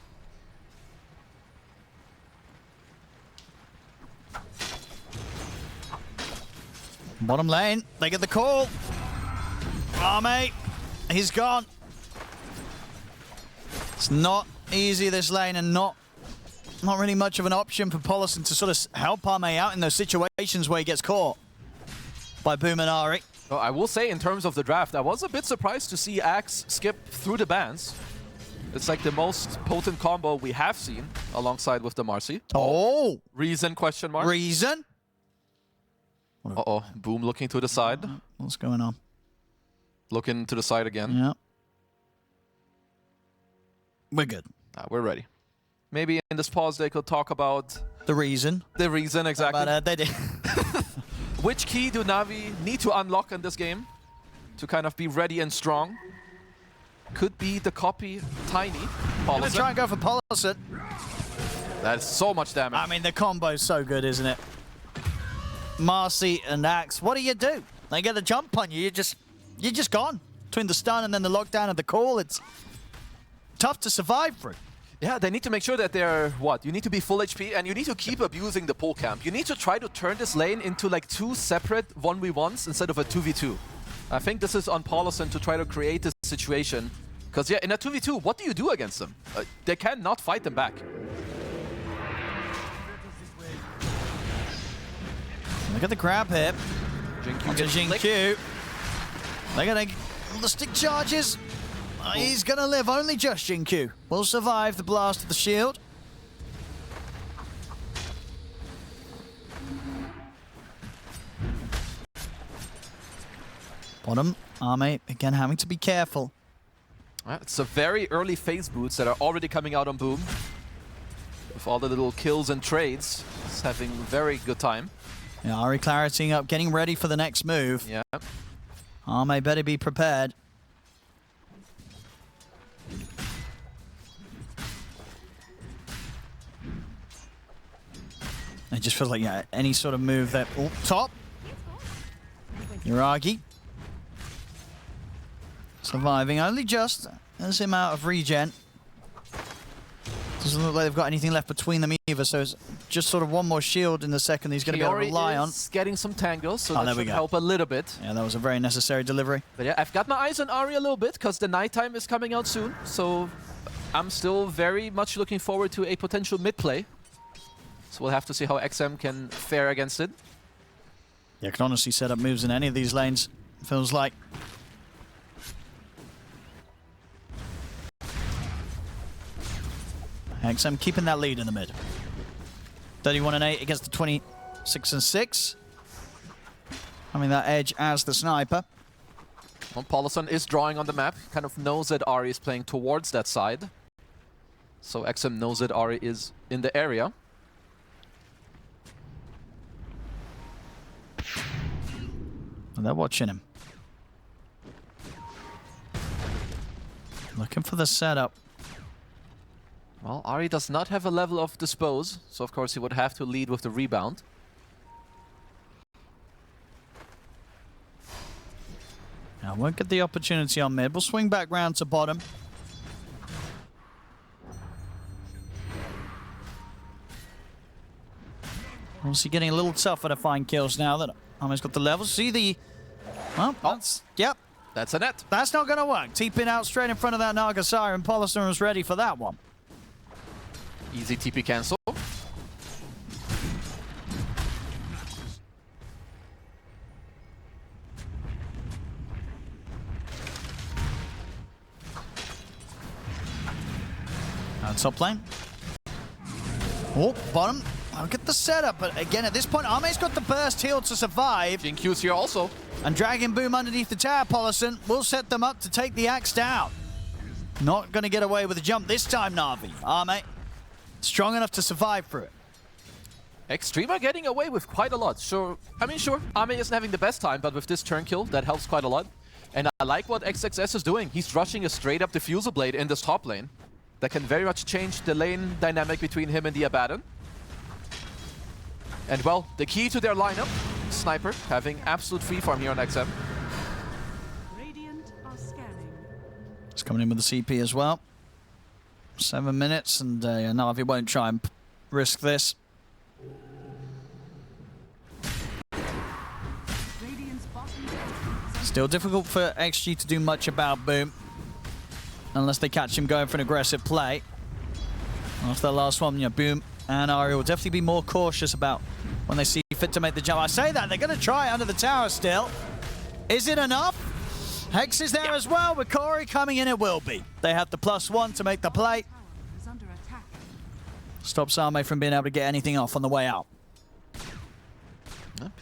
A: Bottom lane, they get the call. Ame, he's gone. It's not easy this lane, and not really much of an option for Paulison to sort of help Ame out in those situations where he gets caught by Boom and Ari.
B: Well, I will say in terms of the draft, I was a bit surprised to see Axe skip through the bans. It's like the most potent combo we have seen alongside with the Marcy.
A: Oh!
B: Reason, question mark?
A: Reason?
B: Uh-oh, Boom looking to the side.
A: What's going on?
B: Looking to the side again.
A: Yeah. We're good.
B: We're ready. Maybe in this pause they could talk about...
A: The reason.
B: The reason, exactly.
A: But they did.
B: Which key do Navi need to unlock in this game to kind of be ready and strong? Could be the Copy Tiny.
A: Gonna try and go for Paulison.
B: That is so much damage.
A: I mean, the combo's so good, isn't it? Marcy and Axe, what do? They get a jump on you, you're just gone. Between the stun and then the lockdown and the call, it's tough to survive through.
B: Yeah, they need to make sure that they're, what? You need to be full HP and you need to keep abusing the pull camp. You need to try to turn this lane into like 2 separate 1v1s instead of a 2v2. I think this is on Paulison to try to create this situation. Because yeah, in a 2v2, what do you do against them? They cannot fight them back.
A: Look at the grab here. Onto Jin-Q. They're gonna the stick charges. He's gonna live. Only just Jin-Q will survive the blast of the shield. Bottom, Arme, again, having to be careful.
B: It's a very early phase boots that are already coming out on Boom. With all the little kills and trades, it's having very good time.
A: Yeah, Ari claritying up, getting ready for the next move.
B: Yeah.
A: Arme better be prepared. It just feels like, yeah, any sort of move that... Oh, top. Yuragi. Surviving only just as him out of regen. Doesn't look like they've got anything left between them either, so it's just sort of one more shield in the second he's going to be able to rely on.
B: Getting some tangles, so that should help a little bit.
A: Yeah, that was a very necessary delivery.
B: But yeah, I've got my eyes on Ari a little bit, because the nighttime is coming out soon, so I'm still very much looking forward to a potential mid-play. So we'll have to see how XM can fare against it.
A: Yeah, can honestly set up moves in any of these lanes, feels like. XM keeping that lead in the mid. 31-8 against the 26-6. Having that edge as the sniper.
B: Well, Paulson is drawing on the map. Kind of knows that Ari is playing towards that side. So XM knows that Ari is in the area.
A: And they're watching him. Looking for the setup.
B: Well, Ari does not have a level of dispose, so of course he would have to lead with the rebound.
A: Now won't get the opportunity on mid. We'll swing back round to bottom. Obviously getting a little tougher to find kills now that Arme's got the levels. See the... Well, that's... Yep.
B: That's a net.
A: That's not going to work. TPing out straight in front of that Naga Siren. Paulson was ready for that one.
B: Easy TP cancel.
A: Now top lane. Oh, bottom. I'll get the setup, but again, at this point, Arme's got the burst heal to survive.
B: GNQ's here also.
A: And Dragon Boom underneath the tower, Paulson will set them up to take the axe down. Not going to get away with a jump this time, Navi. Arme, strong enough to survive through it.
B: Xtreme are getting away with quite a lot. Sure, I mean, sure, Arme isn't having the best time, but with this turn kill, that helps quite a lot. And I like what XXS is doing. He's rushing a straight up diffuser blade in this top lane. That can very much change the lane dynamic between him and the Abaddon. And well, the key to their lineup, Sniper, having absolute free farm here on XM.
C: Radiant are scanning.
A: He's coming in with the CP as well. 7 minutes, and Navi won't try and risk this. Still difficult for XG to do much about Boom. Unless they catch him going for an aggressive play. After that last one, yeah, Boom and Ari will definitely be more cautious about when they see fit to make the jump. I say that, they're going to try under the tower still. Is it enough? Hex is there as well, with Corey coming in, it will be. They have the +1 to make the play. Stops Arme from being able to get anything off on the way out.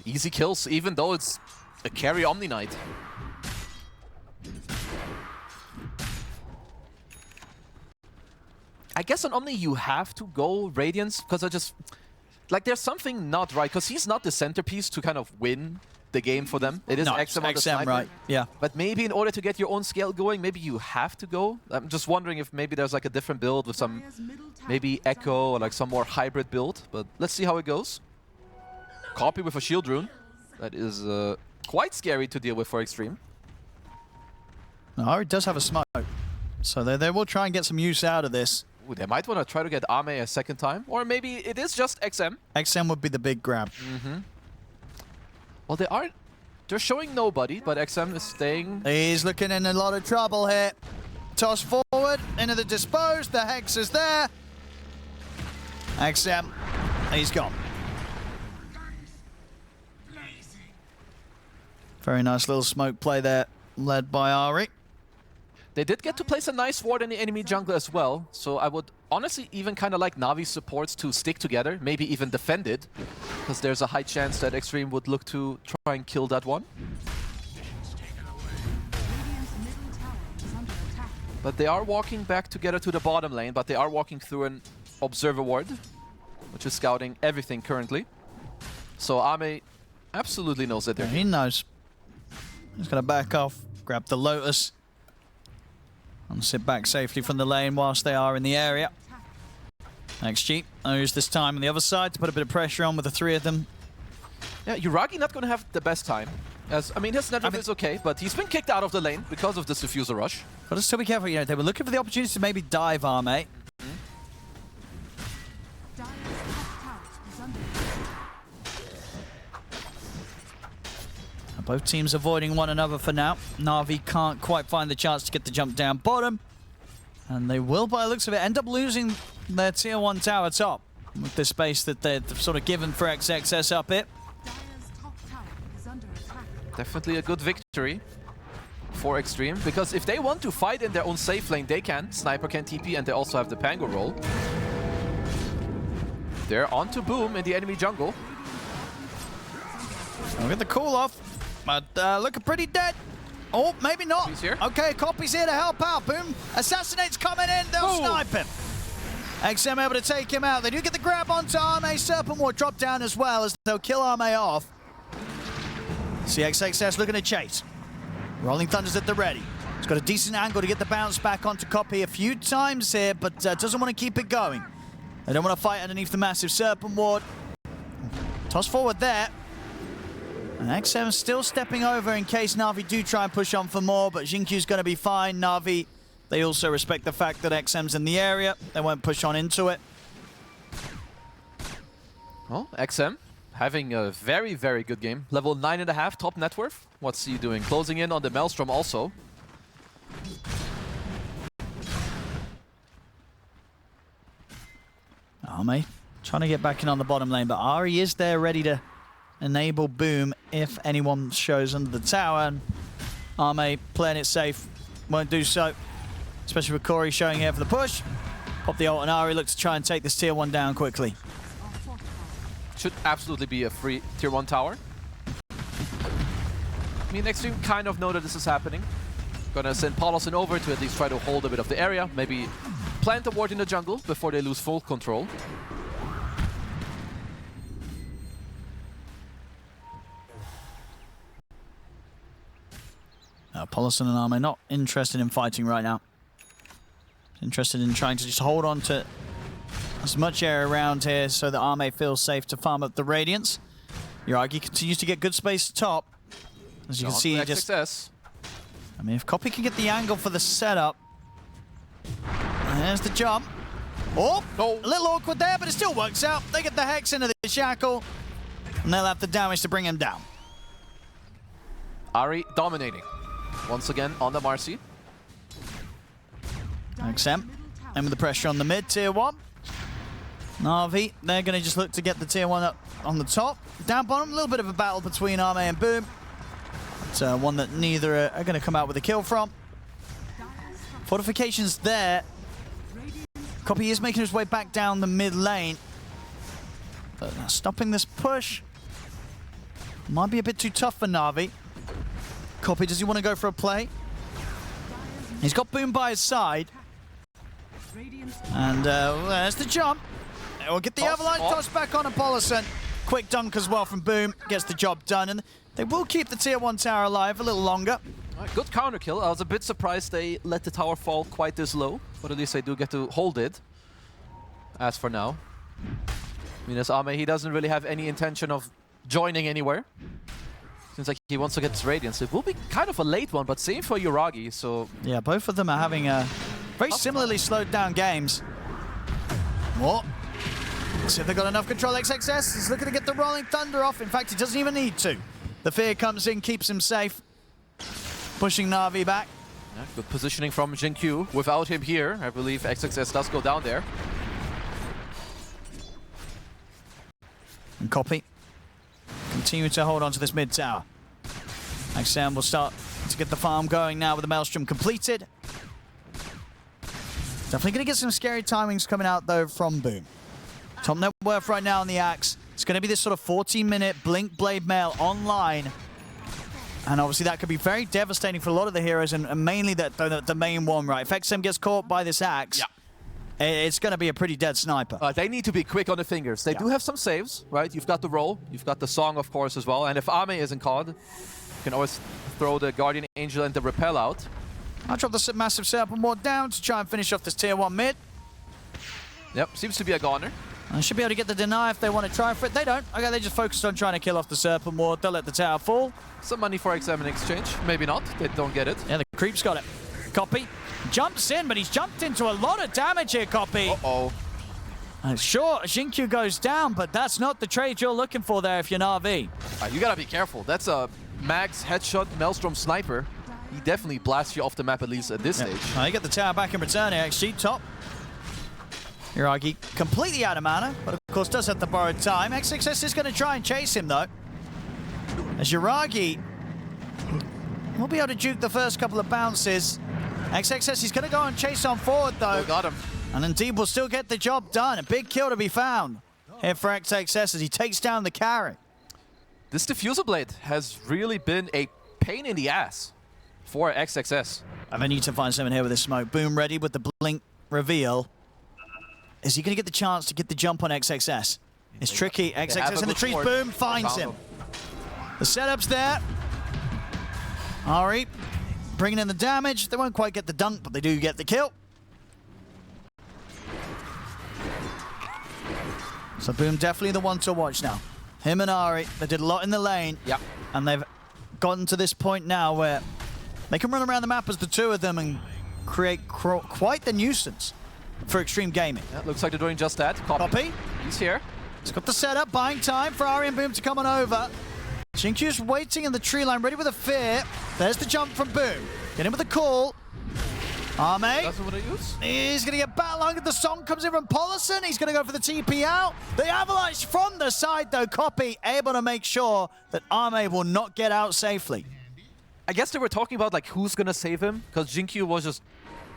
B: Easy kills, even though it's a carry Omni Knight. I guess on Omni you have to go Radiance, because I just... Like, there's something not right, because he's not the centerpiece to kind of win the game for them. It is XM on the sniper.
A: Right, yeah.
B: But maybe in order to get your own scale going, maybe you have to go. I'm just wondering if maybe there's like a different build with some... Maybe Echo or like some more hybrid build. But let's see how it goes. Copy with a shield rune. That is quite scary to deal with for Xtreme.
A: No, it does have a smoke. So they will try and get some use out of this.
B: Ooh, they might want to try to get Arme a second time. Or maybe it is just XM.
A: XM would be the big grab.
B: Well, they're showing nobody, but XM is staying.
A: He's looking in a lot of trouble here. Toss forward, into the dispose. The Hex is there. XM, he's gone. Very nice little smoke play there, led by Ari.
B: They did get to place a nice ward in the enemy jungle as well, so I would honestly even kind of like Navi supports to stick together, maybe even defend it, because there's a high chance that Xtreme would look to try and kill that one. But they are walking back together to the bottom lane, but they are walking through an observer ward, which is scouting everything currently. So Ame absolutely knows that they're
A: He knows. He's going to back off, grab the Lotus, and sit back safely from the lane whilst they are in the area. XG knows this time on the other side to put a bit of pressure on with the three of them.
B: Yeah, Yuragi not going to have the best time. As I mean, his network is okay, but he's been kicked out of the lane because of the Diffuser rush.
A: Got to still be careful. You know, they were looking for the opportunity to maybe dive Ame. Both teams avoiding one another for now. Navi can't quite find the chance to get the jump down bottom. And they will, by the looks of it, end up losing their tier 1 tower top with the space that they've sort of given for XXS up it.
B: Definitely a good victory for Xtreme, because if they want to fight in their own safe lane, they can. Sniper can TP, and they also have the Pango roll. They're on to Boom in the enemy jungle.
A: Look at the cool off, but looking pretty dead. Oh, maybe not.
B: He's here.
A: Okay, Copy's here to help out. Boom. Assassinate's coming in. They'll snipe him. XM able to take him out. They do get the grab onto Ame. Serpent Ward drop down as well as they'll kill Ame off. CXXS looking to chase. Rolling Thunder's at the ready. He's got a decent angle to get the bounce back onto Copy a few times here, but doesn't want to keep it going. They don't want to fight underneath the massive Serpent Ward. Toss forward there. And XM still stepping over in case Navi do try and push on for more, but Xinkyu's going to be fine. Navi, they also respect the fact that XM's in the area. They won't push on into it.
B: Well, XM having a very, very good game. Level 9.5, top net worth. What's he doing? Closing in on the Maelstrom also.
A: Ame trying to get back in on the bottom lane, but Ari is there ready to enable Boom if anyone shows under the tower. And Ame playing it safe, won't do so. Especially with Corey showing here for the push. Pop the ult and Ari look to try and take this tier 1 down quickly.
B: Should absolutely be a free tier 1 tower. I mean, Xtreme kind of know that this is happening. Gonna send Paulson over to at least try to hold a bit of the area. Maybe plant a ward in the jungle before they lose full control.
A: Paulson and Ame not interested in fighting right now. Interested in trying to just hold on to as much area around here so that Ame feels safe to farm up the Radiance. Yuragi continues to get good space top. As you can see, just... I mean, if Copy can get the angle for the setup. There's the jump. Oh, a little awkward there, but it still works out. They get the Hex into the Shackle, and they'll have the damage to bring him down.
B: Ari dominating. Once again on the Marcy.
A: XM, and with the pressure on the mid, tier 1. Navi, they're going to just look to get the tier 1 up on the top. Down bottom, a little bit of a battle between Ame and Boom. It's one that neither are going to come out with a kill from. Fortifications there. Copy is making his way back down the mid lane. But stopping this push might be a bit too tough for Navi. Copy, does he want to go for a play? He's got Boom by his side. And there's the jump. We'll get the avalanche toss back on Paulson. Quick dunk as well from Boom. Gets the job done. And they will keep the tier 1 tower alive a little longer.
B: Good counter kill. I was a bit surprised they let the tower fall quite this low. But at least they do get to hold it. As for now. I mean, as Ame, he doesn't really have any intention of joining anywhere. Seems like he wants to get his Radiance. It will be kind of a late one, but same for Yuragi, so...
A: Yeah, both of them are having very similarly slowed down games. What? See if they've got enough control. XXS, he's looking to get the Rolling Thunder off. In fact, he doesn't even need to. The fear comes in, keeps him safe. Pushing Navi back.
B: Yeah, good positioning from Xingqiu. Without him here, I believe XXS does go down there.
A: And Copy. Continue to hold on to this mid tower. XM will start to get the farm going now with the Maelstrom completed. Definitely going to get some scary timings coming out, though, from Boom. Top net worth right now on the Axe. It's going to be this sort of 14-minute Blink Blade Mail online And obviously that could be very devastating for a lot of the heroes, and mainly the main one, right? If XM gets caught by this axe, it's going to be a pretty dead sniper.
B: They need to be quick on the fingers. They do have some saves, right? You've got the roll, you've got the song, of course, as well. And if Ame isn't caught, you can always throw the Guardian Angel and the Repel out.
A: I'll drop the massive Serpent Ward down to try and finish off this tier 1 mid.
B: Yep, seems to be a goner.
A: I should be able to get the deny if they want to try for it. They don't. Okay, they just focused on trying to kill off the Serpent Ward. They'll let the tower fall.
B: Some money for XM in exchange. Maybe not. They don't get it.
A: Yeah, the creep's got it. Copy jumps in, but he's jumped into a lot of damage here, Copy.
B: Uh-oh.
A: Sure, Xinkyu goes down, but that's not the trade you're looking for there if you're NAVI.
B: You gotta be careful. That's a Max headshot Maelstrom sniper. He definitely blasts you off the map, at least at this stage.
A: They get the tower back in return here. XG top. Yuragi completely out of mana, but of course does have the borrowed time. XXS is going to try and chase him though. As Yuragi will be able to juke the first couple of bounces. XXS is going to go and chase on forward though.
B: Oh, got him.
A: And indeed will still get the job done. A big kill to be found here for XXS as he takes down the carry.
B: This Diffuser Blade has really been a pain in the ass for XXS.
A: And they need to find someone here with this smoke. Boom ready with the blink reveal. Is he going to get the chance to get the jump on XXS? It's tricky. XXS in the trees. Boom finds him. The setup's there. Ari bringing in the damage. They won't quite get the dunk, but they do get the kill. So Boom definitely the one to watch now. Him and Ari, they did a lot in the lane.
B: Yep.
A: And they've gotten to this point now where they can run around the map as the two of them and create quite the nuisance for Xtreme Gaming.
B: Yeah, looks like they're doing just that.
A: Copy.
B: He's here.
A: He's got the setup, buying time for Ari and Boom to come on over. Xinkyu's waiting in the tree line, ready with a fear. There's the jump from Boom. Get in with a call. Ame.
B: That's what I use.
A: He's going to get battle-hunged. The song comes in from Paulison. He's going to go for the TP out. The avalanche from the side, though. Copy, able to make sure that Ame will not get out safely.
B: I guess they were talking about like who's going to save him, because Xinkyu was just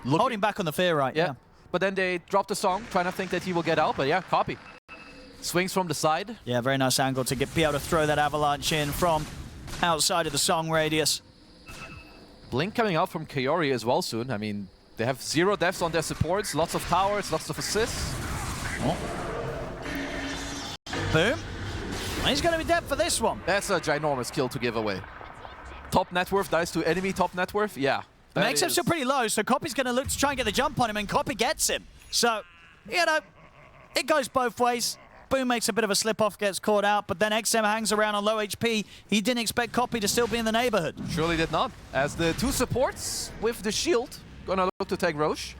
B: looking.
A: Holding back on the fear, right?
B: Yeah. But then they dropped the song, trying to think that he will get out. But yeah, Copy. Swings from the side.
A: Yeah, very nice angle to be able to throw that avalanche in from outside of the song radius.
B: Blink coming out from Kaori as well soon. I mean, they have 0 deaths on their supports, lots of towers, lots of assists.
A: Oh. Boom. He's going to be dead for this one.
B: That's a ginormous kill to give away. Top net worth dies to enemy top net worth? Yeah.
A: Makes him still pretty low, so Copy's going to look to try and get the jump on him, and Copy gets him. So, you know, it goes both ways. Boom makes a bit of a slip-off, gets caught out, but then XM hangs around on low HP. He didn't expect Copy to still be in the neighborhood.
B: Surely did not. As the two supports with the shield gonna look to take Roche.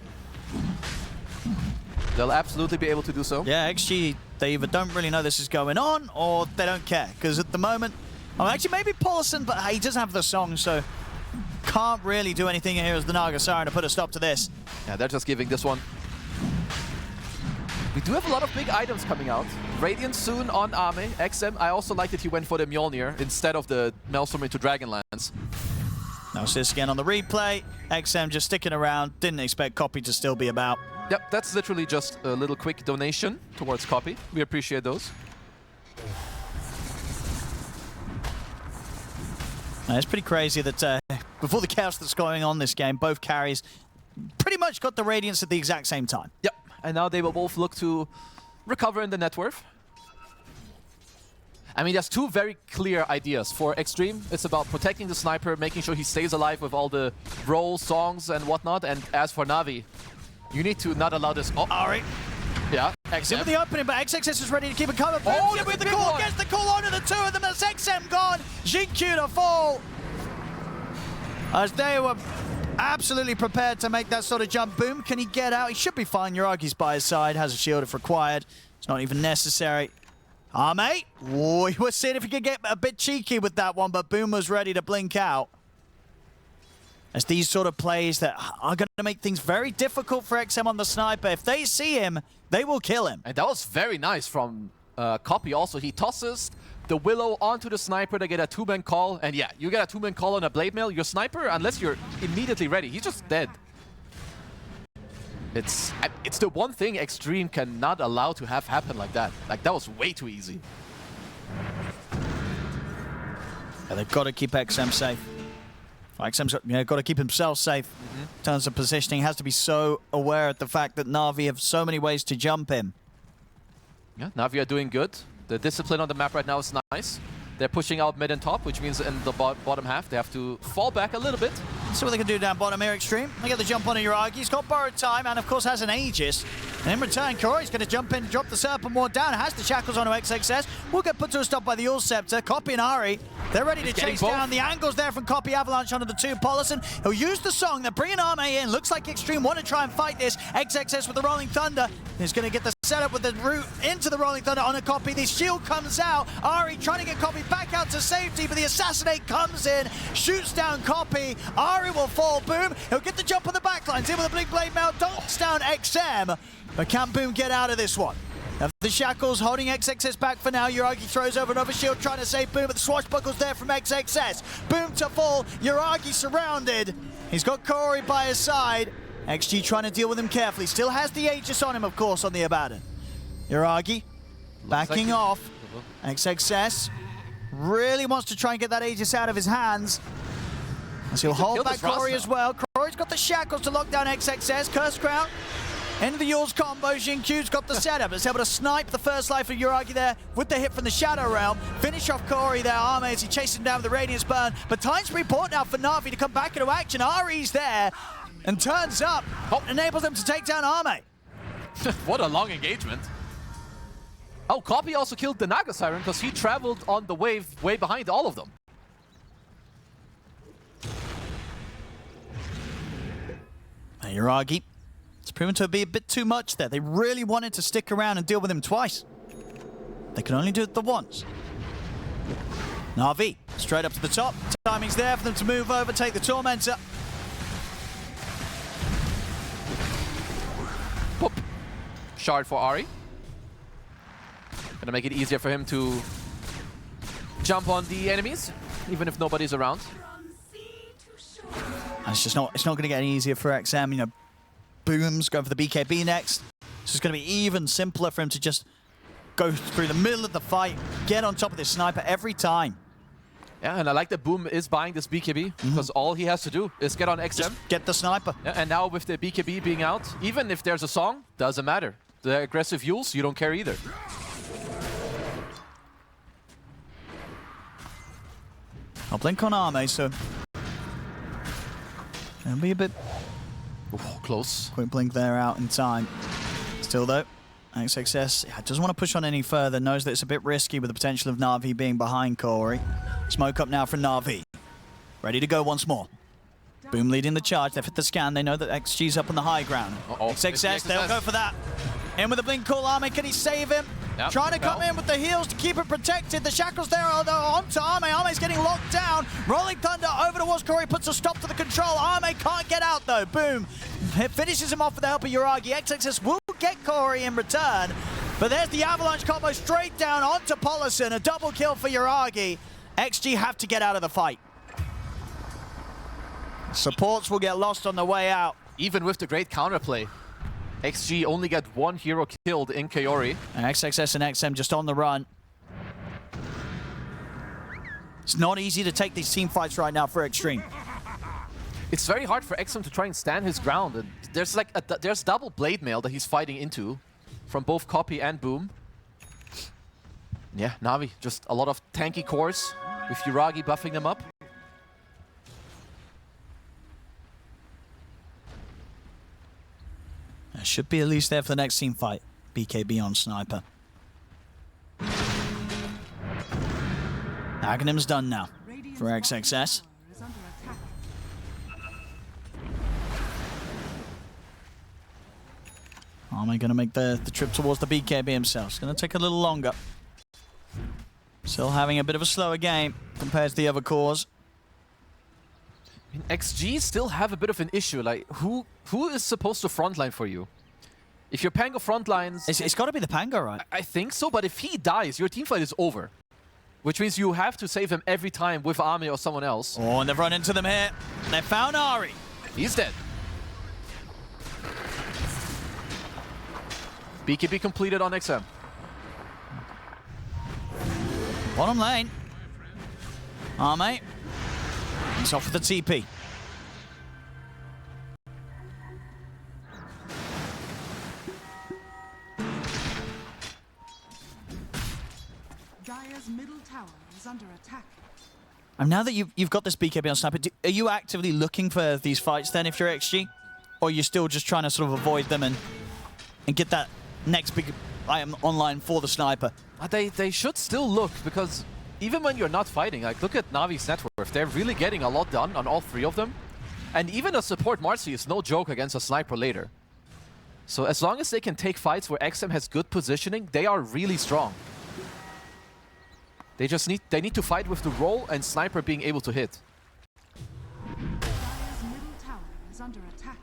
B: They'll absolutely be able to do so.
A: Yeah, XG, they either don't really know this is going on, or they don't care, because at the moment, actually maybe Paulison, but he doesn't have the song, so can't really do anything here as the Naga Siren to put a stop to this.
B: Yeah, they're just giving this one. We do have a lot of big items coming out. Radiant soon on Ame. XM, I also like that he went for the Mjolnir instead of the Maelstrom into Dragonlance.
A: Now this again on the replay. XM just sticking around. Didn't expect Copy to still be about.
B: Yep, that's literally just a little quick donation towards Copy. We appreciate those.
A: Now, it's pretty crazy that before the chaos that's going on this game, both carries pretty much got the Radiance at the exact same time.
B: Yep, and now they will both look to recover in the net worth. I mean, there's two very clear ideas. For Xtreme, it's about protecting the sniper, making sure he stays alive with all the rolls, songs, and whatnot. And as for Navi, you need to not allow this... Oh,
A: Ari.
B: Yeah,
A: XM with the opening, but XXS is ready to keep it covered.
B: Oh,
A: with the call, gets the call onto the two of them. That's XM gone. Xinkyu to fall. As they were absolutely prepared to make that sort of jump. Boom, can he get out? He should be fine. Yuragi's by his side, has a shield if required. It's not even necessary. Ame, oh, he was seeing if he could get a bit cheeky with that one, but Boom was ready to blink out. As these sort of plays that are going to make things very difficult for XM on the sniper. If they see him, they will kill him.
B: And that was very nice from Copy also. He tosses the Willow onto the sniper to get a two-man call. And yeah, you get a two-man call on a Blade Mail. Your sniper, unless you're immediately ready, he's just dead. It's the one thing Xtreme cannot allow to have happen like that. Like, that was way too easy.
A: Yeah, they've got to keep XM safe. XM's got to keep himself safe. In terms of positioning, has to be so aware of the fact that Navi have so many ways to jump him.
B: Yeah, Navi are doing good. The discipline on the map right now is nice. They're pushing out mid and top, which means in the bottom half they have to fall back a little bit.
A: See what they can do down bottom here, Xtreme. They get the jump on Uragi. He's got borrowed time and, of course, has an Aegis. And in return, Corey's going to jump in, drop the Serpent Ward down, has the Shackles onto XXS. Will get put to a stop by the Ul Scepter. Copy and Ari, they're ready to chase down. The angles there from Copy Avalanche onto the two Polison. He'll use the song. They're bringing Arme in. Looks like Xtreme want to try and fight this. XXS with the Rolling Thunder. He's going to get the setup with the route into the Rolling Thunder on a Copy. The shield comes out. Ari trying to get Copy back out to safety, but the Assassinate comes in, shoots down Copy. Ari will fall. Boom. He'll get the jump on the backlines. In with a Blink Blade Mail. Dunks down XM. But can Boom get out of this one? The Shackles holding XXS back for now. Uragi throws over another shield trying to save Boom, but the swashbuckles there from XXS. Boom to fall. Uragi surrounded. He's got Corey by his side. XG trying to deal with him carefully. Still has the Aegis on him, of course, on the Abaddon. Uragi backing off. XXS really wants to try and get that Aegis out of his hands. As he'll hold back Corey as well. Corey's got the Shackles to lock down XXS. Curse Crown. Into the Yules combo. Xinqiu's got the setup. It's able to snipe the first life of Uragi there with the hit from the Shadow Realm. Finish off Corey there. Arme as he chases him down with the Radiance Burn. But time's report now for Navi to come back into action. Ari's there and turns up. Enables them to take down Arme.
B: What a long engagement. Oh, Copy also killed the Naga Siren because he traveled on the wave way behind all of them.
A: Uragi. It's proven to be a bit too much there. They really wanted to stick around and deal with him twice. They can only do it the once. Navi, straight up to the top. Timing's there for them to move over, take the Tormentor.
B: Boop. Shard for Ari. Gonna make it easier for him to jump on the enemies, even if nobody's around.
A: And it's not going to get any easier for XM. You know, Boom's going for the BKB next. It's just going to be even simpler for him to just go through the middle of the fight, get on top of this sniper every time.
B: Yeah, and I like that Boom is buying this BKB because all he has to do is get on XM.
A: Just get the sniper.
B: Yeah, and now with the BKB being out, even if there's a song, doesn't matter. The aggressive Yules, you don't care either.
A: I'll blink on Arme, so it'll be a bit
B: close.
A: Quick blink there out in time. Still though, XXS doesn't want to push on any further, knows that it's a bit risky with the potential of Navi being behind Corey. Smoke up now from Navi. Ready to go once more. Boom leading the charge. They've hit the scan. They know that XG's up on the high ground. XXS, they'll go for that. In with the blink call. Arme, can he save him?
B: Yep.
A: Trying to come in with the heals to keep it protected. The Shackles there are onto Arme. Arme's getting locked down. Rolling Thunder over towards Corey, puts a stop to the control. Arme can't get out though. Boom. It finishes him off with the help of Uragi. XXS will get Corey in return. But there's the Avalanche combo straight down onto Polison. A double kill for Uragi. XG have to get out of the fight. Supports will get lost on the way out.
B: Even with the great counterplay, XG only got one hero killed in Kaori.
A: And XXS and XM just on the run. It's not easy to take these team fights right now for Xtreme.
B: It's very hard for XM to try and stand his ground. And there's like there's double blade mail that he's fighting into from both Copy and Boom. Yeah, Navi, just a lot of tanky cores with Uragi buffing them up.
A: Should be at least there for the next team fight. BKB on Sniper. Aghanim's done now for XXS. Arme going to make the trip towards the BKB himself. It's going to take a little longer. Still having a bit of a slower game compared to the other cores.
B: I mean, XG still have a bit of an issue. Like, who is supposed to frontline for you? If your Pango frontlines...
A: It's got to be the Pango, right?
B: I think so, but if he dies, your teamfight is over. Which means you have to save him every time with Arme or someone else.
A: Oh, and they've run into them here. They found Ari.
B: He's dead. BKB completed on XM.
A: Bottom lane. Arme. He's off with the TP.
C: Dire's middle tower is under attack.
A: And now that you've got this BKB on Sniper, are you actively looking for these fights then if you're XG? Or are you still just trying to sort of avoid them and get that next big item online for the Sniper?
B: They should still look, because even when you're not fighting, like look at Navi's net worth. They're really getting a lot done on all three of them. And even a support Marcy is no joke against a Sniper later. So as long as they can take fights where XM has good positioning, they are really strong. They need to fight with the roll and Sniper being able to hit.
C: Dire's middle tower is under attack.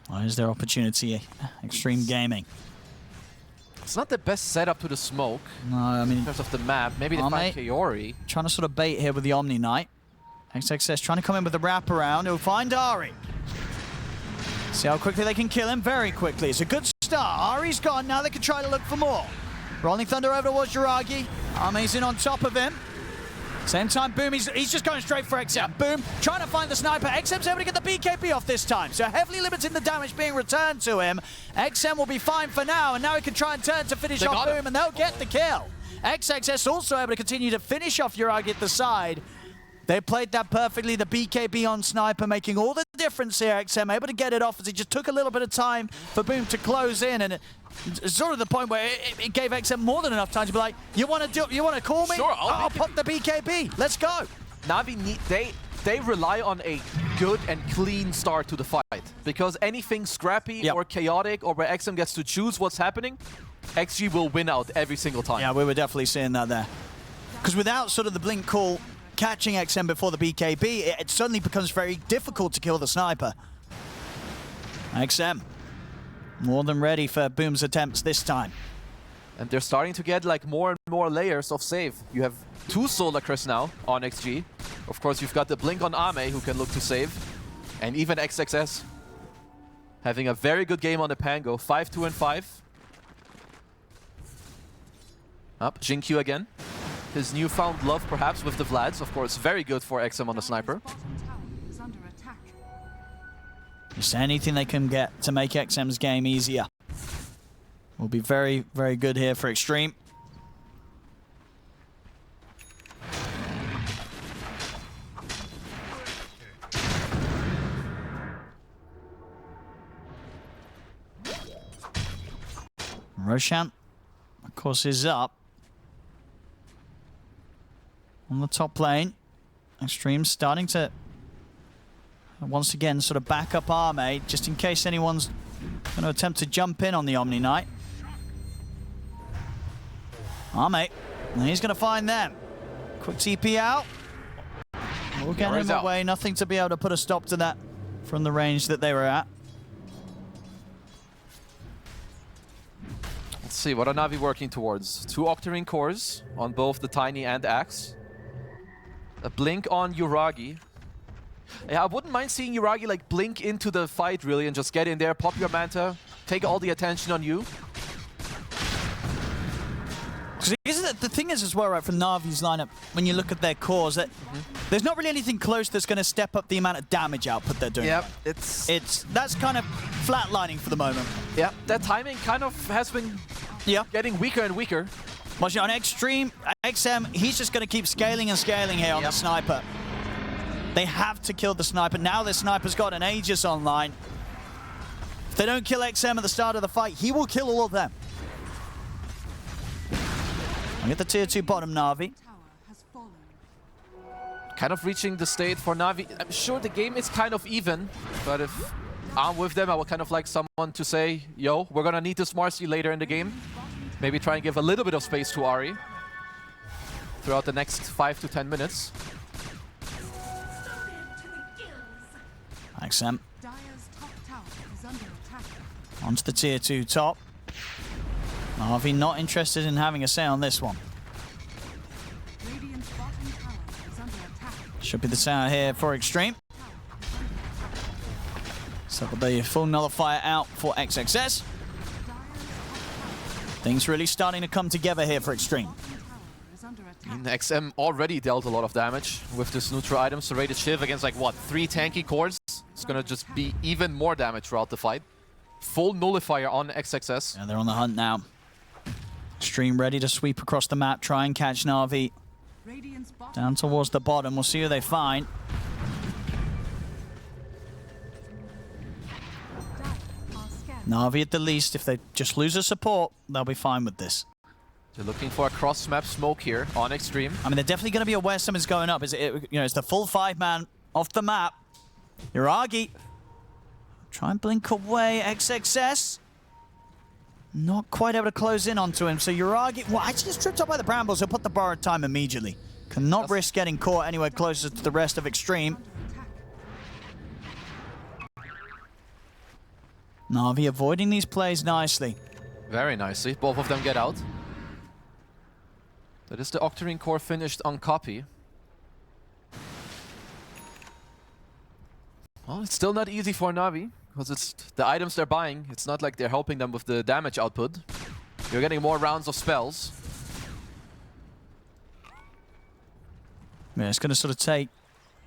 A: Well, is their opportunity? Xtreme Gaming.
B: It's not the best setup to the smoke.
A: No, I mean,
B: in terms of the map. Maybe they find Kaori.
A: Trying to sort of bait here with the Omni Knight. XXS trying to come in with the wraparound. He'll find Ari. See how quickly they can kill him? Very quickly. It's a good start. Ari's gone. Now they can try to look for more. Rolling Thunder over towards Jiragi. Arme's in on top of him. Same time, Boom, he's just going straight for XM. Boom, trying to find the Sniper. XM's able to get the BKB off this time, so heavily limiting the damage being returned to him. XM will be fine for now, and now he can try and turn to finish off Boom, and they'll get the kill. XXS also able to continue to finish off Jiragi at the side. They played that perfectly, the BKB on Sniper making all the difference here. XM able to get it off as he just took a little bit of time for Boom to close in, and it's sort of the point where it gave XM more than enough time to be like, you want to call me?
B: Sure,
A: I'll pop the BKB. Let's go.
B: Navi they rely on a good and clean start to the fight, because anything scrappy or chaotic or where XM gets to choose what's happening, XG will win out every single time.
A: Yeah, we were definitely seeing that there. Because without sort of the blink call catching XM before the BKB, it suddenly becomes very difficult to kill the Sniper. XM, more than ready for Boom's attempts this time.
B: And they're starting to get like more and more layers of save. You have 2 Solar Crest now on XG. Of course, you've got the blink on Ame who can look to save. And even XXS having a very good game on the Pango. 5-2 and 5. Up, Jinkyu again. His newfound love, perhaps, with the Vlads. Of course, very good for XM on the Sniper.
C: Bottom tower is under attack.
A: Just anything they can get to make XM's game easier will be very, very good here for Xtreme. Roshan, of course, is up on the top lane. Xtreme starting to once again sort of back up Arme, just in case anyone's going to attempt to jump in on the Omni Knight. Arme, and he's going to find them. Quick TP out. We'll get him away. Nothing to be able to put a stop to that from the range that they were at.
B: Let's see, what are Navi working towards? 2 Octarine cores on both the Tiny and Axe. A blink on Jiragi. Yeah, I wouldn't mind seeing Jiragi like blink into the fight really and just get in there, pop your Manta, take all the attention on you.
A: The thing is as well, right, from Navi's lineup, when you look at their cores, that there's not really anything close that's going to step up the amount of damage output they're doing.
B: Yep,
A: that's kind of flatlining for the moment.
B: Yeah, that timing kind of has been getting weaker and weaker.
A: Watching on Xtreme, XM, he's just going to keep scaling and scaling here on the Sniper. They have to kill the Sniper. Now the Sniper's got an Aegis online. If they don't kill XM at the start of the fight, he will kill all of them. I get the tier 2 bottom, Navi.
C: Tower has fallen.
B: Kind of reaching the state for Navi. I'm sure the game is kind of even, but if I'm with them, I would kind of like someone to say, yo, we're going to need this Marcy later in the game. Maybe try and give a little bit of space to Ari throughout the next 5 to 10 minutes.
A: XM.
C: Dire's top tower is under attack.
A: Onto the tier 2 top. Navi not interested in having a say on this one.
C: Radiant's bottom tower is under attack.
A: Should be the sound here for Xtreme. So the full nullifier out for XXS. Things really starting to come together here for Xtreme.
C: under
B: I mean,
C: attack.
B: XM already dealt a lot of damage with this neutral item. Serrated Shiv against like what, 3 tanky cores? It's gonna just be even more damage throughout the fight. Full nullifier on XXS.
A: And they're on the hunt now. Xtreme ready to sweep across the map, try and catch Na'Vi.
C: Radiant's bottom
A: Down towards the bottom, we'll see who they find.
C: tower are scattered.
A: Na'Vi at the least, if they just lose the support, they'll be fine with this.
B: They're looking for a cross-map smoke here on Xtreme.
A: I mean, they're definitely going to be aware something's going up. It's the full 5-man off the map. Yuragi. Try and blink away. XXS. Not quite able to close in onto him. So Yuragi, well, actually just tripped up by the brambles. He'll put the borrowed time immediately. Cannot risk getting caught anywhere closer to the rest of Xtreme. Na'Vi avoiding these plays nicely.
B: Very nicely. Both of them get out. That is the Octarine core finished on copy. Well, it's still not easy for Navi, because it's the items they're buying. It's not like they're helping them with the damage output. You're getting more rounds of spells.
A: Yeah, it's going to sort of take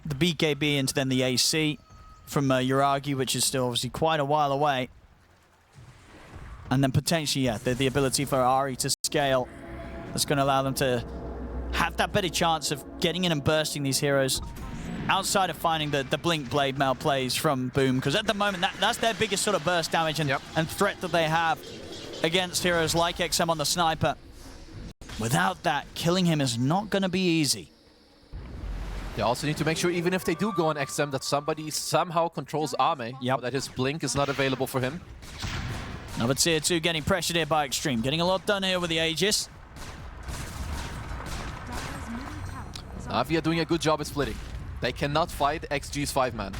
A: the BKB into then the AC from Yuragi, which is still obviously quite a while away. And then potentially, yeah, the ability for Ari to scale. That's going to allow them to have that better chance of getting in and bursting these heroes outside of finding the Blink Blade Mail plays from Boom, because at the moment that's their biggest sort of burst damage and threat that they have against heroes like XM on the sniper. Without that, killing him is not going to be easy.
B: They also need to make sure, even if they do go on XM, that somebody somehow controls Ame, so that his blink is not available for him.
A: Another tier 2 getting pressured here by Xtreme. Getting a lot done here with the Aegis.
B: Navi are doing a good job at splitting. They cannot fight XG's 5-man.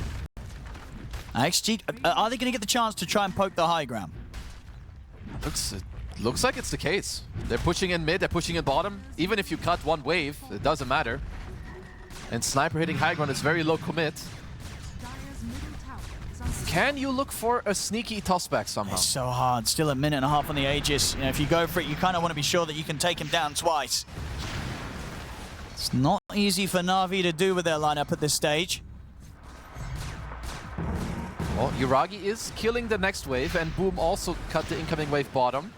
A: XG, are they going to get the chance to try and poke the high ground?
B: Looks like it's the case. They're pushing in mid, they're pushing in bottom. Even if you cut one wave, it doesn't matter. And Sniper hitting high ground is very low commit. Can you look for a sneaky tossback somehow?
A: It's so hard. Still a minute and a half on the Aegis. You know, if you go for it, you kind of want to be sure that you can take him down twice. It's not easy for Navi to do with their lineup at this stage.
B: Well, Yuragi is killing the next wave, and Boom also cut the incoming wave bottom.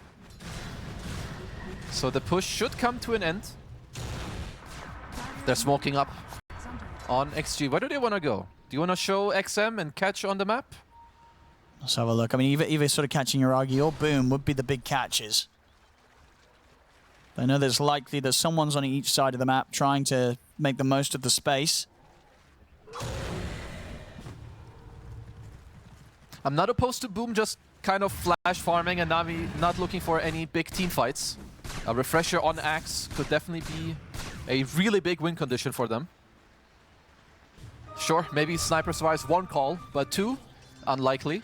B: So the push should come to an end. They're smoking up on XG. Where do they want to go? Do you want to show XM and catch on the map?
A: Let's have a look. I mean, either sort of catching Yuragi or Boom would be the big catches. I know there's likely that someone's on each side of the map trying to make the most of the space.
B: I'm not opposed to Boom just kind of flash farming and Navi not looking for any big team fights. A refresher on Axe could definitely be a really big win condition for them. Sure, maybe Sniper survives 1 call, but 2, unlikely.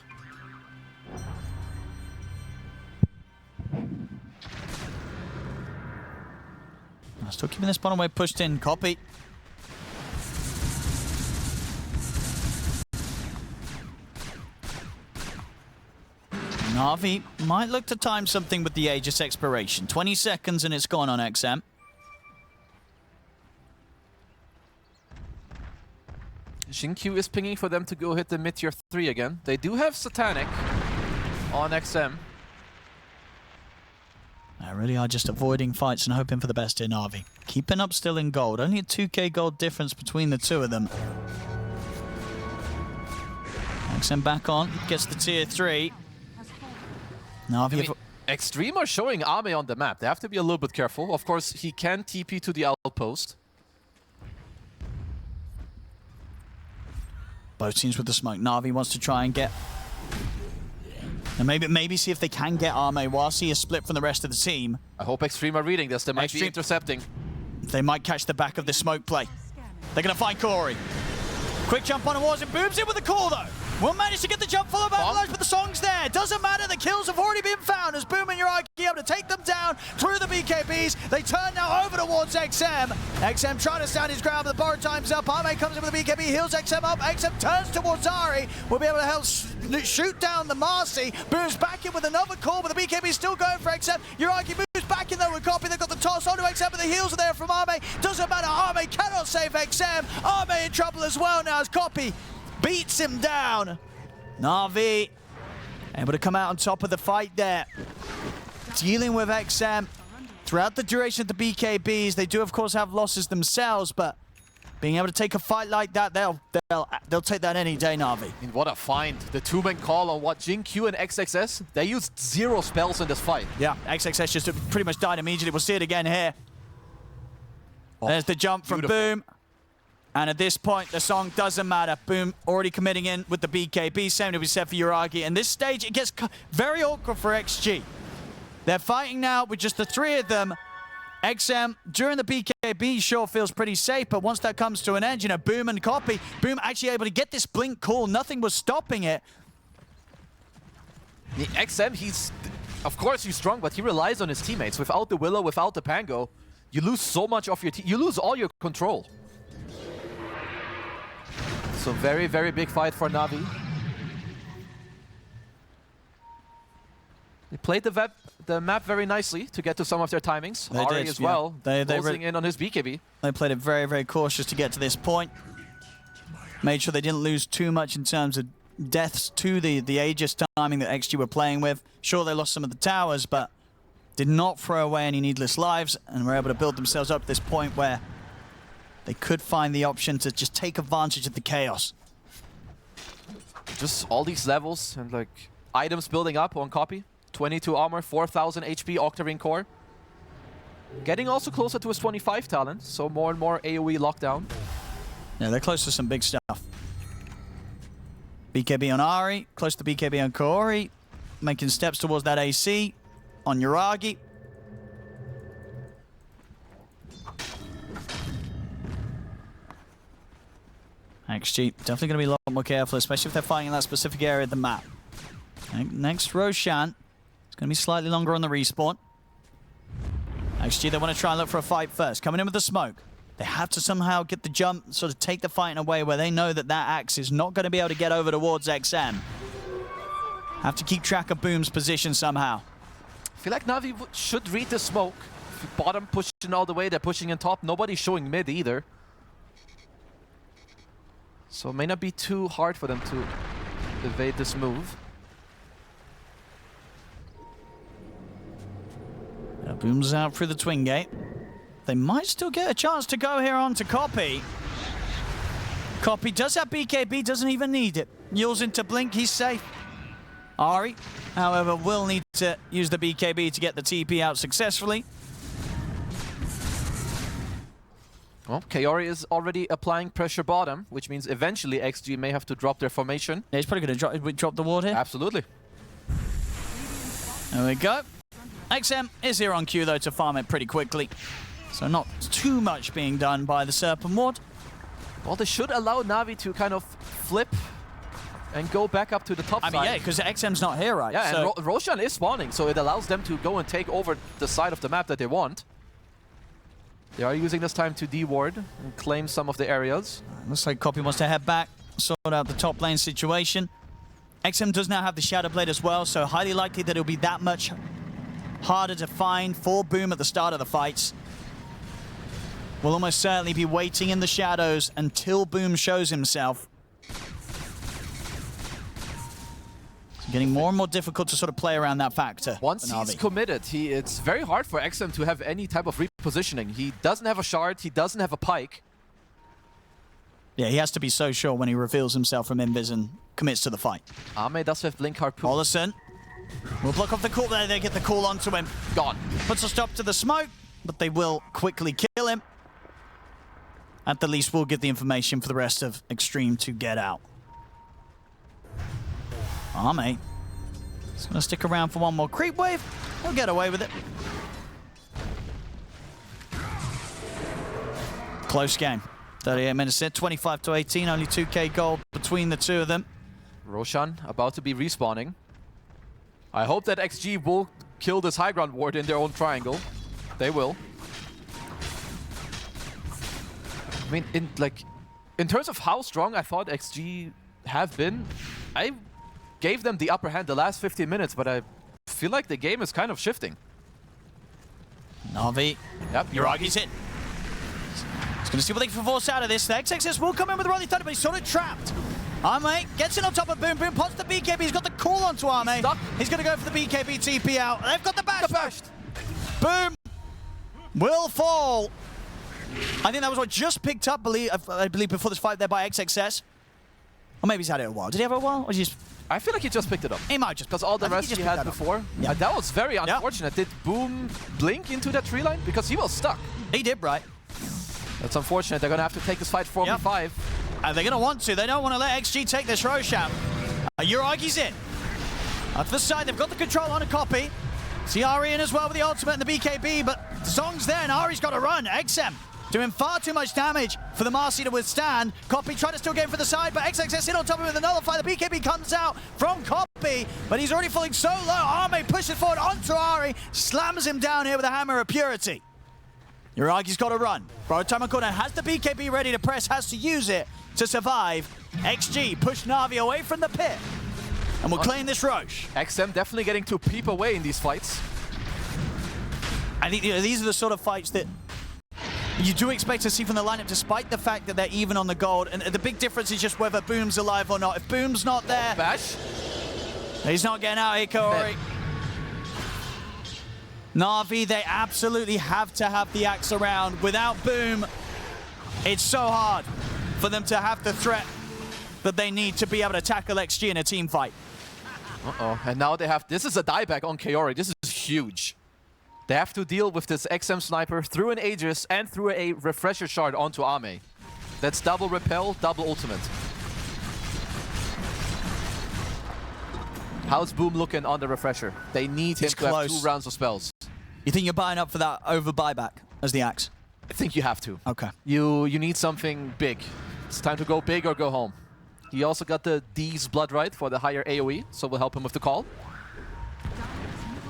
A: Still keeping this bottom wave pushed in. Copy. Navi might look to time something with the Aegis expiration. 20 seconds and it's gone on XM.
B: Xingqiu is pinging for them to go hit the mid-tier 3 again. They do have Satanic on XM.
A: They really are just avoiding fights and hoping for the best in Navi. Keeping up still in gold. Only a 2k gold difference between the two of them. XM back on. Gets the tier 3. Navi...
B: I mean, Xtreme are showing Ame on the map. They have to be a little bit careful. Of course, he can TP to the outpost.
A: Both teams with the smoke. Navi wants to try and get... And maybe see if they can get Ame whilst he is split from the rest of the team.
B: I hope Xtreme are reading this. They might be intercepting.
A: They might catch the back of the smoke play. They're going to find Corey. Quick jump on Awards and Boom's in with the call though. Will manage to get the jump followed by AVULUS, but the song's there. Doesn't matter, the kills have already been found as Boom and Yuragi able to take them down through the BKBs. They turn now over towards XM. XM trying to stand his ground, but the borrow time's up. Ame comes in with the BKB, heals XM up. XM turns towards Ari. Will be able to help shoot down the Marcy. Boom's back in with another call, but the BKB still going for XM. Yuragi moves back in though with Copy. They've got the top cost onto XM, but the heals are there from Arme. Doesn't matter, Arme cannot save XM. Arme in trouble as well now as Copy beats him down. NAVI able to come out on top of the fight there. Dealing with XM throughout the duration of the BKBs. They do, of course, have losses themselves, but being able to take a fight like that, they'll take that any day, NAVI.
B: I mean, what a find. The two-man call on what, Jin Q and XXS? They used 0 spells in this fight.
A: Yeah, XXS just pretty much died immediately. We'll see it again here. Oh, there's the jump from Boom. And at this point, the song doesn't matter. Boom already committing in with the BKB. Same to be said for Uragi. And this stage, it gets very awkward for XG. They're fighting now with just the 3 of them. XM, during the BKB, sure feels pretty safe, but once that comes to an end, you know, Boom and Copy, Boom actually able to get this blink call. Nothing was stopping it.
B: The XM, of course he's strong, but he relies on his teammates. Without the Willow, without the Pango, you lose so much of your team. You lose all your control. So very, very big fight for Navi. They played the map very nicely to get to some of their timings.
A: They
B: Ari
A: did,
B: as well,
A: they
B: closing in on his BKB.
A: They played it very, very cautious to get to this point. Made sure they didn't lose too much in terms of deaths to the Aegis timing that XG were playing with. Sure, they lost some of the towers, but did not throw away any needless lives and were able to build themselves up to this point where they could find the option to just take advantage of the chaos.
B: Just all these levels and like items building up on Copy. 22 armor, 4000 HP, Octarine core. Getting also closer to his 25 talent, so more and more AoE lockdown.
A: Yeah, they're close to some big stuff. BKB on Ari, close to BKB on Kaori, making steps towards that AC on Uragi. XG definitely going to be a lot more careful, especially if they're fighting in that specific area of the map. Next, Roshan. It's going to be slightly longer on the respawn. XG, they want to try and look for a fight first. Coming in with the smoke. They have to somehow get the jump, sort of take the fight in a way where they know that that axe is not going to be able to get over towards XM. Have to keep track of Boom's position somehow.
B: I feel like Navi should read the smoke. Bottom pushing all the way, they're pushing in top. Nobody's showing mid either. So it may not be too hard for them to evade this move.
A: Boom's out through the twin gate. They might still get a chance to go here on to Copy. Copy does have BKB, doesn't even need it. Yules into Blink, he's safe. Ari, however, will need to use the BKB to get the TP out successfully.
B: Well, Kaori is already applying pressure bottom, which means eventually XG may have to drop their formation.
A: Yeah, he's probably going to drop the ward here.
B: Absolutely.
A: There we go. XM is here on cue, though, to farm it pretty quickly. So not too much being done by the Serpent Ward.
B: Well, they should allow Navi to kind of flip and go back up to the top side.
A: I mean, yeah, because XM's not here, right?
B: Yeah,
A: so
B: and Roshan is spawning, so it allows them to go and take over the side of the map that they want. They are using this time to de-ward and claim some of the areas.
A: Looks like Copy wants to head back, sort out the top lane situation. XM does now have the Shadow Blade as well, so highly likely that it'll be that much harder to find for Boom at the start of the fights. We'll almost certainly be waiting in the shadows until Boom shows himself. It's getting more and more difficult to sort of play around that factor.
B: Once he's committed, it's very hard for XM to have any type of repositioning. He doesn't have a shard, he doesn't have a pike.
A: Yeah, he has to be so sure when he reveals himself from Invis and commits to the fight.
B: Ame does have Blink Harpoon.
A: Olesen will block off the call there. They get the call onto him.
B: Gone.
A: Puts a stop to the smoke, but they will quickly kill him. At the least, we'll get the information for the rest of Xtreme to get out. Ame is going to stick around for one more creep wave. He'll get away with it. Close game. 38 minutes in, 25-18, only 2k gold between the two of them.
B: Roshan about to be respawning. I hope that XG will kill this high ground ward in their own triangle. They will. I mean, in terms of how strong I thought XG have been, I gave them the upper hand the last 15 minutes, but I feel like the game is kind of shifting.
A: Navi.
B: Yep,
A: Yuragi's in. He's going to see what they can force out of this. The XXS will come in with the Rolling Thunder, but he's sort of trapped. Arme gets in on top of Boom. Boom pots the BKB. He's got the call onto Arme. He's going to go for the BKB TP out. They've got the bash. Boom will fall. I think that was what just picked up, I believe, before this fight there by XXS. Or maybe he's had it a while. Did he have it a while? Or just...
B: I feel like he just picked it up.
A: He might just...
B: Because all the rest he had before. Yeah. That was very unfortunate. Did Boom blink into that tree line? Because he was stuck.
A: He did, right.
B: That's unfortunate. They're going to have to take this fight 4v5.
A: And they're going to want to. They don't want to let XG take this Roshan. Yuragi's in. Up to the side, they've got the control on a copy. See Ari in as well with the ultimate and the BKB, but Zong's there and Ari's got to run. XM doing far too much damage for the Marcy to withstand. Copy trying to still get him for the side, but XXS in on top of him with the nullify. The BKB comes out from Copy, but he's already falling so low. Arme pushes forward onto Ari, slams him down here with a Hammer of Purity. Yuragi's got to run. Tamakuna has the BKB ready to press, has to use it to survive. XG push Navi away from the pit, and we'll claim this Roche.
B: XM definitely getting to peep away in these fights.
A: I think these are the sort of fights that you do expect to see from the lineup, despite the fact that they're even on the gold. And the big difference is just whether Boom's alive or not. If Boom's not there,
B: bash.
A: He's not getting out here, Kaori. Navi, they absolutely have to have the axe around. Without Boom, it's so hard for them to have the threat that they need to be able to tackle XG in a team fight.
B: Uh-oh, and now they have, this is a dieback on Kaori. This is huge. They have to deal with this XM sniper through an Aegis and through a refresher shard onto Ame. That's double repel, double ultimate. How's Boom looking on the refresher? They need him to have 2 rounds of spells.
A: You think you're buying up for that over buyback as the axe?
B: I think you have to.
A: Okay.
B: You need something big. It's time to go big or go home. He also got the D's Blood Right for the higher AoE, so we'll help him with the call.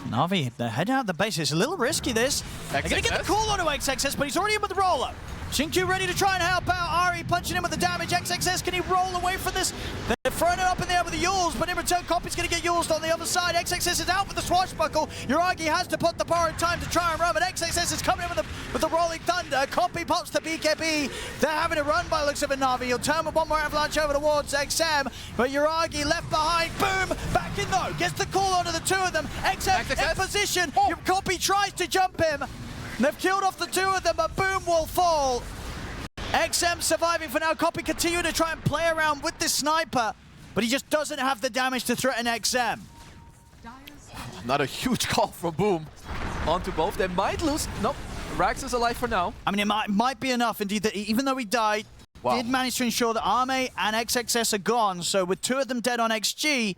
A: Navi, they're heading out the base. It's a little risky, this. They're going to get the call onto XXS, but he's already in with the roller. Xingqiu ready to try and help out. Ari punching him with the damage. XXS, can he roll away from this? They're throwing it up in the air with the Yules, but in return, Copy's going to get Yules on the other side. XXS is out with the swashbuckle. Yuragi has to put the borrowed time to try and run, but XXS is coming in with the rolling thunder. Copy pops the BKB. They're having to run by the looks of it, Navi. He'll turn with one more avalanche over towards XM, but Yuragi left behind. Boom! Back in though. Gets the call onto the 2 of them. XM in position. Oh. Copy tries to jump him. They've killed off the 2 of them, but Boom will fall. XM surviving for now. Copy continuing to try and play around with this sniper, but he just doesn't have the damage to threaten XM.
B: Not a huge call from Boom onto both. They might lose. Nope. Rax is alive for now.
A: I mean, it might be enough indeed that even though he died, did manage to ensure that Arme and XXS are gone. So with 2 of them dead on XG,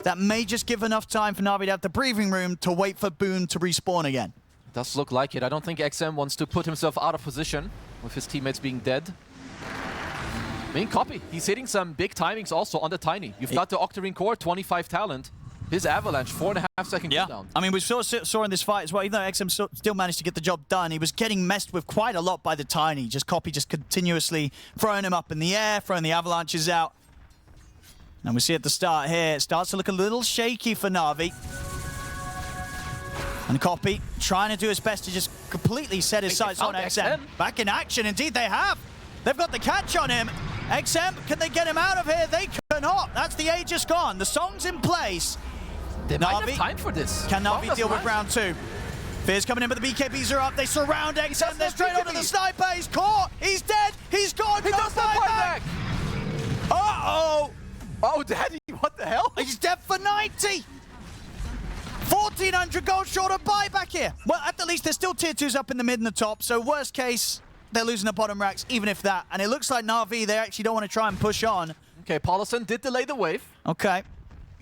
A: that may just give enough time for Navi to have the breathing room to wait for Boom to respawn again.
B: It does look like it. I don't think XM wants to put himself out of position with his teammates being dead. I mean, Copy. He's hitting some big timings also on the Tiny. You've got the Octarine Core, 25 talent. His Avalanche, 4.5 second cooldown.
A: I mean, we saw in this fight as well, even though XM still managed to get the job done, he was getting messed with quite a lot by the Tiny. Just Copy just continuously throwing him up in the air, throwing the Avalanches out. And we see at the start here, it starts to look a little shaky for Navi. And Copy trying to do his best to just completely set his sights on XM. Back in action, indeed they have. They've got the catch on him. XM, can they get him out of here? They cannot. That's the Aegis gone. The song's in place.
B: They might have time for this.
A: Can Navi deal with round 2? Fear's coming in, but the BKBs are up. They surround XM. They're straight onto the sniper. He's caught. He's dead. He's gone.
B: He does not fight back.
A: Uh-oh.
B: Oh, Daddy, what the hell?
A: He's dead for 90. 1,400 gold short of buyback here. Well, at the least, there's still tier 2s up in the mid and the top. So worst case, they're losing the bottom racks, even if that. And it looks like Navi, they actually don't want to try and push on.
B: Okay, Paulison did delay the wave.
A: Okay.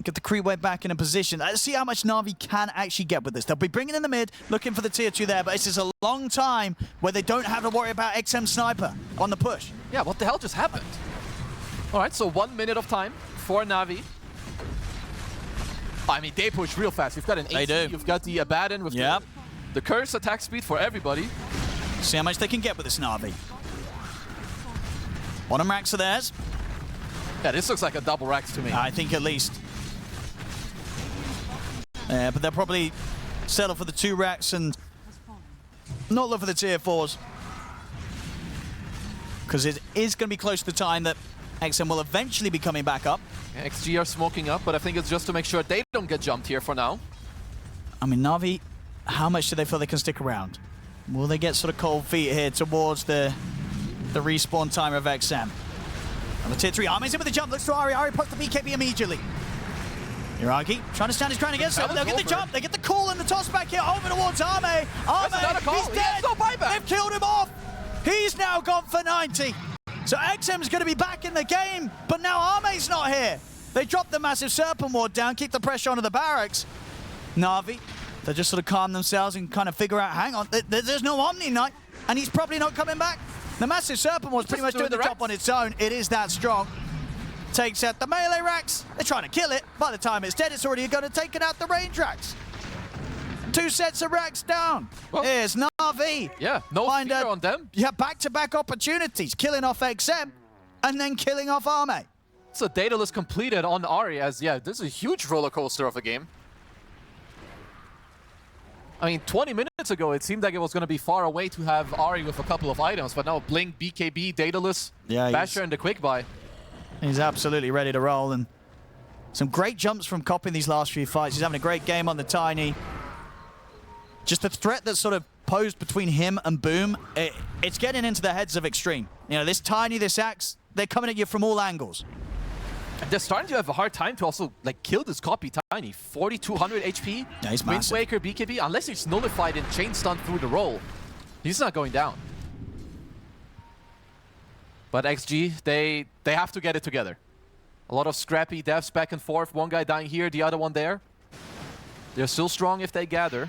A: Get the creep wave back in a position. Let's see how much Navi can actually get with this. They'll be bringing in the mid, looking for the tier 2 there, but this is a long time where they don't have to worry about XM Sniper on the push.
B: Yeah, what the hell just happened? All right, so 1 minute of time for Navi. I mean, they push real fast. You've got an AC, you've got the Abaddon with the curse attack speed for everybody.
A: See how much they can get with this Navi. Bottom racks are theirs.
B: Yeah, this looks like a double racks to me.
A: I think at least. Yeah, but they'll probably settle for the 2 racks and not look for the tier 4s. Because it is going to be close to the time that XM will eventually be coming back up.
B: Yeah, XG are smoking up, but I think it's just to make sure they don't get jumped here for now.
A: I mean, Navi, how much do they feel they can stick around? Will they get sort of cold feet here towards the respawn time of XM? And the tier 3, Arme's in with the jump, looks to Ari. Ari puts the BKB immediately. Iragi trying to stand his ground against it. They'll get the jump, they get the call and the toss back here over towards Arme. Arme, he's dead.
B: No buyback.
A: They've killed him off. He's now gone for 90. So XM's going to be back in the game, but now Arme's not here. They dropped the massive Serpent Ward down, keep the pressure onto the barracks. Navi, they just sort of calm themselves and kind of figure out, hang on, there's no Omni Knight, and he's probably not coming back. The massive Serpent Ward's pretty much doing the job on its own. It is that strong. Takes out the melee racks. They're trying to kill it. By the time it's dead, it's already going to take it out the range racks. 2 sets of racks down. Well, here's Navi.
B: Yeah, no fear on them.
A: Yeah, back-to-back opportunities. Killing off XM and then killing off Arme.
B: So Daedalus completed on Ari as, yeah, this is a huge roller coaster of a game. I mean, 20 minutes ago, it seemed like it was going to be far away to have Ari with a couple of items, but now Blink, BKB, Daedalus, Basher, and the quick buy.
A: He's absolutely ready to roll, and some great jumps from Cop in these last few fights. He's having a great game on the Tiny. Just the threat that's sort of posed between him and Boom, it's getting into the heads of Xtreme. You know, this Tiny, this Axe, they're coming at you from all angles.
B: They're starting to have a hard time to also like kill this copy Tiny. 4,200 HP.
A: Yeah, he's
B: Wind
A: massive.
B: Waker, BKB, unless he's nullified and chain stunned through the roll, he's not going down. But XG, they have to get it together. A lot of scrappy deaths back and forth. One guy dying here, the other one there. They're still strong if they gather.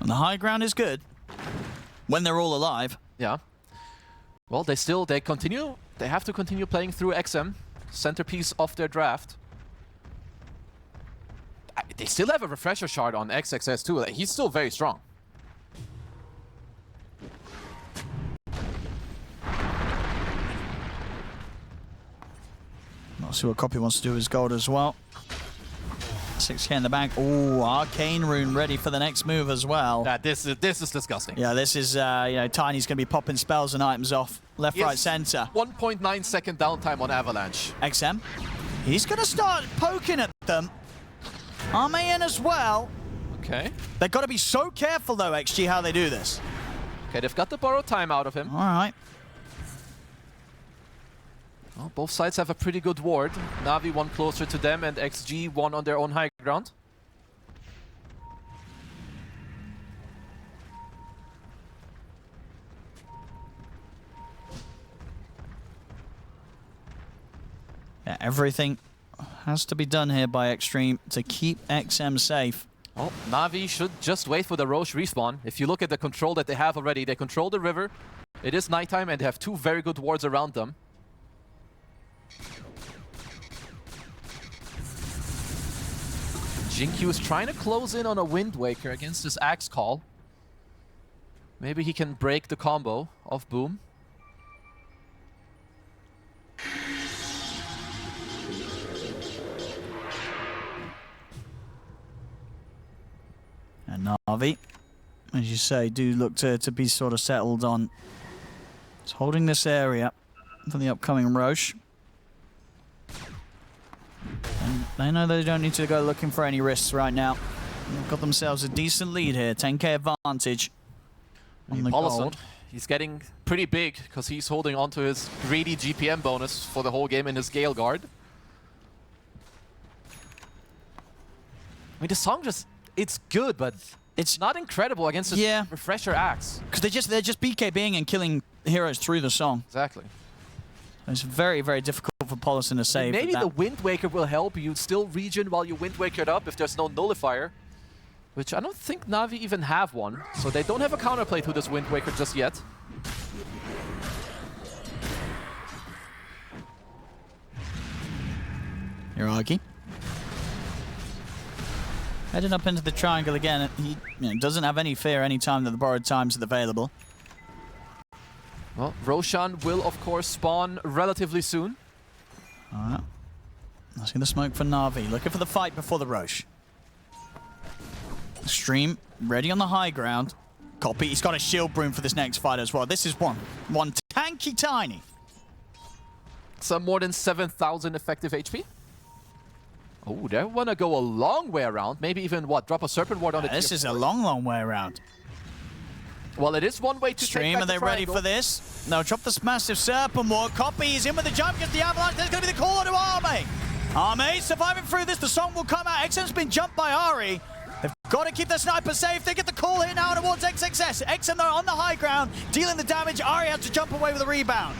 A: And the high ground is good when they're all alive.
B: Yeah. Well, they continue. They have to continue playing through XM, centerpiece of their draft. They still have a refresher shard on XXS too. He's still very strong.
A: I'll see what Copy wants to do with his gold as well. 6k in the bank. Ooh, Arcane Rune ready for the next move as well.
B: This is disgusting.
A: Yeah, this is, you know, Tiny's going to be popping spells and items off left, right, center.
B: 1.9 second downtime on Avalanche.
A: XM, he's going to start poking at them. Arme in as well.
B: Okay.
A: They've got to be so careful, though, XG, how they do this.
B: Okay, they've got the borrowed time out of him.
A: All right.
B: Well, both sides have a pretty good ward. Navi one closer to them and XG one on their own high ground.
A: Yeah, everything has to be done here by Xtreme to keep XM safe.
B: Well, Navi should just wait for the Roche respawn. If you look at the control that they have already, they control the river. It is nighttime and they have 2 very good wards around them. Jinkyu is trying to close in on a Wind Waker against this Axe Call. Maybe he can break the combo of Boom.
A: And Navi, as you say, do look to be sort of settled on just holding this area for the upcoming Roche. And they know they don't need to go looking for any risks right now. They've got themselves a decent lead here, 10k advantage on the gold.
B: He's getting pretty big because he's holding on to his greedy GPM bonus for the whole game in his Gale Guard. I mean, the song just, it's good, but it's not incredible against this refresher Axe.
A: Because they're just BKBing and killing heroes through the song.
B: Exactly.
A: It's very, very difficult for Polisin to save.
B: Maybe the Wind Waker will help you still regen while you Wind Waker it up if there's no nullifier. Which I don't think Navi even have one. So they don't have a counterplay to this Wind Waker just yet.
A: Iragi. Heading up into the triangle again. He doesn't have any fear any time that the borrowed times is available.
B: Well, Roshan will, of course, spawn relatively soon.
A: Alright. Let's see the smoke for Navi. Looking for the fight before the Roche. Xtreme ready on the high ground. Copy. He's got a shield broom for this next fight as well. This is one tanky tiny.
B: Some more than 7,000 effective HP. Oh, they want to go a long way around. Maybe even, what, drop a Serpent Ward on the
A: This is a long way around.
B: Well, it is one way to take back
A: Are they ready for this? No, drop this massive Serpent Ward. Copy, he's in with the jump, gets the avalanche. There's going to be the call on to Arme. Arme surviving through this. The song will come out. XM's been jumped by Ari. They've got to keep the sniper safe. They get the call here now towards XXS. XM, though, on the high ground, dealing the damage. Ari has to jump away with a rebound.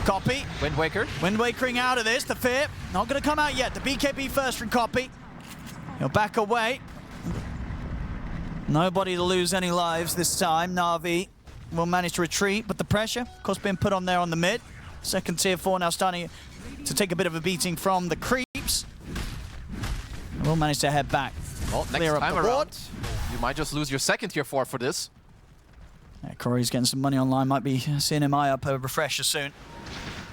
A: Copy.
B: Wind Waker.
A: Wind Wakering out of this. The fear not going to come out yet. The BKB first from Copy. He'll back away. Nobody to lose any lives this time. Navi will manage to retreat, but the pressure, of course, being put on there on the mid. Second tier 4 now starting to take a bit of a beating from the creeps. We'll manage to head back.
B: Well, next time around, you might just lose your second tier 4 for this.
A: Yeah, Corey's getting some money online. Might be seeing him eye up a refresher soon.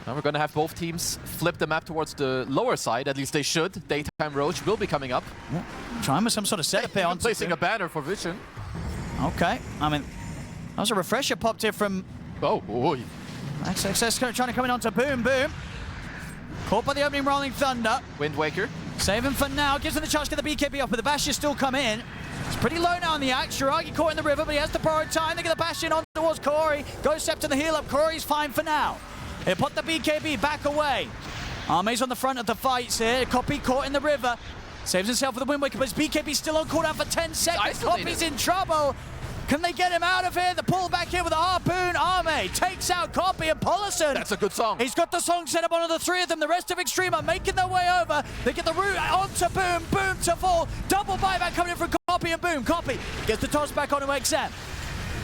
B: Now we're going to have both teams flip the map towards the lower side. At least they should. Daytime Roach will be coming up.
A: Yeah. Trying with some sort of setup here.
B: Placing a banner for Vision.
A: Okay. I mean, that was a refresher popped here from...
B: Oh, boy.
A: XXS trying to come in onto Boom. Boom. Caught by the opening Rolling Thunder.
B: Wind Waker.
A: Save him for now. Gives him the chance to get the BKB off, but the Bastion still come in. It's pretty low now on the axe. Shiragi caught in the river, but he has to borrow time. They get the Bastion on towards Corey. Goes Sept to the heal up. Corey's fine for now. He'll put the BKB back away. Arme's on the front of the fights here. Copy caught in the river. Saves himself with the Wind Waker, but his BKB's still on cooldown for 10 seconds.
B: Isolated.
A: Copy's in trouble. Can they get him out of here? The pull back here with a harpoon. Arme takes out Copy and Pollison.
B: That's a good song.
A: He's got the song set up on the three of them. The rest of Xtreme are making their way over. They get the route onto Boom. Boom to fall. Double buyback coming in from Copy and Boom. Copy gets the toss back onto XM.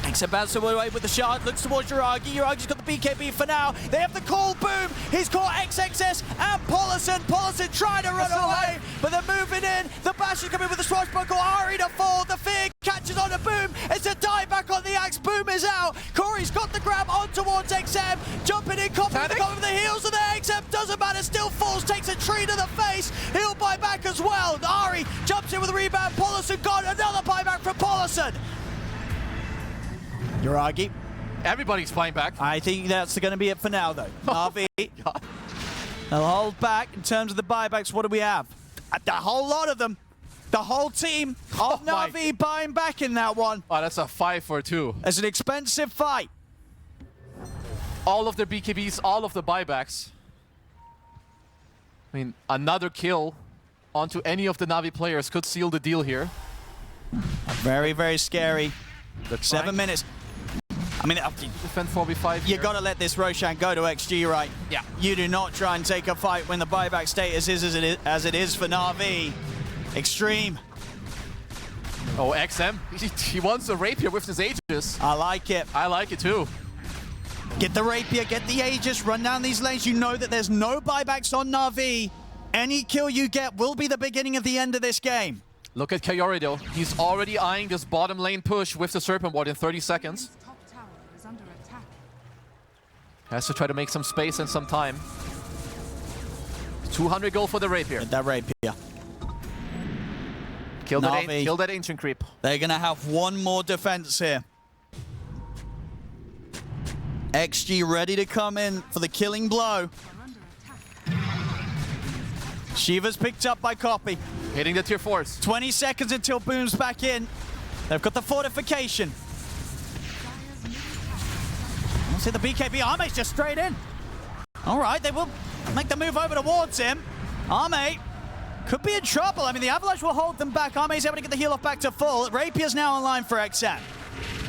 A: XM bounces away with the shard, looks towards Yuragi. Yuragi's got the BKB for now. They have the call, Boom. He's caught XXS and Pollison. Pollison trying to run away, but they're moving in. The Bash is coming with the swashbuckle. Ari to fall. The fear catches on to Boom. It's a dive back on the axe. Boom is out. Corey's got the grab on towards XM. Jumping in, Copy over the heels of the XM. Doesn't matter, still falls, takes a tree to the face. He'll buy back as well. Ari jumps in with a rebound. Pollison gone. Another buyback from Pollison. Yuragi.
B: Everybody's flying back.
A: I think that's going to be it for now, though. Navi. They'll hold back in terms of the buybacks. What do we have? A whole lot of them. The whole team of Navi buying back in that one.
B: Oh, that's a 5 for 2.
A: It's an expensive fight.
B: All of their BKBs, all of the buybacks. I mean, another kill onto any of the Navi players could seal the deal here.
A: Very, very scary. 7 minutes. I mean,
B: defend 4v5
A: you got to let this Roshan go to XG, right?
B: Yeah.
A: You do not try and take a fight when the buyback status is as it is for Navi. Xtreme.
B: Oh, XM. He wants a rapier with his Aegis.
A: I like it.
B: I like it too.
A: Get the rapier, get the Aegis, run down these lanes. You know that there's no buybacks on Navi. Any kill you get will be the beginning of the end of this game.
B: Look at Kayori though. He's already eyeing this bottom lane push with the Serpent Ward in 30 seconds.
C: Top tower is under attack.
B: Has to try to make some space and some time. 200 gold for the rapier.
A: Get that rapier.
B: Kill that ancient creep.
A: They're going to have one more defense here. XG ready to come in for the killing blow. Shiva's picked up by Copy.
B: Hitting the tier 4s.
A: 20 seconds until Boom's back in. They've got the fortification. See the BKB. Arme's just straight in. All right, they will make the move over towards him. Arme could be in trouble. I mean, the Avalanche will hold them back. Arme's able to get the heal off back to full. Rapier's now online for XM.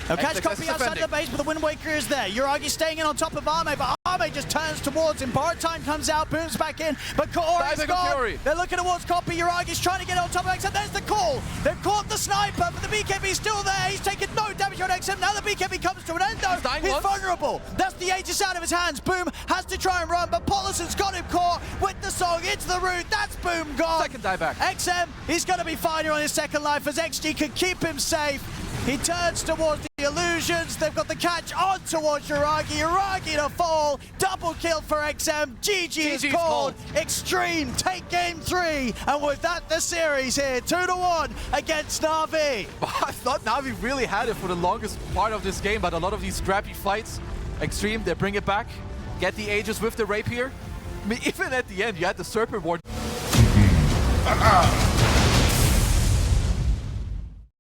A: They'll catch Copy outside of the base, but the Wind Waker is there. Yuragi staying in on top of Arme, but Arme just turns towards him. Borrowed time comes out, Boom's back in, but Kaori's gone. They're looking towards Copy. Yuragi's trying to get on top of XM. There's the call. They've caught the sniper, but the BKB's still there. He's taking no damage on XM. Now the BKB comes to an end, though. He's vulnerable. That's the Aegis out of his hands. Boom has to try and run, but Pollison's got him caught with the song into the root. That's Boom gone.
B: Second die back.
A: XM, he's going to be fine here on his second life as XG can keep him safe. He turns towards the the illusions. They've got the catch on towards Yuragi. Yuragi to fall. Double kill for XM. GG is called. Xtreme take game 3. And with that, the series here 2-1 against NAVI.
B: I thought NAVI really had it for the longest part of this game, but a lot of these scrappy fights, Xtreme, they bring it back, get the Aegis with the Rapier. I mean, even at the end, you had the Serpent Ward.